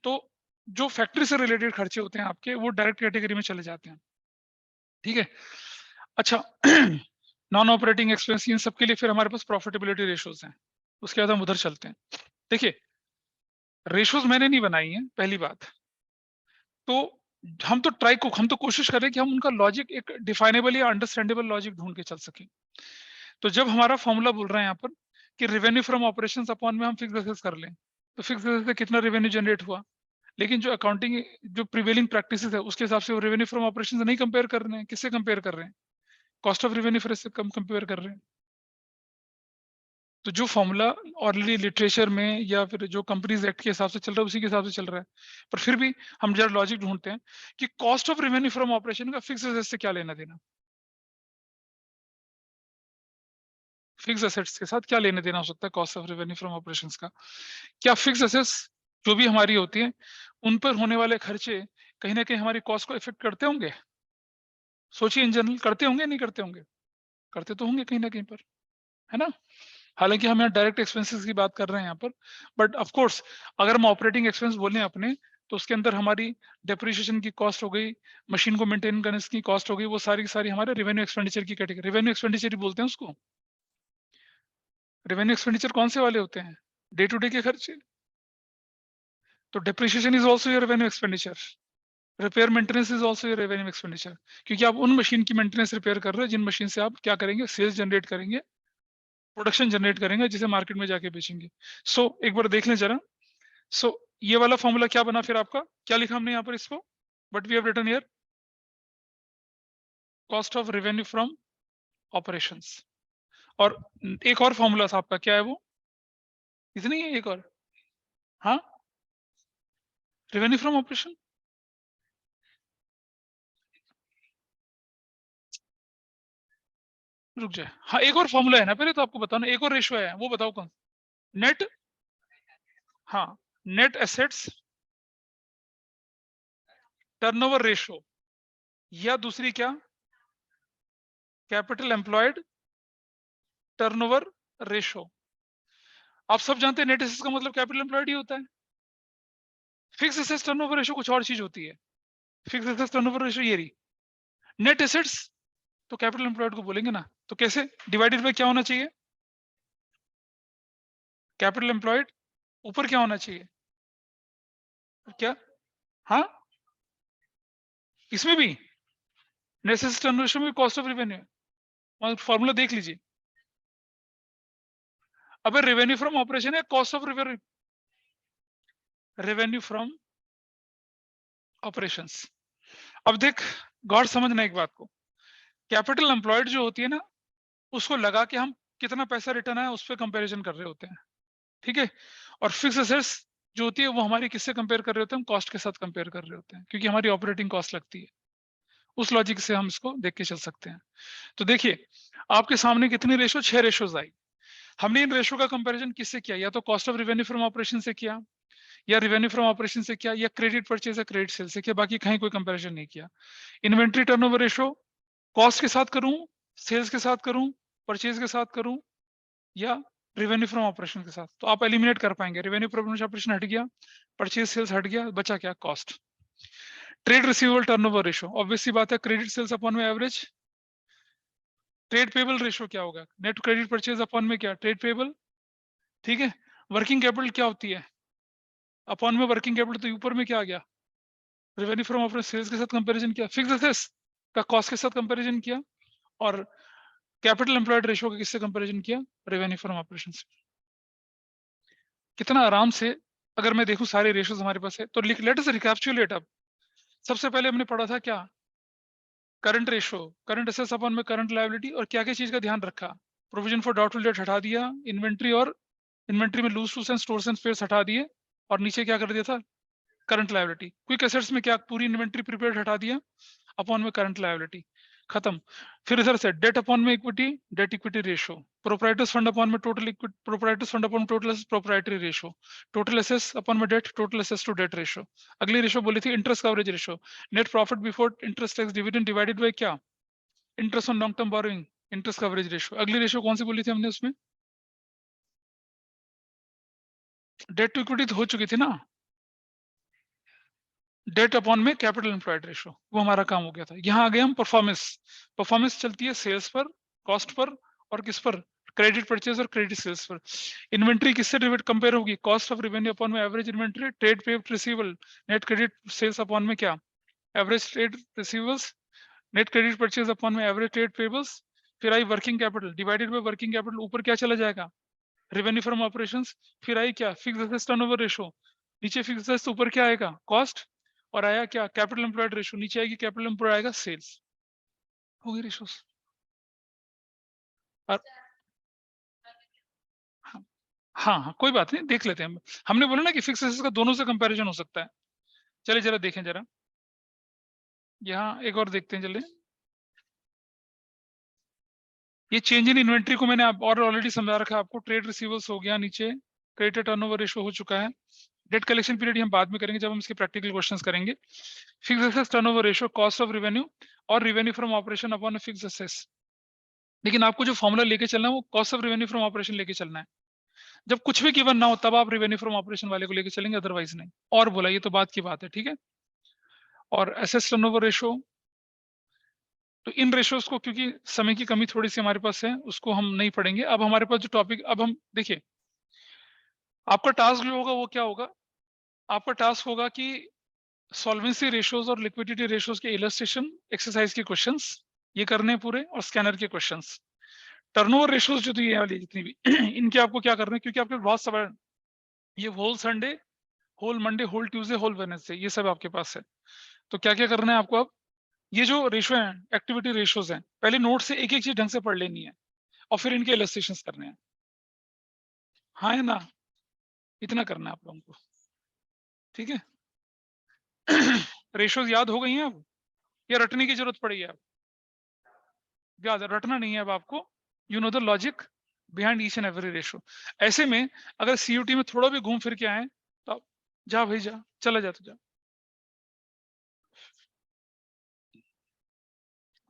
तो जो फैक्ट्री से रिलेटेड खर्चे होते हैं आपके, वो डायरेक्ट कैटेगरी में चले जाते हैं, ठीक है। अच्छा नॉन ऑपरेटिंग एक्सपेंस, इन सब के लिए फिर हमारे पास प्रॉफिटेबिलिटी रेशोज हैं। उसके बाद हम उधर चलते हैं। देखिए रेशोज मैंने नहीं बनाई है, पहली बात तो हम तो कोशिश कर रहे हैं कि हम उनका लॉजिक एक डिफाइनेबल या अंडरस्टैंडेबल लॉजिक ढूंढ के चल सकें। तो जब हमारा फॉर्मूला बोल रहा है यहाँ पर कि रेवेन्यू फ्रॉम ऑपरेशंस अपॉन में हम फिक्स एसेट्स कर लें, तो फिक्स एसेट्स से कितना रेवेन्यू जनरेट हुआ, लेकिन जो अकाउंटिंग जो प्रिवेलिंग प्रैक्टिसेस है उसके हिसाब से वो रेवेन्यू फ्रॉम ऑपरेशन से नहीं कंपेयर कर रहे हैं, किससे कंपेयर कर रहे हैं, कॉस्ट ऑफ रेवेन्यू फिर से कम कंपेयर कर रहे हैं। तो जो फॉर्मूला ऑलरेडी लिटरेचर में या फिर जो कंपनीज एक्ट के हिसाब से चल रहा है उसी के हिसाब से चल रहा है, पर फिर भी हम जरा लॉजिक ढूंढते हैं कि cost of revenue from operation का फिक्स एसेट्स से क्या लेना देना, फिक्स एसेट्स के साथ क्या लेने देना हो सकता है cost of revenue from operations का। क्या फिक्स एसेट्स जो भी हमारी होती है उन पर होने वाले खर्चे कहीं ना कहीं हमारी कॉस्ट को इफेक्ट करते होंगे, सोचिए इन जनरल करते होंगे नहीं करते होंगे, करते तो होंगे कहीं ना कहीं पर, है ना। हालांकि हम यहाँ डायरेक्ट एक्सपेंसेस की बात कर रहे हैं यहाँ पर, बट ऑफ कोर्स अगर हम ऑपरेटिंग एक्सपेंस बोलें अपने, तो उसके अंदर हमारी डेप्रिसिएशन की कॉस्ट हो गई, मशीन को मेंटेन करने की कॉस्ट हो गई, वो सारी की सारी हमारे रेवेन्यू एक्सपेंडिचर की कैटेगरी, रेवेन्यू एक्सपेंडिचर बोलते हैं उसको। रेवेन्यू एक्सपेंडिचर कौन से वाले होते हैं, डे टू डे के खर्चे। तो depreciation is also your revenue expenditure, repair maintenance is also your revenue expenditure, क्योंकि आप उन मशीन की मेंटेनेंस रिपेयर कर रहे हो जिन मशीन से आप क्या करेंगे, सेल्स जनरेट करेंगे, प्रोडक्शन जनरेट करेंगे, जिसे मार्केट में जाके बेचेंगे। सो एक बार देख लें जरा। सो ये वाला फॉर्मूला क्या बना फिर आपका, क्या लिखा हमने यहाँ पर इसको, but we have written here cost of revenue from operations. और एक और फॉर्मूला था आपका, क्या है वो, इतनी है एक और, हाँ रेवेन्यू फ्रॉम ऑपरेशन, रुक जाए, हाँ एक और फॉर्मूला है ना, पहले तो आपको बताओ ना, एक और रेशो है वो बताओ कौन, नेट, हाँ नेट एसेट्स टर्नओवर रेशो, या दूसरी क्या, कैपिटल एम्प्लॉयड टर्नओवर रेशो। आप सब जानते हैं नेट एसेट्स का मतलब कैपिटल एम्प्लॉयड ही होता है। फिक्स एसेट्स टर्नओवर रेशो कुछ और चीज होती है, फिक्स एसेट्स टर्नओवर रेशो ये रही, नेट एसेट्स तो कैपिटल एम्प्लॉयड को बोलेंगे ना, तो कैसे डिवाइडेड बाय क्या होना चाहिए, कैपिटल एम्प्लॉयड ऊपर क्या होना चाहिए, क्या, हाँ इसमें भी नेट एसेट्स टर्नओवर रेशो में कॉस्ट ऑफ रेवेन्यू, और फॉर्मूला देख लीजिए। अब रेवेन्यू फ्रॉम ऑपरेशन है cost of revenue, revenue from operations. अब देख गौर समझना एक बात को, कैपिटल एम्प्लॉयड जो होती है ना, उसको लगा के हम कितना पैसा रिटर्न आया उस पर कंपैरिजन कर रहे होते हैं, ठीक है। और फिक्स एसेट्स जो होती है वो हमारी किससे कंपेयर कर रहे होते हैं, हम कॉस्ट के साथ कंपेयर कर रहे होते हैं, क्योंकि हमारी ऑपरेटिंग कॉस्ट लगती है। उस लॉजिक से हम इसको देख के चल सकते हैं। तो देखिए आपके सामने कितनी रेशो, 6 रेशोज आई। हमने इन रेशो का कंपैरिजन किससे किया, या तो cost of revenue from operation से किया, या रेवेन्यू फ्रॉम ऑपरेशन से किया, या क्रेडिट परचेज या क्रेडिट सेल से किया, बाकी कहीं कोई कंपैरिजन नहीं किया। इन्वेंट्री टर्नओवर रेशो कॉस्ट के साथ करूं, सेल्स के साथ करूं, परचेज के साथ करूं, या रेवेन्यू फ्रॉम ऑपरेशन के साथ, तो आप एलिमिनेट कर पाएंगे। रेवेन्यू फ्रॉम ऑपरेशन हट गया, परचेज सेल्स हट गया, बचा क्या? Cost. Trade receivable turnover ratio, obviously बात है, क्रेडिट सेल्स अपॉन में एवरेज। ट्रेड पेबल रेशो क्या होगा? नेट क्रेडिट परचेज अपॉन में क्या? Trade payable. ठीक है। वर्किंग कैपिटल क्या होती है? अपॉन में वर्किंग कैपिटल, तो ऊपर में क्या आ गया? रेवेन्यू फ्रॉम ऑपरेशन सेल्स के साथ कंपैरिजन किया, फिक्स्ड एसेट्स का कॉस्ट के साथ कंपैरिजन किया, और कैपिटल एम्प्लॉयड रेशो का किससे कंपैरिजन किया? रेवेन्यू फ्रॉम ऑपरेशन से। कितना आराम से, अगर मैं देखूं सारे रेशोज हमारे पास है, तो लेट अस रिकैप्चुलेट। अब सबसे पहले हमने पढ़ा था क्या? Current ratio, current assets upon में करंट लायबिलिटी, और क्या क्या चीज का ध्यान रखा? प्रोविजन फॉर डाउटफुल डेट हटा दिया, इन्वेंट्री और इन्वेंट्री में loose tools and stores and spares हटा दिए, और नीचे क्या कर दिया था? Current liability. क्विक एसेट्स में क्या? पूरी इन्वेंट्री प्रिपेयर्ड हटा दिया, अपॉन में करंट लायबिलिटी, खत्म। फिर इधर से डेट अपॉन में equity, debt equity ratio, proprietors fund upon में total equity, proprietors fund upon total proprietary ratio, total assets upon में debt, total assets to debt ratio. अगली रेशो बोली थी interest coverage ratio, net profit before interest tax dividend divided by क्या? Interest on long term borrowing, interest coverage ratio. अगली ratio कौन सी बोली थी हमने उसमें? डेट टू इक्विटी तो हो चुकी थी ना, डेट अपॉन में कैपिटल एम्प्लॉयड रेशो, वो हमारा काम हो गया था। यहाँ आ गए हम परफॉर्मेंस। परफॉर्मेंस चलती है सेल्स पर, कॉस्ट पर, और किस पर? क्रेडिट परचेज और क्रेडिट सेल्स पर। इन्वेंट्री किससे डिवाइड कंपेयर होगी? कॉस्ट ऑफ रेवेन्यू अपॉन में average inventory, trade paid receivable, net credit sales upon में क्या? Average trade receivables, net credit purchase upon में एवरेज ट्रेड पेबल्स। फिर आई working capital divided by working capital, ऊपर क्या चला जाएगा? Revenue from operations. फिर आई क्या? फिक्स्ड एसेट्स टर्नओवर रेशो, नीचे फिक्स्ड एसेट्स, ऊपर क्या आएगा? कॉस्ट। और आया क्या? कैपिटल एम्प्लॉयड रेशो, नीचे आएगी कैपिटल एम्प्लॉयड, आएगा सेल्स। हो गई रेशोस। और हाँ, हाँ कोई बात नहीं, देख लेते हैं। हमने बोला ना कि फिक्स एसेट्स का दोनों से कंपैरिजन हो सकता है। चलिए जरा देखें जरा, यहाँ एक और देखते हैं। चलिए, ये चेंज इन इन्वेंट्री को मैंने और ऑलरेडी समझा रखा है आपको। ट्रेड रिसीवेबल्स हो गया नीचे, क्रेडिट टर्नओवर रेशो हो चुका है। डेट कलेक्शन पीरियड हम बाद में करेंगे जब हम इसके प्रैक्टिकल क्वेश्चंस करेंगे। Fixed assets turnover ratio, cost of revenue और revenue from operation upon fixed assets. लेकिन आपको जो फॉर्मूला लेके चलना है वो cost of revenue from operation लेके चलना है। जब कुछ भी गिवन ना हो तब आप रेवेन्यू फ्रॉम ऑपरेशन वाले को लेके चलेंगे, अदरवाइज नहीं। और बोला, ये तो बात की बात है, ठीक है। और एसेट्स टर्नओवर रेशो, तो इन रेशोज को, क्योंकि समय की कमी थोड़ी सी हमारे पास है, उसको हम नहीं पढ़ेंगे। अब हमारे पास जो टॉपिक, अब हम देखिए, आपका टास्क जो होगा वो क्या होगा? आपका टास्क होगा कि सॉल्वेंसी रेशोज और लिक्विडिटी रेशोज के इलस्ट्रेशन एक्सरसाइज के क्वेश्चंस ये करने पूरे, और स्कैनर के क्वेश्चंस। टर्नओवर रेशोज जो ये वाली जितनी भी इनके आपको क्या करना है, क्योंकि आपके पास बहुत सवाल, ये whole Sunday, whole Monday, whole Tuesday, whole Wednesday, ये सब आपके पास है। तो क्या क्या करना है आपको? अब ये जो रेशो है, एक्टिविटी रेशोज हैं, पहले नोट से एक एक चीज ढंग से पढ़ लेनी है, और फिर इनके इलस्ट्रेशंस करने हैं। हाँ है ना? इतना करना है आप लोगों को, ठीक है। रेशोज याद हो गई हैं अब, या रटने की जरूरत पड़ी है? अब याद रटना नहीं है अब आपको, you know the logic behind each and every ratio. ऐसे में अगर सीयूटी में थोड़ा भी घूम फिर के आए तो आप जा भाई जा, चला जा तो जा।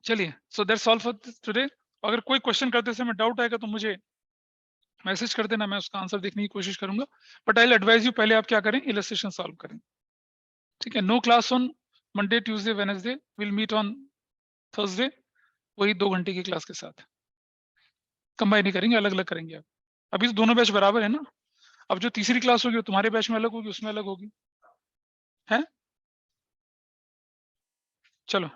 चलिए, so that's all for today. अगर कोई क्वेश्चन करते समय डाउट आएगा तो मुझे मैसेज कर देना, मैं उसका आंसर देखने की कोशिश करूंगा। But I will advise you, पहले आप क्या करें? इलस्ट्रेशन सॉल्व करें, ठीक है। No class on Monday, Tuesday, Wednesday, will meet on Thursday, वही 2 घंटे की क्लास के साथ। कंबाइन नहीं करेंगे, अलग अलग करेंगे। आप अभी तो दोनों बैच बराबर है ना। अब जो तीसरी क्लास होगी वो तुम्हारे बैच में अलग होगी, उसमें अलग होगी, है।